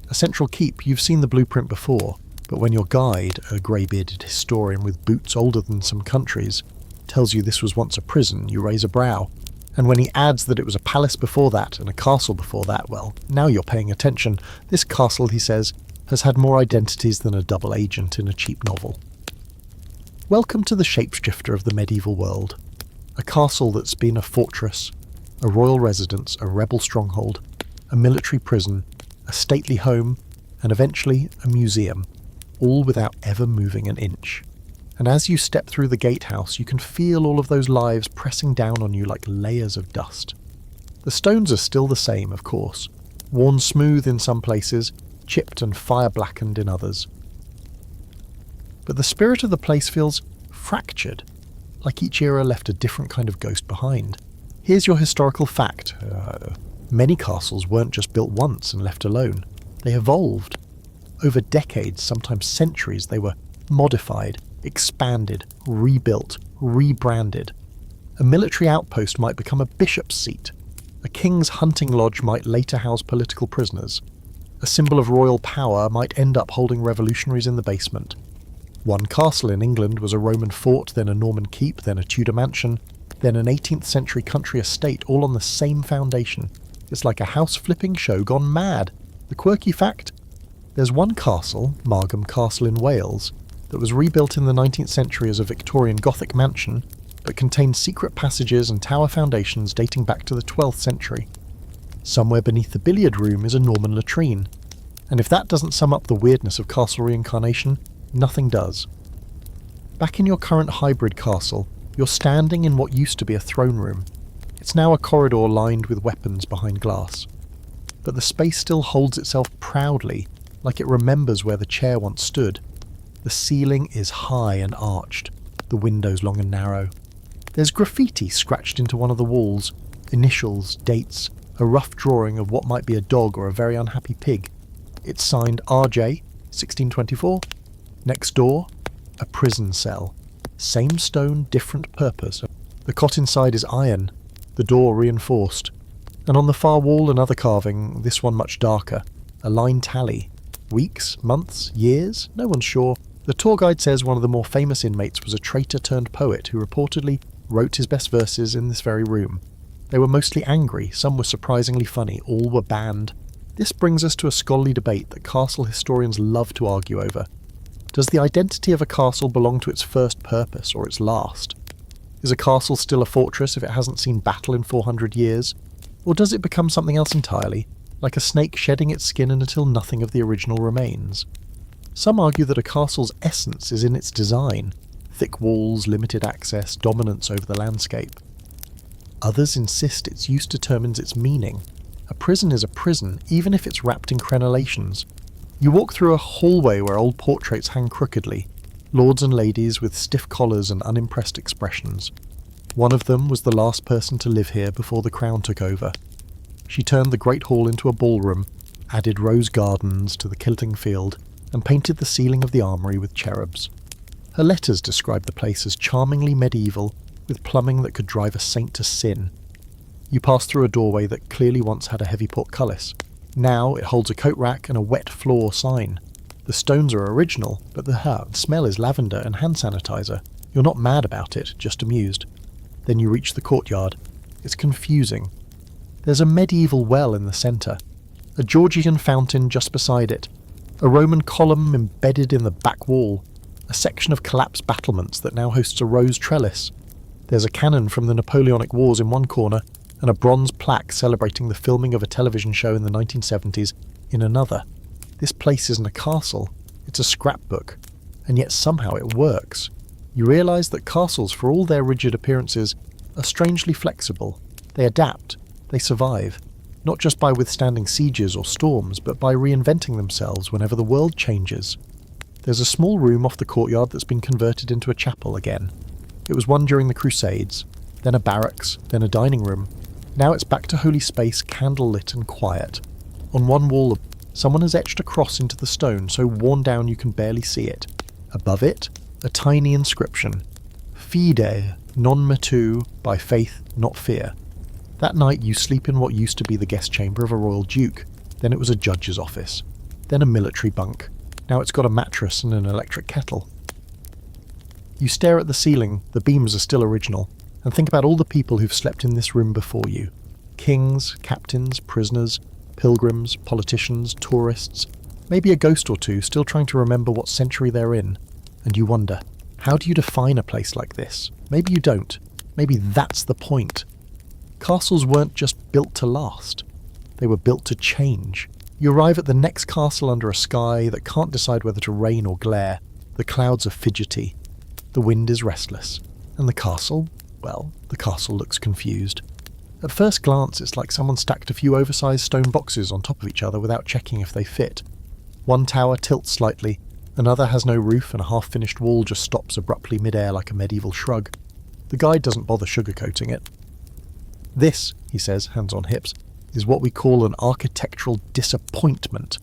a central keep. You've seen the blueprint before, but when your guide, a grey-bearded historian with boots older than some countries, tells you this was once a prison, you raise a brow. And when he adds that it was a palace before that and a castle before that, well, now you're paying attention. This castle, he says, has had more identities than a double agent in a cheap novel. Welcome to the shapeshifter of the medieval world. A castle that's been a fortress, a royal residence, a rebel stronghold, a military prison, a stately home, and eventually a museum, all without ever moving an inch. And as you step through the gatehouse, you can feel all of those lives pressing down on you like layers of dust. The stones are still the same, of course, worn smooth in some places, chipped and fire-blackened in others. But the spirit of the place feels fractured, like each era left a different kind of ghost behind. Here's your historical fact. Many castles weren't just built once and left alone. They evolved. Over decades, sometimes centuries, they were modified, expanded, rebuilt, rebranded. A military outpost might become a bishop's seat. A king's hunting lodge might later house political prisoners. A symbol of royal power might end up holding revolutionaries in the basement. One castle in England was a Roman fort, then a Norman keep, then a Tudor mansion, then an 18th century country estate, all on the same foundation. It's like a house-flipping show gone mad. The quirky fact? There's one castle, Margam Castle in Wales, that was rebuilt in the 19th century as a Victorian Gothic mansion, but contained secret passages and tower foundations dating back to the 12th century. Somewhere beneath the billiard room is a Norman latrine. And if that doesn't sum up the weirdness of castle reincarnation, nothing does. Back in your current hybrid castle, you're standing in what used to be a throne room. It's now a corridor lined with weapons behind glass. But the space still holds itself proudly, like it remembers where the chair once stood. The ceiling is high and arched, the windows long and narrow. There's graffiti scratched into one of the walls, initials, dates, a rough drawing of what might be a dog or a very unhappy pig. It's signed RJ, 1624. Next door, a prison cell. Same stone, different purpose. The cot inside is iron, the door reinforced. And on the far wall another carving, this one much darker. A line tally. Weeks, months, years? No one's sure. The tour guide says one of the more famous inmates was a traitor turned poet who reportedly wrote his best verses in this very room. They were mostly angry, some were surprisingly funny, all were banned. This brings us to a scholarly debate that castle historians love to argue over. Does the identity of a castle belong to its first purpose or its last? Is a castle still a fortress if it hasn't seen battle in 400 years? Or does it become something else entirely, like a snake shedding its skin until nothing of the original remains? Some argue that a castle's essence is in its design, thick walls, limited access, dominance over the landscape. Others insist its use determines its meaning. A prison is a prison, even if it's wrapped in crenellations. You walk through a hallway where old portraits hang crookedly, lords and ladies with stiff collars and unimpressed expressions. One of them was the last person to live here before the crown took over. She turned the great hall into a ballroom, added rose gardens to the kilting field, and painted the ceiling of the armoury with cherubs. Her letters describe the place as charmingly medieval, with plumbing that could drive a saint to sin. You pass through a doorway that clearly once had a heavy portcullis. Now it holds a coat rack and a wet floor sign. The stones are original, but the smell is lavender and hand sanitizer. You're not mad about it, just amused. Then you reach the courtyard. It's confusing. There's a medieval well in the centre, a Georgian fountain just beside it, a Roman column embedded in the back wall, a section of collapsed battlements that now hosts a rose trellis. There's a cannon from the Napoleonic Wars in one corner, and a bronze plaque celebrating the filming of a television show in the 1970s in another. This place isn't a castle, it's a scrapbook, and yet somehow it works. You realise that castles, for all their rigid appearances, are strangely flexible. They adapt, they survive, not just by withstanding sieges or storms, but by reinventing themselves whenever the world changes. There's a small room off the courtyard that's been converted into a chapel again. It was one during the Crusades, then a barracks, then a dining room. Now it's back to holy space, candlelit and quiet. On one wall, someone has etched a cross into the stone so worn down you can barely see it. Above it, a tiny inscription. Fide, non metu, by faith, not fear. That night you sleep in what used to be the guest chamber of a royal duke. Then it was a judge's office. Then a military bunk. Now it's got a mattress and an electric kettle. You stare at the ceiling, the beams are still original, and think about all the people who've slept in this room before you. Kings, captains, prisoners, pilgrims, politicians, tourists, maybe a ghost or two still trying to remember what century they're in. And you wonder, how do you define a place like this? Maybe you don't. Maybe that's the point. Castles weren't just built to last. They were built to change. You arrive at the next castle under a sky that can't decide whether to rain or glare. The clouds are fidgety. The wind is restless. And the castle? Well, the castle looks confused. At first glance, it's like someone stacked a few oversized stone boxes on top of each other without checking if they fit. One tower tilts slightly, another has no roof, and a half-finished wall just stops abruptly mid-air like a medieval shrug. The guide doesn't bother sugarcoating it. This, he says, hands on hips, is what we call an architectural disappointment.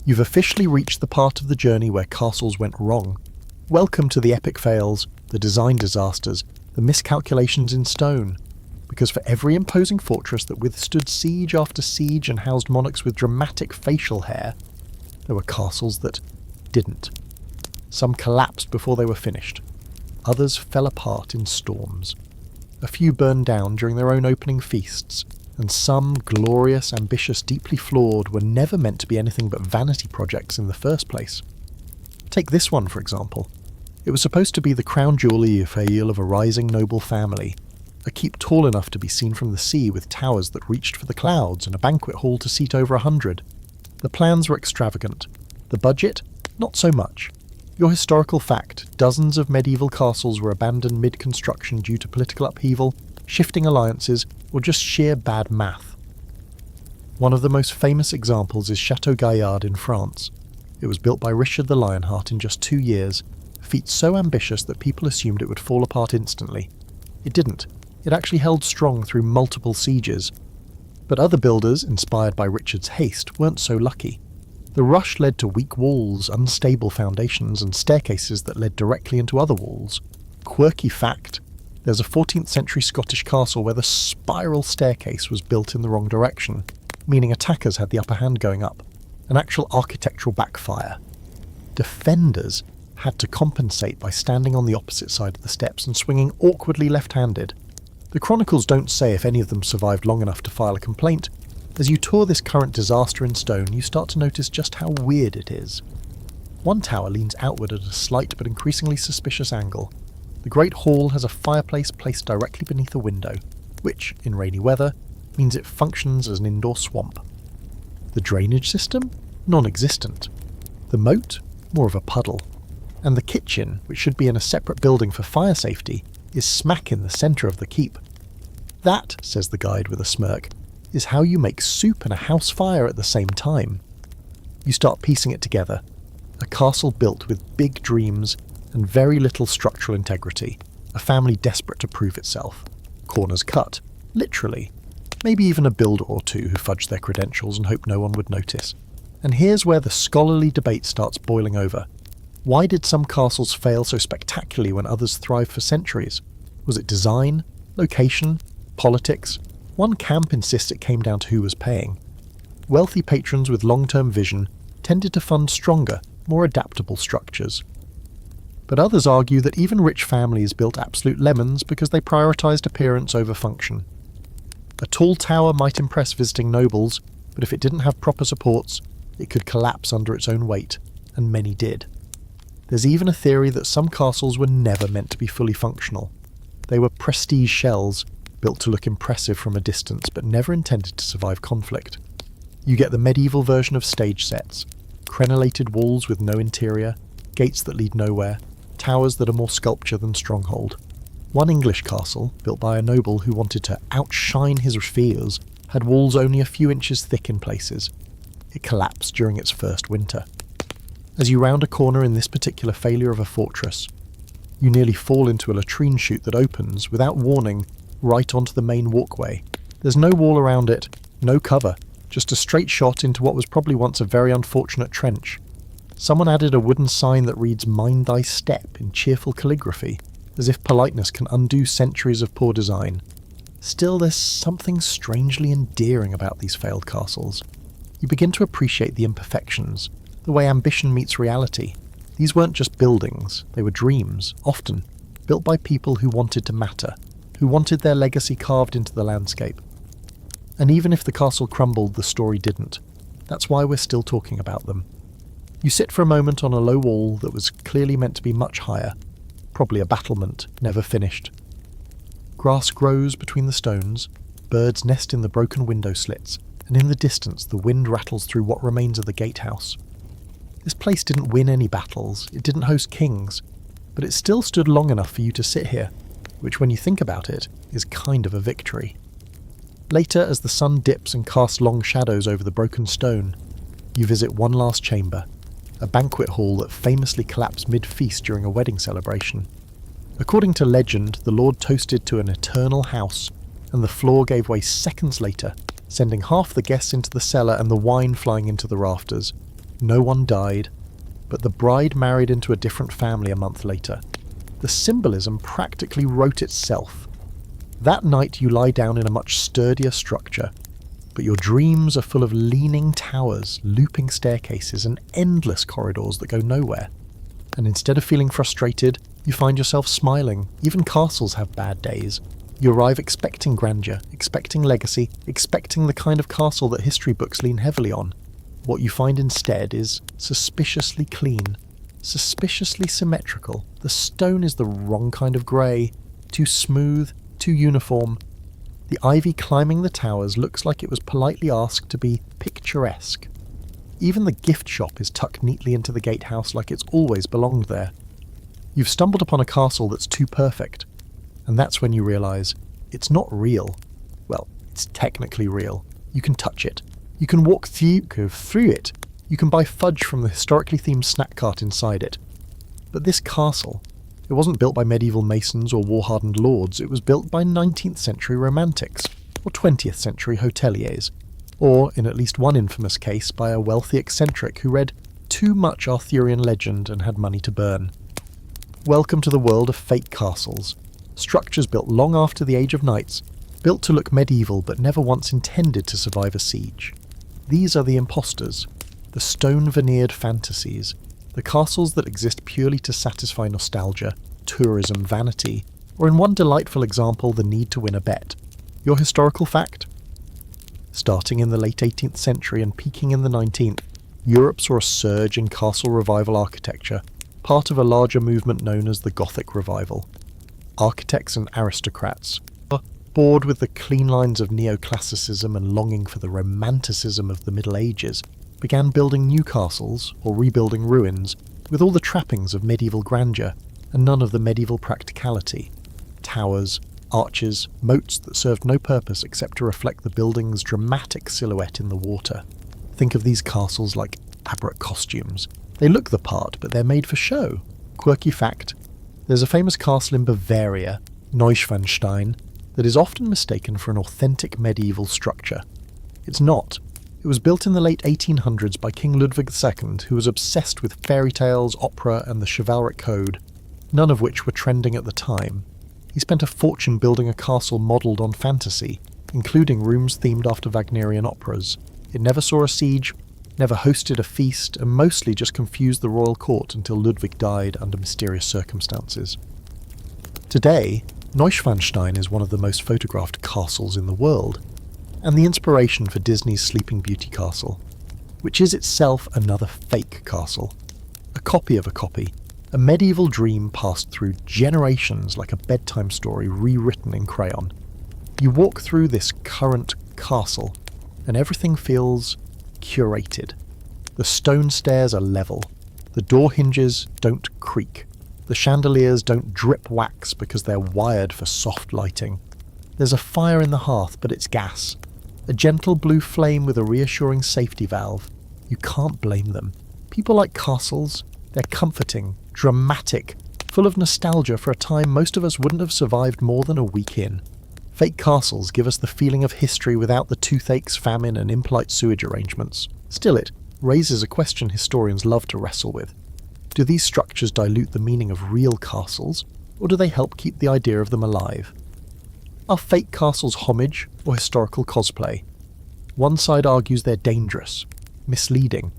You've officially reached the part of the journey where castles went wrong. Welcome to the epic fails, the design disasters, the miscalculations in stone. Because for every imposing fortress that withstood siege after siege and housed monarchs with dramatic facial hair, there were castles that didn't. Some collapsed before they were finished. Others fell apart in storms. A few burned down during their own opening feasts, and some, glorious, ambitious, deeply flawed, were never meant to be anything but vanity projects in the first place. Take this one, for example. It was supposed to be the crown jewel of a rising noble family, a keep tall enough to be seen from the sea with towers that reached for the clouds and a banquet hall to seat over 100. The plans were extravagant. The budget? Not so much. Your historical fact, dozens of medieval castles were abandoned mid-construction due to political upheaval, shifting alliances, or just sheer bad math. One of the most famous examples is Chateau Gaillard in France. It was built by Richard the Lionheart in just 2 years, a feat so ambitious that people assumed it would fall apart instantly. It didn't. It actually held strong through multiple sieges. But other builders, inspired by Richard's haste, weren't so lucky. The rush led to weak walls, unstable foundations, and staircases that led directly into other walls. Quirky fact: there's a 14th century Scottish castle where the spiral staircase was built in the wrong direction, meaning attackers had the upper hand going up. An actual architectural backfire. Defenders had to compensate by standing on the opposite side of the steps and swinging awkwardly left-handed. The chronicles don't say if any of them survived long enough to file a complaint. As you tour this current disaster in stone, you start to notice just how weird it is. One tower leans outward at a slight but increasingly suspicious angle. The Great Hall has a fireplace placed directly beneath a window, which, in rainy weather, means it functions as an indoor swamp. The drainage system? Non-existent. The moat? More of a puddle. And the kitchen, which should be in a separate building for fire safety, is smack in the centre of the keep. That, says the guide with a smirk, is how you make soup and a house fire at the same time. You start piecing it together. A castle built with big dreams and very little structural integrity. A family desperate to prove itself. Corners cut. Literally. Maybe even a builder or two who fudged their credentials and hoped no one would notice. And here's where the scholarly debate starts boiling over. Why did some castles fail so spectacularly when others thrived for centuries? Was it design? Location? Politics? One camp insists it came down to who was paying. Wealthy patrons with long-term vision tended to fund stronger, more adaptable structures. But others argue that even rich families built absolute lemons because they prioritised appearance over function. A tall tower might impress visiting nobles, but if it didn't have proper supports, it could collapse under its own weight, and many did. There's even a theory that some castles were never meant to be fully functional. They were prestige shells, built to look impressive from a distance, but never intended to survive conflict. You get the medieval version of stage sets, crenellated walls with no interior, gates that lead nowhere, towers that are more sculpture than stronghold. One English castle, built by a noble who wanted to outshine his fears, had walls only a few inches thick in places. It collapsed during its first winter. As you round a corner in this particular failure of a fortress, you nearly fall into a latrine chute that opens, without warning, right onto the main walkway. There's no wall around it, no cover, just a straight shot into what was probably once a very unfortunate trench. Someone added a wooden sign that reads "Mind thy step" in cheerful calligraphy, as if politeness can undo centuries of poor design. Still, there's something strangely endearing about these failed castles. You begin to appreciate the imperfections, the way ambition meets reality. These weren't just buildings, they were dreams, often, built by people who wanted to matter, who wanted their legacy carved into the landscape. And even if the castle crumbled, the story didn't. That's why we're still talking about them. You sit for a moment on a low wall that was clearly meant to be much higher, probably a battlement, never finished. Grass grows between the stones, birds nest in the broken window slits, and in the distance the wind rattles through what remains of the gatehouse. This place didn't win any battles, it didn't host kings, but it still stood long enough for you to sit here, which when you think about it, is kind of a victory. Later, as the sun dips and casts long shadows over the broken stone, You visit one last chamber, a banquet hall that famously collapsed mid-feast during a wedding celebration. According to legend, the Lord toasted to an eternal house, and the floor gave way seconds later, sending half the guests into the cellar and the wine flying into the rafters. No one died, but the bride married into a different family a month later. The symbolism practically wrote itself. That night you lie down in a much sturdier structure, but your dreams are full of leaning towers, looping staircases, and endless corridors that go nowhere. And instead of feeling frustrated, you find yourself smiling. Even castles have bad days. You arrive expecting grandeur, expecting legacy, expecting the kind of castle that history books lean heavily on. What you find instead is suspiciously clean, suspiciously symmetrical. The stone is the wrong kind of grey, too smooth, too uniform. The ivy climbing the towers looks like it was politely asked to be picturesque. Even the gift shop is tucked neatly into the gatehouse like it's always belonged there. You've stumbled upon a castle that's too perfect, and that's when you realise it's not real. Well, it's technically real. You can touch it. You can walk through it. You can buy fudge from the historically themed snack cart inside it. But this castle, it wasn't built by medieval masons or war-hardened lords. It was built by 19th century romantics, or 20th century hoteliers, or, in at least one infamous case, by a wealthy eccentric who read too much Arthurian legend and had money to burn. Welcome to the world of fake castles. Structures built long after the Age of Knights, built to look medieval but never once intended to survive a siege. These are the imposters, the stone-veneered fantasies, the castles that exist purely to satisfy nostalgia, tourism, vanity, or in one delightful example, the need to win a bet. Your historical fact? Starting in the late 18th century and peaking in the 19th, Europe saw a surge in castle revival architecture, part of a larger movement known as the Gothic Revival. Architects and aristocrats, bored with the clean lines of neoclassicism and longing for the romanticism of the Middle Ages, began building new castles, or rebuilding ruins, with all the trappings of medieval grandeur, and none of the medieval practicality. Towers, arches, moats that served no purpose except to reflect the building's dramatic silhouette in the water. Think of these castles like elaborate costumes. They look the part, but they're made for show. Quirky fact: there's a famous castle in Bavaria, Neuschwanstein, that is often mistaken for an authentic medieval structure. It's not. It was built in the late 1800s by King Ludwig II, who was obsessed with fairy tales, opera, and the chivalric code, none of which were trending at the time. He spent a fortune building a castle modelled on fantasy, including rooms themed after Wagnerian operas. It never saw a siege, never hosted a feast, and mostly just confused the royal court until Ludwig died under mysterious circumstances. Today, Neuschwanstein is one of the most photographed castles in the world, and the inspiration for Disney's Sleeping Beauty castle, which is itself another fake castle. A copy of a copy, a medieval dream passed through generations like a bedtime story rewritten in crayon. You walk through this current castle, and everything feels curated. The stone stairs are level, the door hinges don't creak, the chandeliers don't drip wax because they're wired for soft lighting. There's a fire in the hearth, but it's gas. A gentle blue flame with a reassuring safety valve. You can't blame them. People like castles. They're comforting, dramatic, full of nostalgia for a time most of us wouldn't have survived more than a week in. Fake castles give us the feeling of history without the toothaches, famine, and impolite sewage arrangements. Still, it raises a question historians love to wrestle with. Do these structures dilute the meaning of real castles, or do they help keep the idea of them alive? Are fake castles homage or historical cosplay? One side argues they're dangerous, misleading.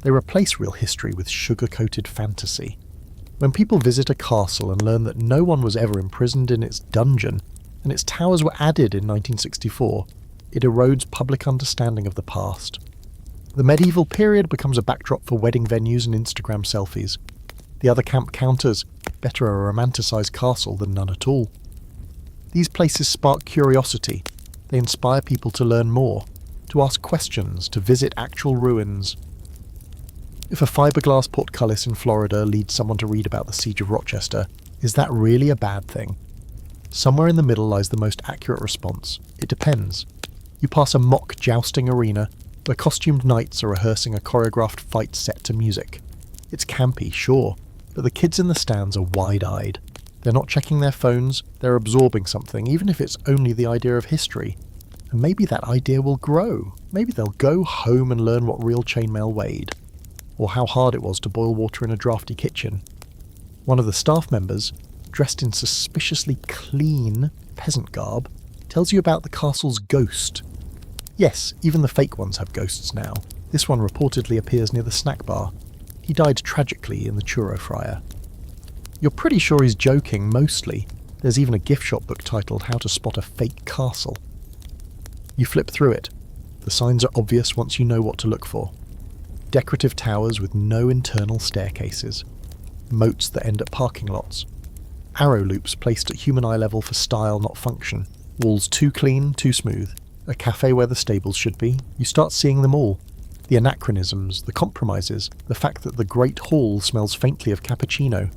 They replace real history with sugar-coated fantasy. When people visit a castle and learn that no one was ever imprisoned in its dungeon, and its towers were added in 1964, it erodes public understanding of the past. The medieval period becomes a backdrop for wedding venues and Instagram selfies. The other camp counters, better a romanticised castle than none at all. These places spark curiosity. They inspire people to learn more, to ask questions, to visit actual ruins. If a fiberglass portcullis in Florida leads someone to read about the Siege of Rochester, is that really a bad thing? Somewhere in the middle lies the most accurate response. It depends. You pass a mock jousting arena, where costumed knights are rehearsing a choreographed fight set to music. It's campy, sure, but the kids in the stands are wide-eyed. They're not checking their phones, they're absorbing something, even if it's only the idea of history. And maybe that idea will grow. Maybe they'll go home and learn what real chainmail weighed, or how hard it was to boil water in a drafty kitchen. One of the staff members, dressed in suspiciously clean peasant garb, tells you about the castle's ghost. Yes, even the fake ones have ghosts now. This one reportedly appears near the snack bar. He died tragically in the churro fryer. You're pretty sure he's joking, mostly. There's even a gift shop book titled How to Spot a Fake Castle. You flip through it. The signs are obvious once you know what to look for. Decorative towers with no internal staircases. Moats that end at parking lots. Arrow loops placed at human eye level for style, not function. Walls too clean, too smooth. A cafe where the stables should be. You start seeing them all. The anachronisms, the compromises, the fact that the Great Hall smells faintly of cappuccino.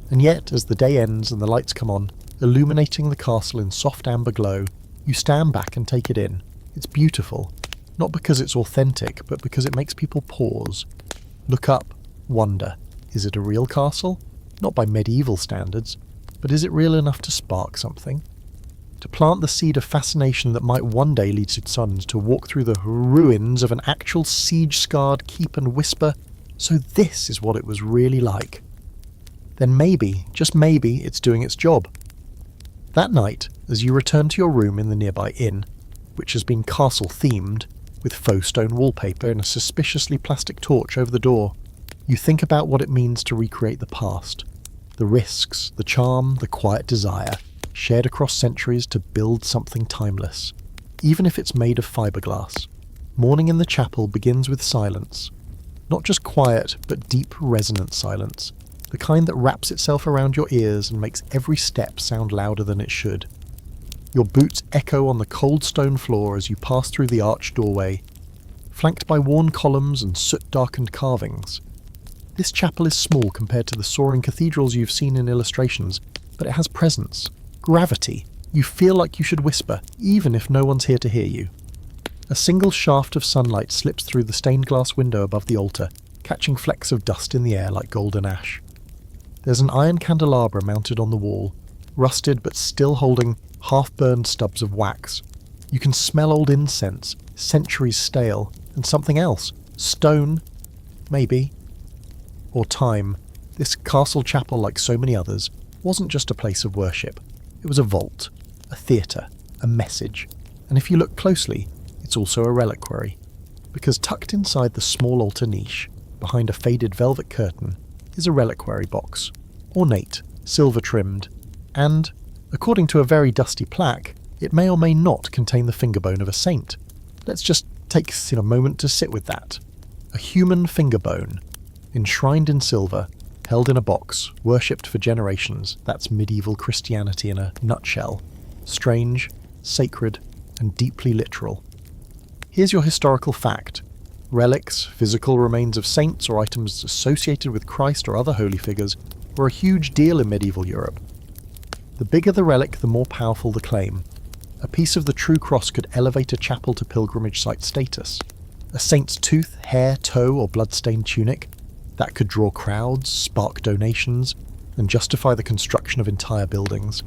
And yet, as the day ends and the lights come on, illuminating the castle in soft amber glow, you stand back and take it in. It's beautiful. Not because it's authentic, but because it makes people pause. Look up, wonder. Is it a real castle? Not by medieval standards, but is it real enough to spark something? To plant the seed of fascination that might one day lead its sons to walk through the ruins of an actual siege-scarred keep and whisper, "So this is what it was really like." Then maybe, just maybe, it's doing its job. That night, as you return to your room in the nearby inn, which has been castle-themed, with faux stone wallpaper and a suspiciously plastic torch over the door, you think about what it means to recreate the past. The risks, the charm, the quiet desire, shared across centuries to build something timeless, even if it's made of fiberglass. Morning in the chapel begins with silence. Not just quiet, but deep, resonant silence. The kind that wraps itself around your ears and makes every step sound louder than it should. Your boots echo on the cold stone floor as you pass through the arched doorway, flanked by worn columns and soot-darkened carvings. This chapel is small compared to the soaring cathedrals you've seen in illustrations, but it has presence, gravity. You feel like you should whisper, even if no one's here to hear you. A single shaft of sunlight slips through the stained glass window above the altar, catching flecks of dust in the air like golden ash. There's an iron candelabra mounted on the wall, rusted but still holding half-burned stubs of wax. You can smell old incense, centuries stale, and something else. Stone, maybe. Or time. This castle chapel, like so many others, wasn't just a place of worship. It was a vault, a theatre, a message. And if you look closely, it's also a reliquary. Because tucked inside the small altar niche, behind a faded velvet curtain, is a reliquary box, ornate, silver-trimmed, and, according to a very dusty plaque, it may or may not contain the fingerbone of a saint. Let's just take a moment to sit with that. A human fingerbone, enshrined in silver, held in a box, worshipped for generations. That's medieval Christianity in a nutshell. Strange, sacred, and deeply literal. Here's your historical fact. Relics, physical remains of saints or items associated with Christ or other holy figures, were a huge deal in medieval Europe. The bigger the relic, the more powerful the claim. A piece of the true cross could elevate a chapel to pilgrimage site status. A saint's tooth, hair, toe, or blood-stained tunic, that could draw crowds, spark donations, and justify the construction of entire buildings.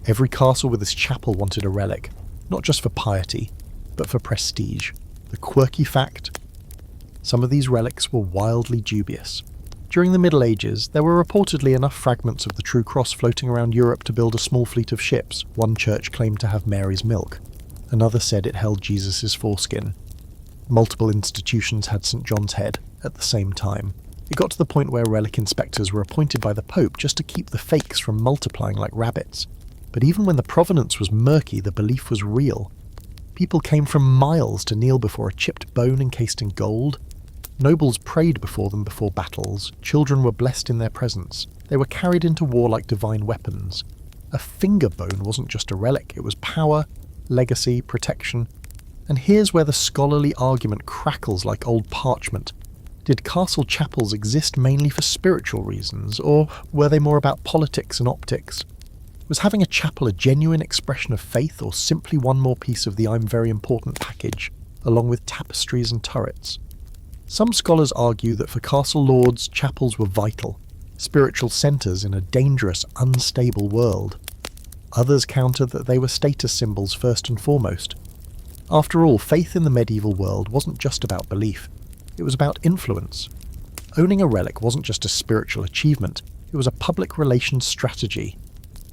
Every castle with its chapel wanted a relic, not just for piety, but for prestige. The quirky fact: some of these relics were wildly dubious. During the Middle Ages, there were reportedly enough fragments of the True Cross floating around Europe to build a small fleet of ships. One church claimed to have Mary's milk. Another said it held Jesus' foreskin. Multiple institutions had St. John's head at the same time. It got to the point where relic inspectors were appointed by the Pope just to keep the fakes from multiplying like rabbits. But even when the provenance was murky, the belief was real. People came from miles to kneel before a chipped bone encased in gold. Nobles prayed before them before battles. Children were blessed in their presence. They were carried into war like divine weapons. A finger bone wasn't just a relic, it was power, legacy, protection. And here's where the scholarly argument crackles like old parchment. Did castle chapels exist mainly for spiritual reasons, or were they more about politics and optics? Was having a chapel a genuine expression of faith, or simply one more piece of the I'm very important package? along with tapestries and turrets. Some scholars argue that for castle lords, chapels were vital, spiritual centres in a dangerous, unstable world. Others counter that they were status symbols first and foremost. After all, faith in the medieval world wasn't just about belief, it was about influence. Owning a relic wasn't just a spiritual achievement, it was a public relations strategy.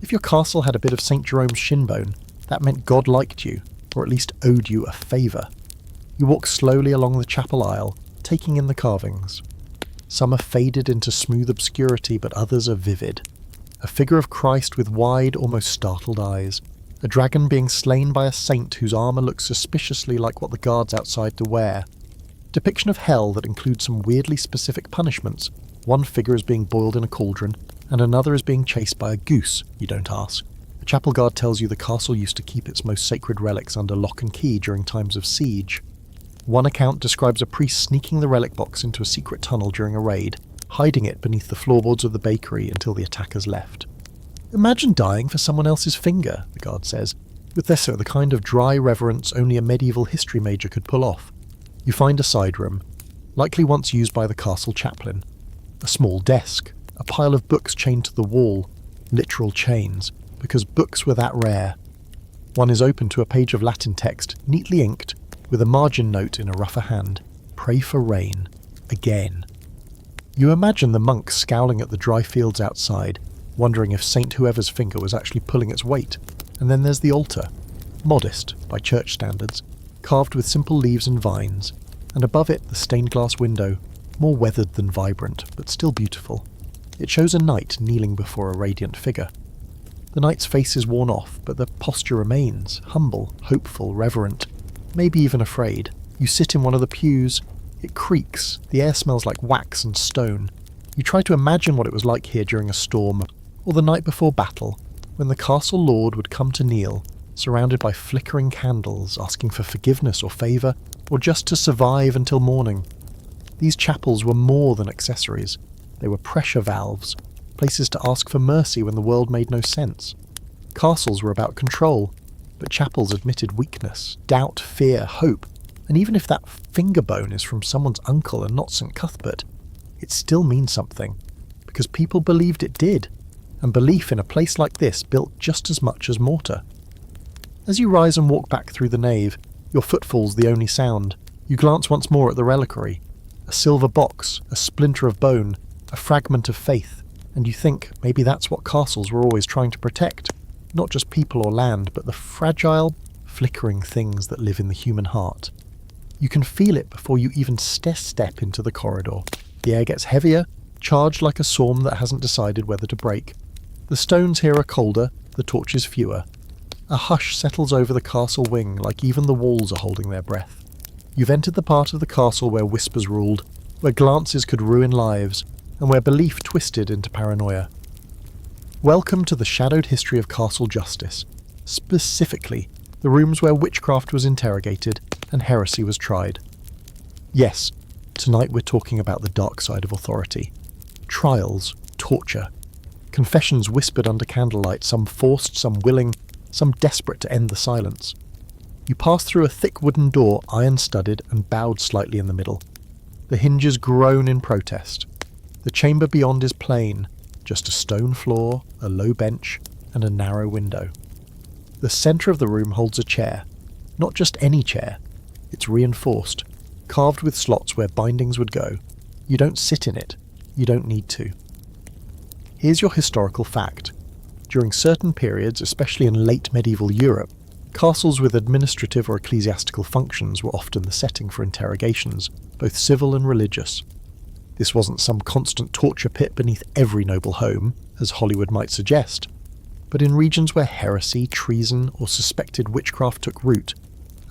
If your castle had a bit of St. Jerome's shinbone, that meant God liked you, or at least owed you a favour. You walk slowly along the chapel aisle, taking in the carvings. Some are faded into smooth obscurity, but others are vivid. A figure of Christ with wide, almost startled eyes. A dragon being slain by a saint whose armour looks suspiciously like what the guards outside to wear. Depiction of hell that includes some weirdly specific punishments. One figure is being boiled in a cauldron, and another is being chased by a goose, you don't ask. The chapel guard tells you the castle used to keep its most sacred relics under lock and key during times of siege. One account describes a priest sneaking the relic box into a secret tunnel during a raid, hiding it beneath the floorboards of the bakery until the attackers left. Imagine dying for someone else's finger, the guard says, with this the kind of dry reverence only a medieval history major could pull off. You find a side room, likely once used by the castle chaplain. A small desk, a pile of books chained to the wall, literal chains, because books were that rare. One is open to a page of Latin text, neatly inked, with a margin note in a rougher hand. Pray for rain. Again. You imagine the monks scowling at the dry fields outside, wondering if Saint whoever's finger was actually pulling its weight. And then there's the altar, modest by church standards, carved with simple leaves and vines, and above it the stained glass window, more weathered than vibrant, but still beautiful. It shows a knight kneeling before a radiant figure. The knight's face is worn off, but the posture remains, humble, hopeful, reverent, maybe even afraid. You sit in one of the pews. It creaks, the air smells like wax and stone. You try to imagine what it was like here during a storm, or the night before battle, when the castle lord would come to kneel, surrounded by flickering candles, asking for forgiveness or favour, or just to survive until morning. These chapels were more than accessories. They were pressure valves, places to ask for mercy when the world made no sense. Castles were about control, but chapels admitted weakness, doubt, fear, hope. And even if that finger bone is from someone's uncle and not St. Cuthbert, it still means something, because people believed it did, and belief in a place like this built just as much as mortar. As you rise and walk back through the nave, your footfall's the only sound. You glance once more at the reliquary, a silver box, a splinter of bone, a fragment of faith, and you think maybe that's what castles were always trying to protect, not just people or land, but the fragile, flickering things that live in the human heart. You can feel it before you even step into the corridor. The air gets heavier, charged like a storm that hasn't decided whether to break. The stones here are colder, the torches fewer. A hush settles over the castle wing, like even the walls are holding their breath. You've entered the part of the castle where whispers ruled, where glances could ruin lives, and where belief twisted into paranoia. Welcome to the shadowed history of castle justice, specifically the rooms where witchcraft was interrogated and heresy was tried. Yes, tonight we're talking about the dark side of authority. Trials, torture, confessions whispered under candlelight, some forced, some willing, some desperate to end the silence. You pass through a thick wooden door, iron-studded and bowed slightly in the middle. The hinges groan in protest. The chamber beyond is plain, just a stone floor, a low bench, and a narrow window. The centre of the room holds a chair. Not just any chair. It's reinforced, carved with slots where bindings would go. You don't sit in it. You don't need to. Here's your historical fact. During certain periods, especially in late medieval Europe, castles with administrative or ecclesiastical functions were often the setting for interrogations, both civil and religious. This wasn't some constant torture pit beneath every noble home, as Hollywood might suggest, but in regions where heresy, treason, or suspected witchcraft took root,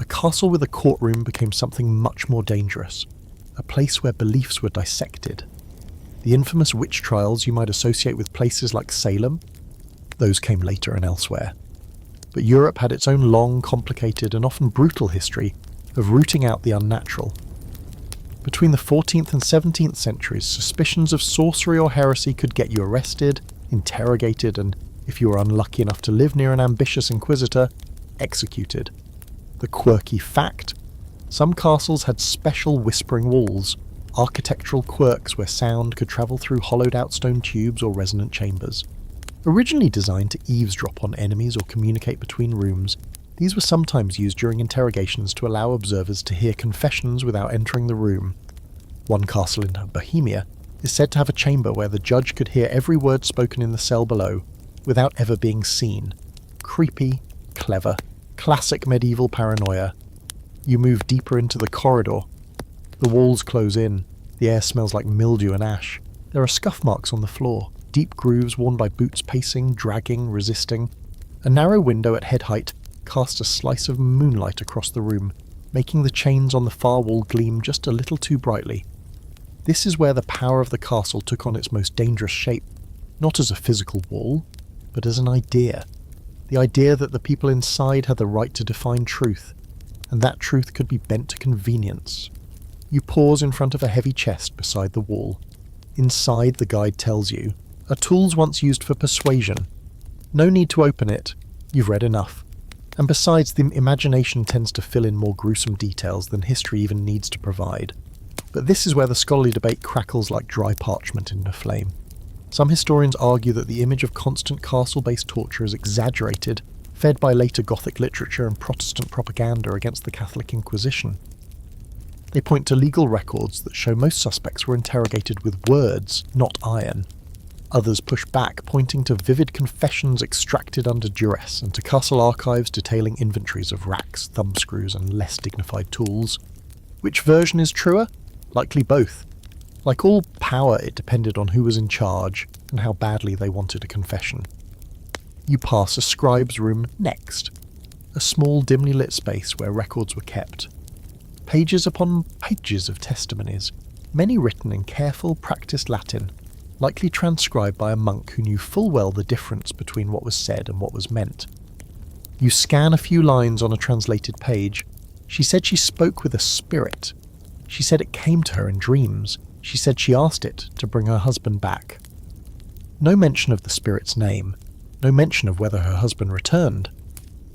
a castle with a courtroom became something much more dangerous, a place where beliefs were dissected. The infamous witch trials you might associate with places like Salem, those came later and elsewhere. But Europe had its own long, complicated, and often brutal history of rooting out the unnatural. Between the 14th and 17th centuries, suspicions of sorcery or heresy could get you arrested, interrogated, and, if you were unlucky enough to live near an ambitious inquisitor, executed. The quirky fact: Some castles had special whispering walls, architectural quirks where sound could travel through hollowed-out stone tubes or resonant chambers. Originally designed to eavesdrop on enemies or communicate between rooms, these were sometimes used during interrogations to allow observers to hear confessions without entering the room. One castle in Bohemia is said to have a chamber where the judge could hear every word spoken in the cell below, without ever being seen. Creepy, clever, classic medieval paranoia. You move deeper into the corridor. The walls close in. The air smells like mildew and ash. There are scuff marks on the floor, deep grooves worn by boots pacing, dragging, resisting. A narrow window at head height casts a slice of moonlight across the room, making the chains on the far wall gleam just a little too brightly. This is where the power of the castle took on its most dangerous shape, not as a physical wall, but as an idea. The idea that the people inside had the right to define truth, and that truth could be bent to convenience. You pause in front of a heavy chest beside the wall. Inside, the guide tells you, are tools once used for persuasion. No need to open it, you've read enough. And besides, the imagination tends to fill in more gruesome details than history even needs to provide. But this is where the scholarly debate crackles like dry parchment in a flame. Some historians argue that the image of constant castle-based torture is exaggerated, fed by later Gothic literature and Protestant propaganda against the Catholic Inquisition. They point to legal records that show most suspects were interrogated with words, not iron. Others push back, pointing to vivid confessions extracted under duress and to castle archives detailing inventories of racks, thumbscrews, and less dignified tools. Which version is truer? Likely both. Like all power, it depended on who was in charge and how badly they wanted a confession. You pass a scribe's room next, a small dimly lit space where records were kept. Pages upon pages of testimonies, many written in careful, practiced Latin, likely transcribed by a monk who knew full well the difference between what was said and what was meant. You scan a few lines on a translated page. She said she spoke with a spirit. She said it came to her in dreams. She said she asked it to bring her husband back. No mention of the spirit's name. No mention of whether her husband returned.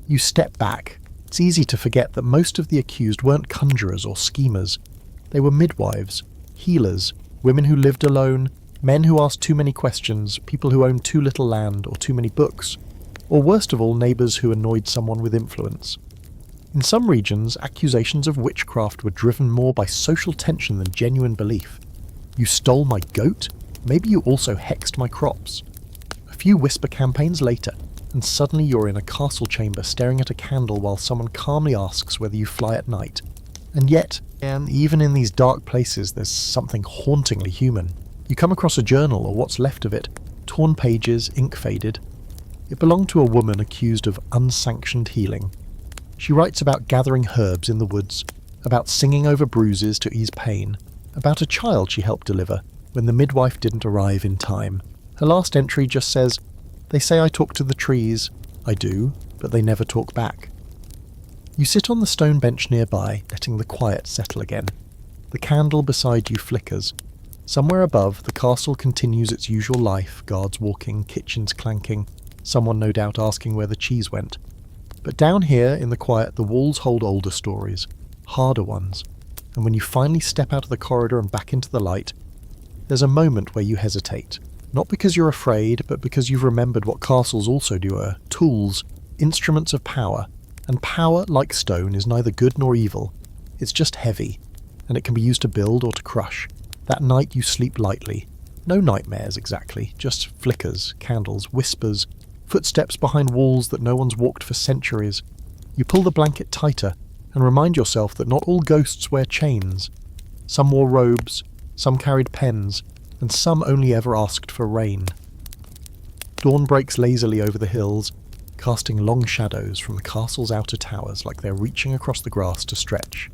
You step back. It's easy to forget that most of the accused weren't conjurers or schemers. They were midwives, healers, women who lived alone, men who asked too many questions, people who owned too little land or too many books, or worst of all, neighbours who annoyed someone with influence. In some regions, accusations of witchcraft were driven more by social tension than genuine belief. You stole my goat? Maybe you also hexed my crops. A few whisper campaigns later, and suddenly you're in a castle chamber staring at a candle while someone calmly asks whether you fly at night. And yet, even in these dark places, there's something hauntingly human. You come across a journal, or what's left of it, torn pages, ink faded. It belonged to a woman accused of unsanctioned healing. She writes about gathering herbs in the woods, about singing over bruises to ease pain, about a child she helped deliver when the midwife didn't arrive in time. Her last entry just says, "They say I talk to the trees. I do, but they never talk back." You sit on the stone bench nearby, letting the quiet settle again. The candle beside you flickers. Somewhere above, the castle continues its usual life, guards walking, kitchens clanking, someone no doubt asking where the cheese went. But down here, in the quiet, the walls hold older stories, harder ones, and when you finally step out of the corridor and back into the light, there's a moment where you hesitate. Not because you're afraid, but because you've remembered what castles also do are tools, instruments of power, and power, like stone, is neither good nor evil. It's just heavy, and it can be used to build or to crush. That night you sleep lightly. No nightmares exactly, just flickers, candles, whispers, footsteps behind walls that no one's walked for centuries. You pull the blanket tighter and remind yourself that not all ghosts wear chains. Some wore robes, some carried pens, and some only ever asked for rain. Dawn breaks lazily over the hills, casting long shadows from the castle's outer towers like they're reaching across the grass to stretch.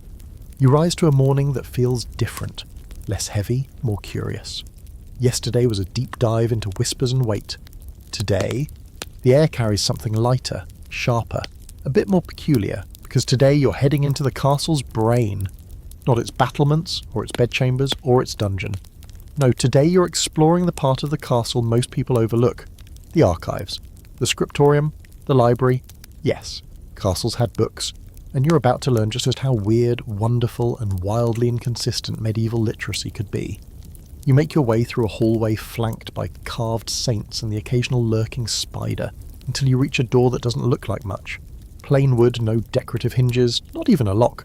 You rise to a morning that feels different. Less heavy, more curious. Yesterday was a deep dive into whispers and weight. Today, the air carries something lighter, sharper, a bit more peculiar, because today you're heading into the castle's brain, not its battlements, or its bedchambers, or its dungeon. No, today you're exploring the part of the castle most people overlook, the archives, the scriptorium, the library. Yes, castles had books, and you're about to learn just how weird, wonderful, and wildly inconsistent medieval literacy could be. You make your way through a hallway flanked by carved saints and the occasional lurking spider, until you reach a door that doesn't look like much. Plain wood, no decorative hinges, not even a lock.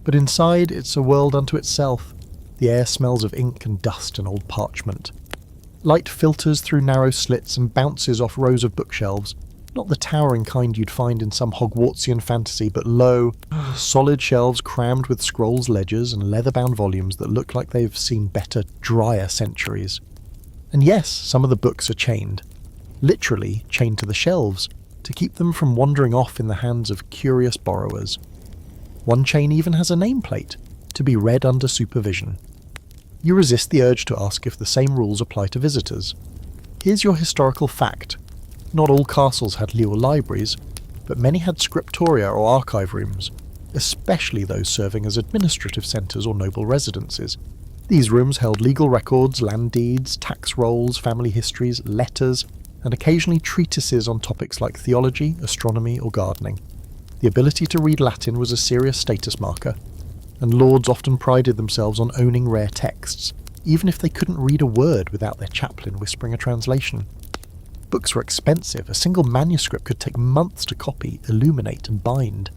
But inside, it's a world unto itself. The air smells of ink and dust and old parchment. Light filters through narrow slits and bounces off rows of bookshelves, not the towering kind you'd find in some Hogwartsian fantasy, but low, solid shelves crammed with scrolls, ledgers, and leather-bound volumes that look like they've seen better, drier centuries. And yes, some of the books are chained. Literally chained to the shelves, to keep them from wandering off in the hands of curious borrowers. One chain even has a nameplate, to be read under supervision. You resist the urge to ask if the same rules apply to visitors. Here's your historical fact. Not all castles had legal libraries, but many had scriptoria or archive rooms, especially those serving as administrative centres or noble residences. These rooms held legal records, land deeds, tax rolls, family histories, letters, and occasionally treatises on topics like theology, astronomy, or gardening. The ability to read Latin was a serious status marker, and lords often prided themselves on owning rare texts, even if they couldn't read a word without their chaplain whispering a translation. Books were expensive. A single manuscript could take months to copy, illuminate, and bind.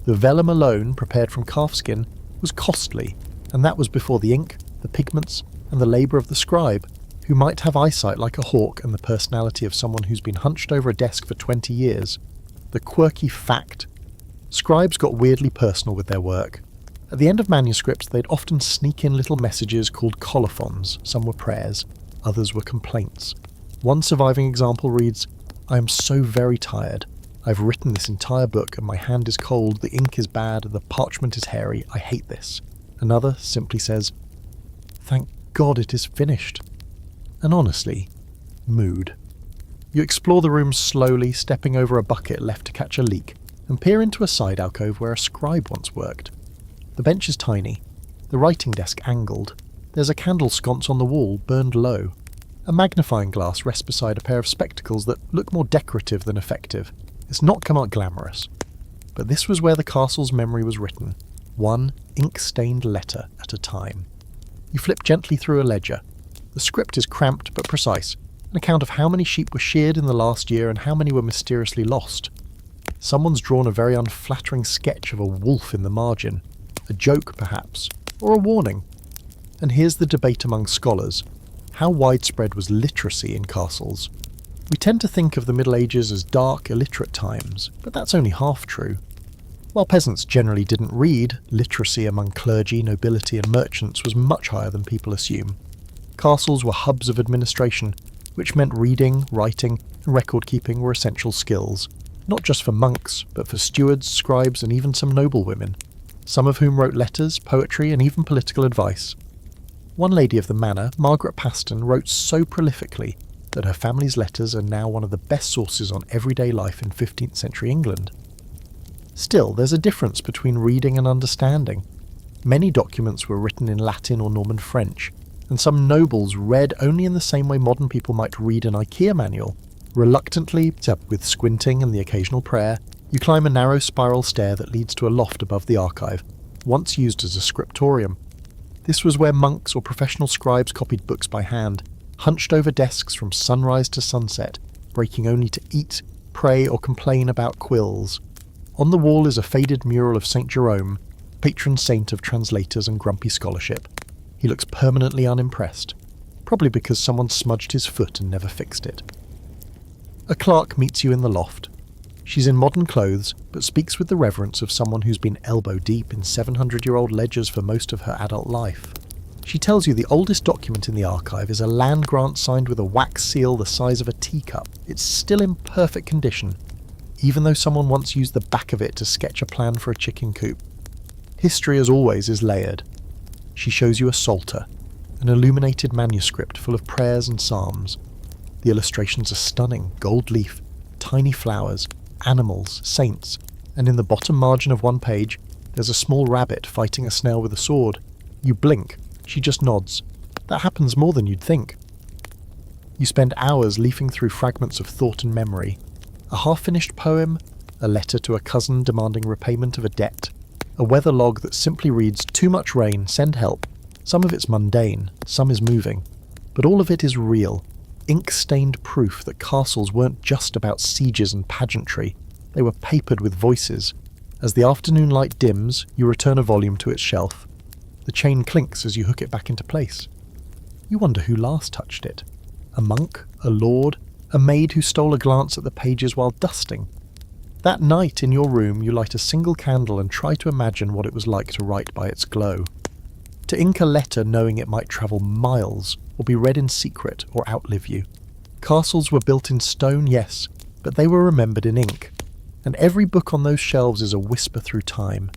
The vellum alone, prepared from calfskin, was costly, and that was before the ink, the pigments, and the labour of the scribe, who might have eyesight like a hawk and the personality of someone who's been hunched over a desk for 20 years. The quirky fact. Scribes got weirdly personal with their work. At the end of manuscripts, they'd often sneak in little messages called colophons. Some were prayers, others were complaints. One surviving example reads, "I am so very tired. I've written this entire book and my hand is cold, the ink is bad, the parchment is hairy, I hate this." Another simply says, "Thank God it is finished." And honestly, mood. You explore the room slowly, stepping over a bucket left to catch a leak, and peer into a side alcove where a scribe once worked. The bench is tiny, the writing desk angled. There's a candle sconce on the wall, burned low. A magnifying glass rests beside a pair of spectacles that look more decorative than effective. It's not come out glamorous. But this was where the castle's memory was written, one ink-stained letter at a time. You flip gently through a ledger. The script is cramped but precise, an account of how many sheep were sheared in the last year and how many were mysteriously lost. Someone's drawn a very unflattering sketch of a wolf in the margin, a joke perhaps, or a warning. And here's the debate among scholars. How widespread was literacy in castles? We tend to think of the Middle Ages as dark, illiterate times, but that's only half true. While peasants generally didn't read, literacy among clergy, nobility and merchants was much higher than people assume. Castles were hubs of administration, which meant reading, writing and record-keeping were essential skills, not just for monks, but for stewards, scribes and even some noblewomen, some of whom wrote letters, poetry and even political advice. One lady of the manor, Margaret Paston, wrote so prolifically that her family's letters are now one of the best sources on everyday life in 15th century England. Still, there's a difference between reading and understanding. Many documents were written in Latin or Norman French, and some nobles read only in the same way modern people might read an IKEA manual. Reluctantly, with squinting and the occasional prayer, you climb a narrow spiral stair that leads to a loft above the archive, once used as a scriptorium. This was where monks or professional scribes copied books by hand, hunched over desks from sunrise to sunset, breaking only to eat, pray or complain about quills. On the wall is a faded mural of St. Jerome, patron saint of translators and grumpy scholarship. He looks permanently unimpressed, probably because someone smudged his foot and never fixed it. A clerk meets you in the loft. She's in modern clothes, but speaks with the reverence of someone who's been elbow-deep in 700-year-old ledgers for most of her adult life. She tells you the oldest document in the archive is a land grant signed with a wax seal the size of a teacup. It's still in perfect condition, even though someone once used the back of it to sketch a plan for a chicken coop. History, as always, is layered. She shows you a psalter, an illuminated manuscript full of prayers and psalms. The illustrations are stunning, gold leaf, tiny flowers, animals, saints, and in the bottom margin of one page, there's a small rabbit fighting a snail with a sword. You blink, she just nods. That happens more than you'd think. You spend hours leafing through fragments of thought and memory. A half-finished poem, a letter to a cousin demanding repayment of a debt, a weather log that simply reads, "Too much rain, send help." Some of it's mundane, some is moving, but all of it is real, ink-stained proof that castles weren't just about sieges and pageantry, they were papered with voices. As the afternoon light dims, you return a volume to its shelf. The chain clinks as you hook it back into place. You wonder who last touched it. A monk? A lord? A maid who stole a glance at the pages while dusting? That night in your room you light a single candle and try to imagine what it was like to write by its glow. To ink a letter knowing it might travel miles, or be read in secret, or outlive you. Castles were built in stone, yes, but they were remembered in ink. And every book on those shelves is a whisper through time.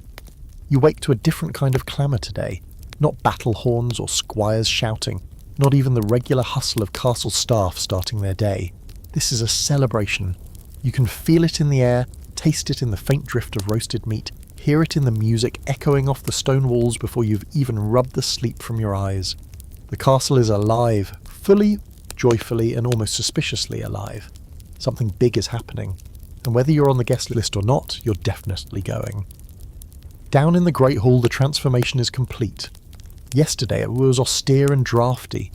You wake to a different kind of clamour today, not battle horns or squires shouting, not even the regular hustle of castle staff starting their day. This is a celebration. You can feel it in the air, taste it in the faint drift of roasted meat, hear it in the music echoing off the stone walls before you've even rubbed the sleep from your eyes. The castle is alive, fully, joyfully, and almost suspiciously alive. Something big is happening, and whether you're on the guest list or not, you're definitely going. Down in the Great Hall, the transformation is complete. Yesterday it was austere and drafty,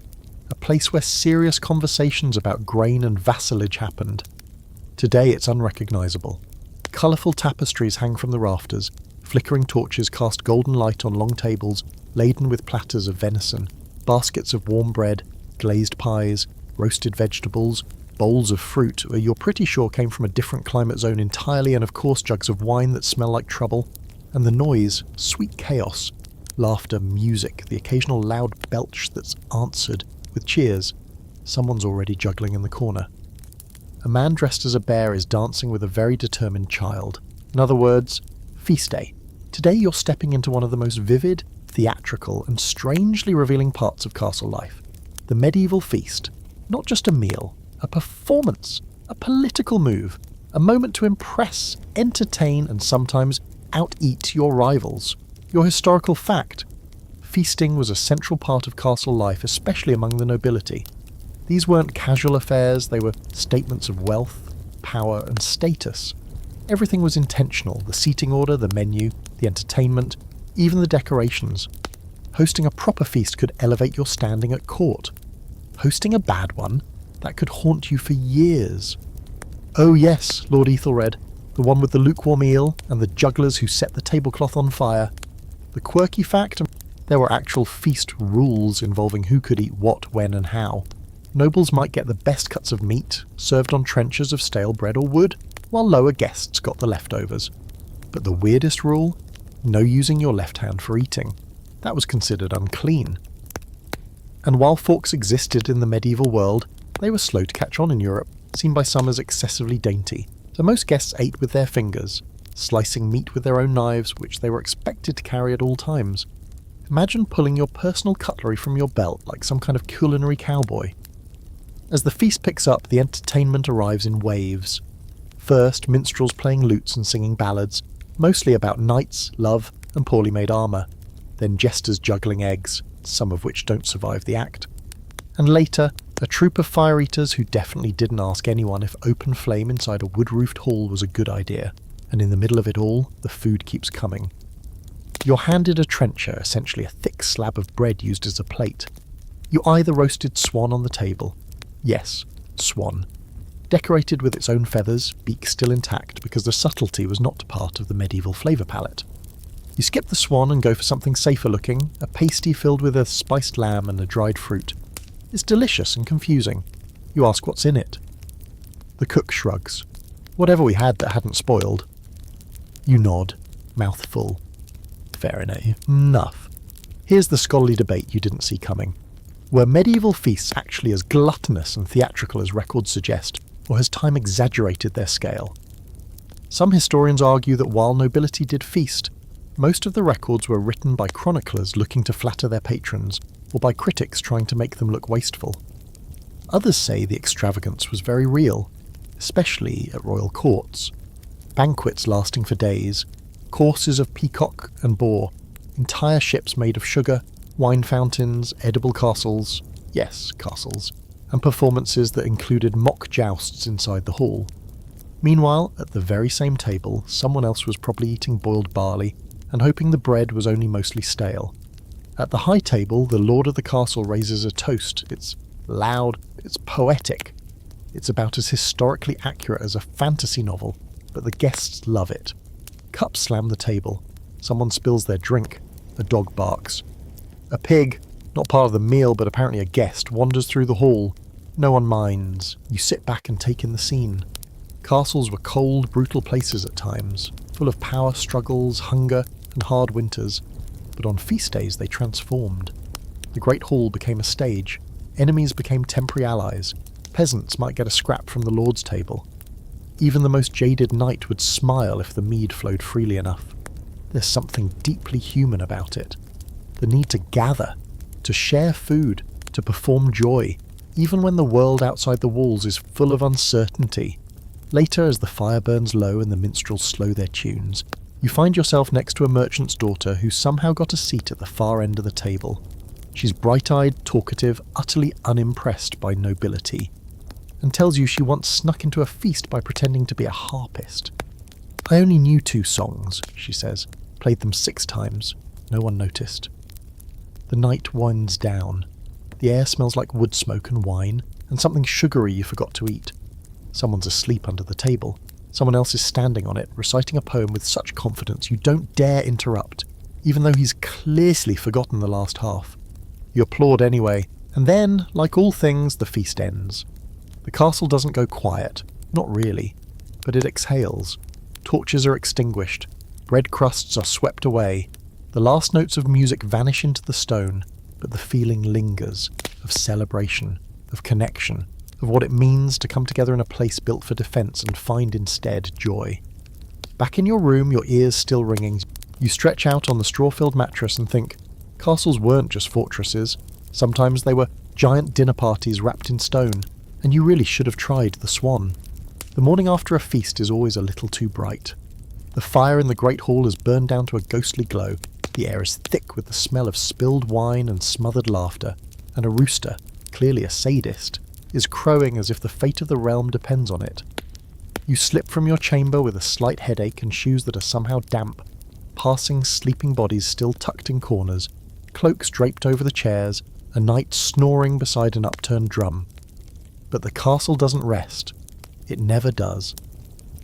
a place where serious conversations about grain and vassalage happened. Today it's unrecognisable. Colourful tapestries hang from the rafters, flickering torches cast golden light on long tables laden with platters of venison, baskets of warm bread, glazed pies, roasted vegetables, bowls of fruit you're pretty sure came from a different climate zone entirely, and of course jugs of wine that smell like trouble. And the noise, sweet chaos, laughter, music, the occasional loud belch that's answered with cheers. Someone's already juggling in the corner. A man dressed as a bear is dancing with a very determined child. In other words, feast day. Today you're stepping into one of the most vivid, theatrical, and strangely revealing parts of castle life. The medieval feast. Not just a meal, a performance, a political move, a moment to impress, entertain, and sometimes out-eat your rivals. Your historical fact. Feasting was a central part of castle life, especially among the nobility. These weren't casual affairs, they were statements of wealth, power, and status. Everything was intentional, the seating order, the menu, the entertainment, even the decorations. Hosting a proper feast could elevate your standing at court. Hosting a bad one, that could haunt you for years. Oh yes, Lord Ethelred, the one with the lukewarm eel and the jugglers who set the tablecloth on fire. The quirky fact, there were actual feast rules involving who could eat what, when and how. Nobles might get the best cuts of meat, served on trenchers of stale bread or wood, while lower guests got the leftovers. But the weirdest rule? No using your left hand for eating. That was considered unclean. And while forks existed in the medieval world, they were slow to catch on in Europe, seen by some as excessively dainty. So most guests ate with their fingers, slicing meat with their own knives, which they were expected to carry at all times. Imagine pulling your personal cutlery from your belt like some kind of culinary cowboy. As the feast picks up, the entertainment arrives in waves. First, minstrels playing lutes and singing ballads, mostly about knights, love, and poorly made armour. Then jesters juggling eggs, some of which don't survive the act. And later, a troop of fire-eaters who definitely didn't ask anyone if open flame inside a wood-roofed hall was a good idea. And in the middle of it all, the food keeps coming. You're handed a trencher, essentially a thick slab of bread used as a plate. You eye the roasted swan on the table. Yes, swan. Decorated with its own feathers, beak still intact because the subtlety was not part of the medieval flavour palette. You skip the swan and go for something safer looking, a pasty filled with a spiced lamb and a dried fruit. It's delicious and confusing. You ask what's in it. The cook shrugs. Whatever we had that hadn't spoiled. You nod, mouth full. Fair enough. Here's the scholarly debate you didn't see coming. Were medieval feasts actually as gluttonous and theatrical as records suggest, or has time exaggerated their scale? Some historians argue that while nobility did feast, most of the records were written by chroniclers looking to flatter their patrons, or by critics trying to make them look wasteful. Others say the extravagance was very real, especially at royal courts. Banquets lasting for days, courses of peacock and boar, entire ships made of sugar, wine fountains, edible castles, yes, castles, and performances that included mock jousts inside the hall. Meanwhile, at the very same table, someone else was probably eating boiled barley and hoping the bread was only mostly stale. At the high table, the lord of the castle raises a toast. It's loud, it's poetic. It's about as historically accurate as a fantasy novel, but the guests love it. Cups slam the table. Someone spills their drink. A dog barks. A pig, not part of the meal but apparently a guest, wanders through the hall. No one minds. You sit back and take in the scene. Castles were cold, brutal places at times, full of power struggles, hunger, and hard winters. But on feast days they transformed. The Great Hall became a stage. Enemies became temporary allies. Peasants might get a scrap from the lord's table. Even the most jaded knight would smile if the mead flowed freely enough. There's something deeply human about it. The need to gather, to share food, to perform joy, even when the world outside the walls is full of uncertainty. Later, as the fire burns low and the minstrels slow their tunes, you find yourself next to a merchant's daughter who somehow got a seat at the far end of the table. She's bright-eyed, talkative, utterly unimpressed by nobility, and tells you she once snuck into a feast by pretending to be a harpist. "I only knew 2 songs," she says. "Played them 6 times. No one noticed." The night winds down. The air smells like wood smoke and wine, and something sugary you forgot to eat. Someone's asleep under the table. Someone else is standing on it, reciting a poem with such confidence you don't dare interrupt, even though he's clearly forgotten the last half. You applaud anyway, and then, like all things, the feast ends. The castle doesn't go quiet, not really, but it exhales. Torches are extinguished, bread crusts are swept away. The last notes of music vanish into the stone, but the feeling lingers, of celebration, of connection, of what it means to come together in a place built for defence and find instead joy. Back in your room, your ears still ringing, you stretch out on the straw-filled mattress and think, castles weren't just fortresses. Sometimes they were giant dinner parties wrapped in stone, and you really should have tried the swan. The morning after a feast is always a little too bright. The fire in the great hall has burned down to a ghostly glow. The air is thick with the smell of spilled wine and smothered laughter, and a rooster, clearly a sadist, is crowing as if the fate of the realm depends on it. You slip from your chamber with a slight headache and shoes that are somehow damp, passing sleeping bodies still tucked in corners, cloaks draped over the chairs, a knight snoring beside an upturned drum. But the castle doesn't rest. It never does.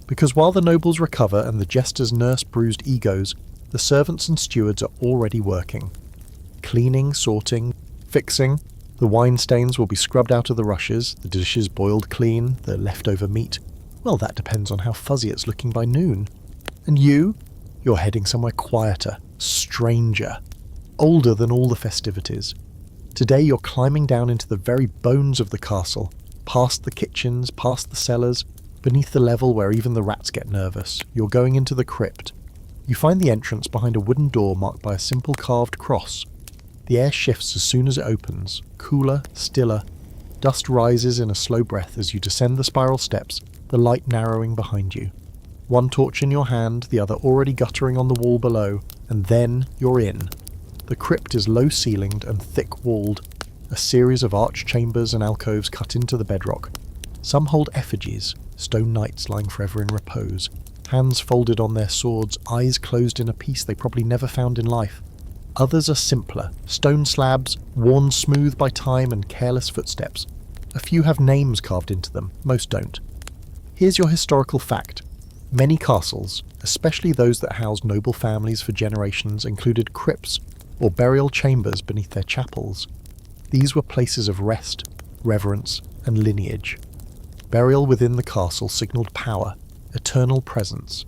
Because while the nobles recover and the jesters nurse bruised egos, the servants and stewards are already working. Cleaning, sorting, fixing. The wine stains will be scrubbed out of the rushes, the dishes boiled clean, the leftover meat. Well, that depends on how fuzzy it's looking by noon. And you're heading somewhere quieter, stranger, older than all the festivities. Today you're climbing down into the very bones of the castle, past the kitchens, past the cellars, beneath the level where even the rats get nervous. You're going into the crypt. You find the entrance behind a wooden door marked by a simple carved cross. The air shifts as soon as it opens, cooler, stiller. Dust rises in a slow breath as you descend the spiral steps, the light narrowing behind you. One torch in your hand, the other already guttering on the wall below, and then you're in. The crypt is low-ceilinged and thick-walled, a series of arched chambers and alcoves cut into the bedrock. Some hold effigies, stone knights lying forever in repose, hands folded on their swords, eyes closed in a peace they probably never found in life. Others are simpler, stone slabs, worn smooth by time and careless footsteps. A few have names carved into them, most don't. Here's your historical fact. Many castles, especially those that housed noble families for generations, included crypts, or burial chambers beneath their chapels. These were places of rest, reverence, and lineage. Burial within the castle signalled power, eternal presence.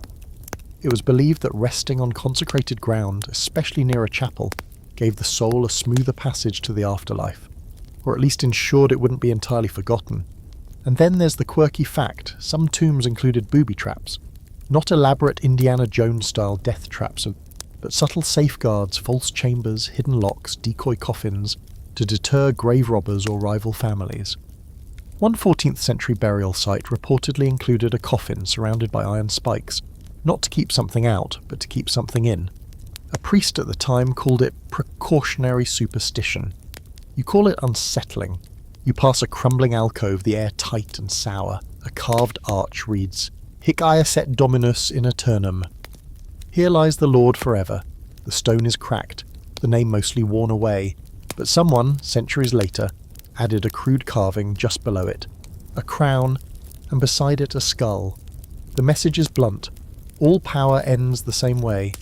It was believed that resting on consecrated ground, especially near a chapel, gave the soul a smoother passage to the afterlife, or at least ensured it wouldn't be entirely forgotten. And then there's the quirky fact, some tombs included booby traps. Not elaborate Indiana Jones-style death traps, but subtle safeguards, false chambers, hidden locks, decoy coffins, to deter grave robbers or rival families. One 14th century burial site reportedly included a coffin surrounded by iron spikes, not to keep something out, but to keep something in. A priest at the time called it precautionary superstition. You call it unsettling. You pass a crumbling alcove, the air tight and sour. A carved arch reads, Hic iacet Dominus in aeternum. Here lies the Lord forever. The stone is cracked, the name mostly worn away, but someone, centuries later, added a crude carving just below it, a crown, and beside it a skull. The message is blunt. All power ends the same way.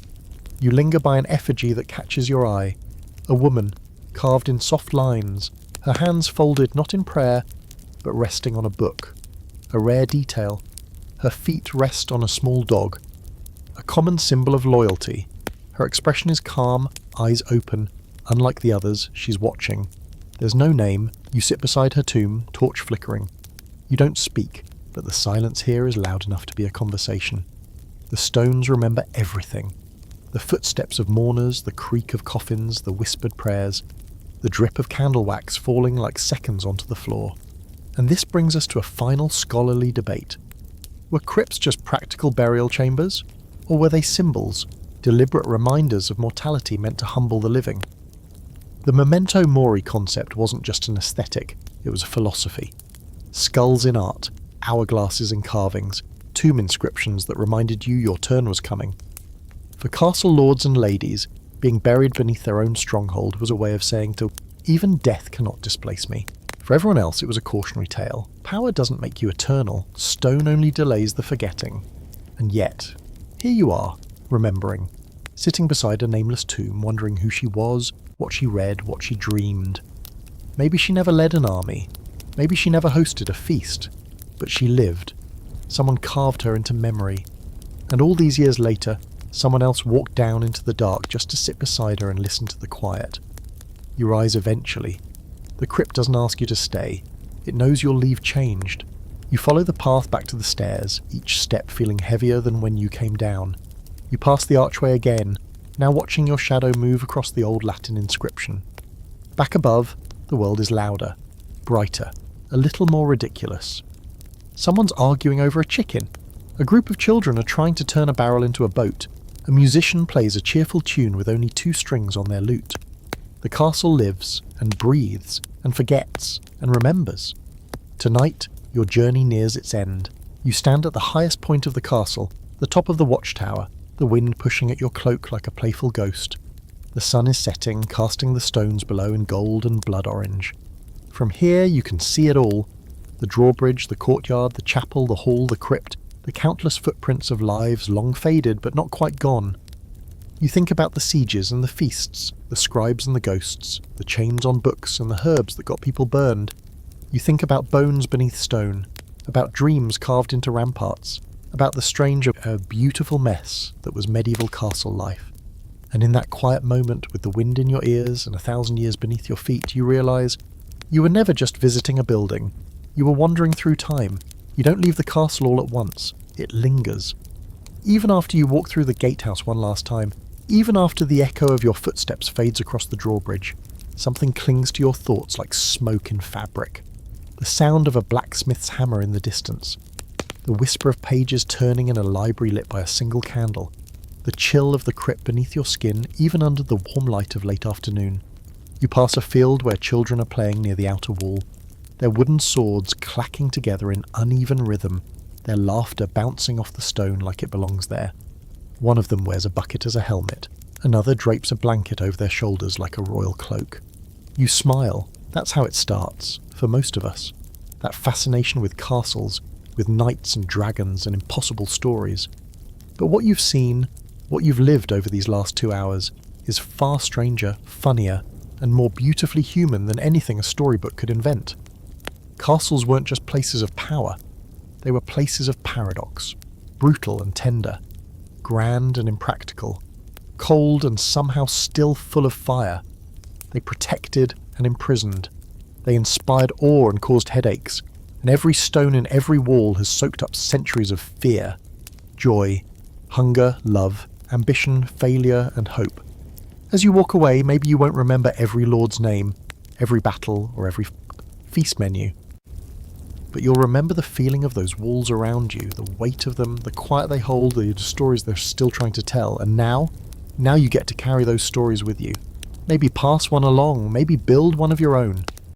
You linger by an effigy that catches your eye, a woman, carved in soft lines, her hands folded not in prayer, but resting on a book. A rare detail. Her feet rest on a small dog. A common symbol of loyalty. Her expression is calm, eyes open. Unlike the others, she's watching. There's no name. You sit beside her tomb, torch flickering. You don't speak, but the silence here is loud enough to be a conversation. The stones remember everything. The footsteps of mourners, the creak of coffins, the whispered prayers, the drip of candle wax falling like seconds onto the floor. And this brings us to a final scholarly debate. Were crypts just practical burial chambers? Or were they symbols, deliberate reminders of mortality meant to humble the living? The memento mori concept wasn't just an aesthetic, it was a philosophy. Skulls in art, hourglasses in carvings, tomb inscriptions that reminded you your turn was coming. For castle lords and ladies, being buried beneath their own stronghold was a way of saying to even death cannot displace me. For everyone else, it was a cautionary tale. Power doesn't make you eternal, stone only delays the forgetting. And yet, here you are, remembering, sitting beside a nameless tomb, wondering who she was, what she read, what she dreamed. Maybe she never led an army, maybe she never hosted a feast, but she lived. Someone carved her into memory. And all these years later, someone else walked down into the dark just to sit beside her and listen to the quiet. You rise eventually. The crypt doesn't ask you to stay. It knows you'll leave changed. You follow the path back to the stairs, each step feeling heavier than when you came down. You pass the archway again, now watching your shadow move across the old Latin inscription. Back above, the world is louder, brighter, a little more ridiculous. Someone's arguing over a chicken. A group of children are trying to turn a barrel into a boat. A musician plays a cheerful tune with only 2 strings on their lute. The castle lives, and breathes, and forgets, and remembers. Tonight, your journey nears its end. You stand at the highest point of the castle, the top of the watchtower, the wind pushing at your cloak like a playful ghost. The sun is setting, casting the stones below in gold and blood orange. From here you can see it all. The drawbridge, the courtyard, the chapel, the hall, the crypt, the countless footprints of lives long faded but not quite gone. You think about the sieges and the feasts, the scribes and the ghosts, the chains on books and the herbs that got people burned. You think about bones beneath stone, about dreams carved into ramparts, about the strange, beautiful mess that was medieval castle life. And in that quiet moment with the wind in your ears and 1,000 years beneath your feet, you realise you were never just visiting a building. You were wandering through time. You don't leave the castle all at once. It lingers. Even after you walk through the gatehouse one last time, even after the echo of your footsteps fades across the drawbridge, something clings to your thoughts like smoke in fabric. The sound of a blacksmith's hammer in the distance. The whisper of pages turning in a library lit by a single candle. The chill of the crypt beneath your skin, even under the warm light of late afternoon. You pass a field where children are playing near the outer wall, their wooden swords clacking together in uneven rhythm, their laughter bouncing off the stone like it belongs there. One of them wears a bucket as a helmet, another drapes a blanket over their shoulders like a royal cloak. You smile. That's how it starts, for most of us. That fascination with castles, with knights and dragons and impossible stories. But what you've seen, what you've lived over these last 2 hours, is far stranger, funnier, and more beautifully human than anything a storybook could invent. Castles weren't just places of power. They were places of paradox, brutal and tender, grand and impractical, cold and somehow still full of fire. They protected and imprisoned. They inspired awe and caused headaches, and every stone in every wall has soaked up centuries of fear, joy, hunger, love, ambition, failure, and hope. As you walk away, maybe you won't remember every lord's name, every battle, or every feast menu. But you'll remember the feeling of those walls around you, the weight of them, the quiet they hold, the stories they're still trying to tell. And now you get to carry those stories with you. Maybe pass one along, maybe build one of your own.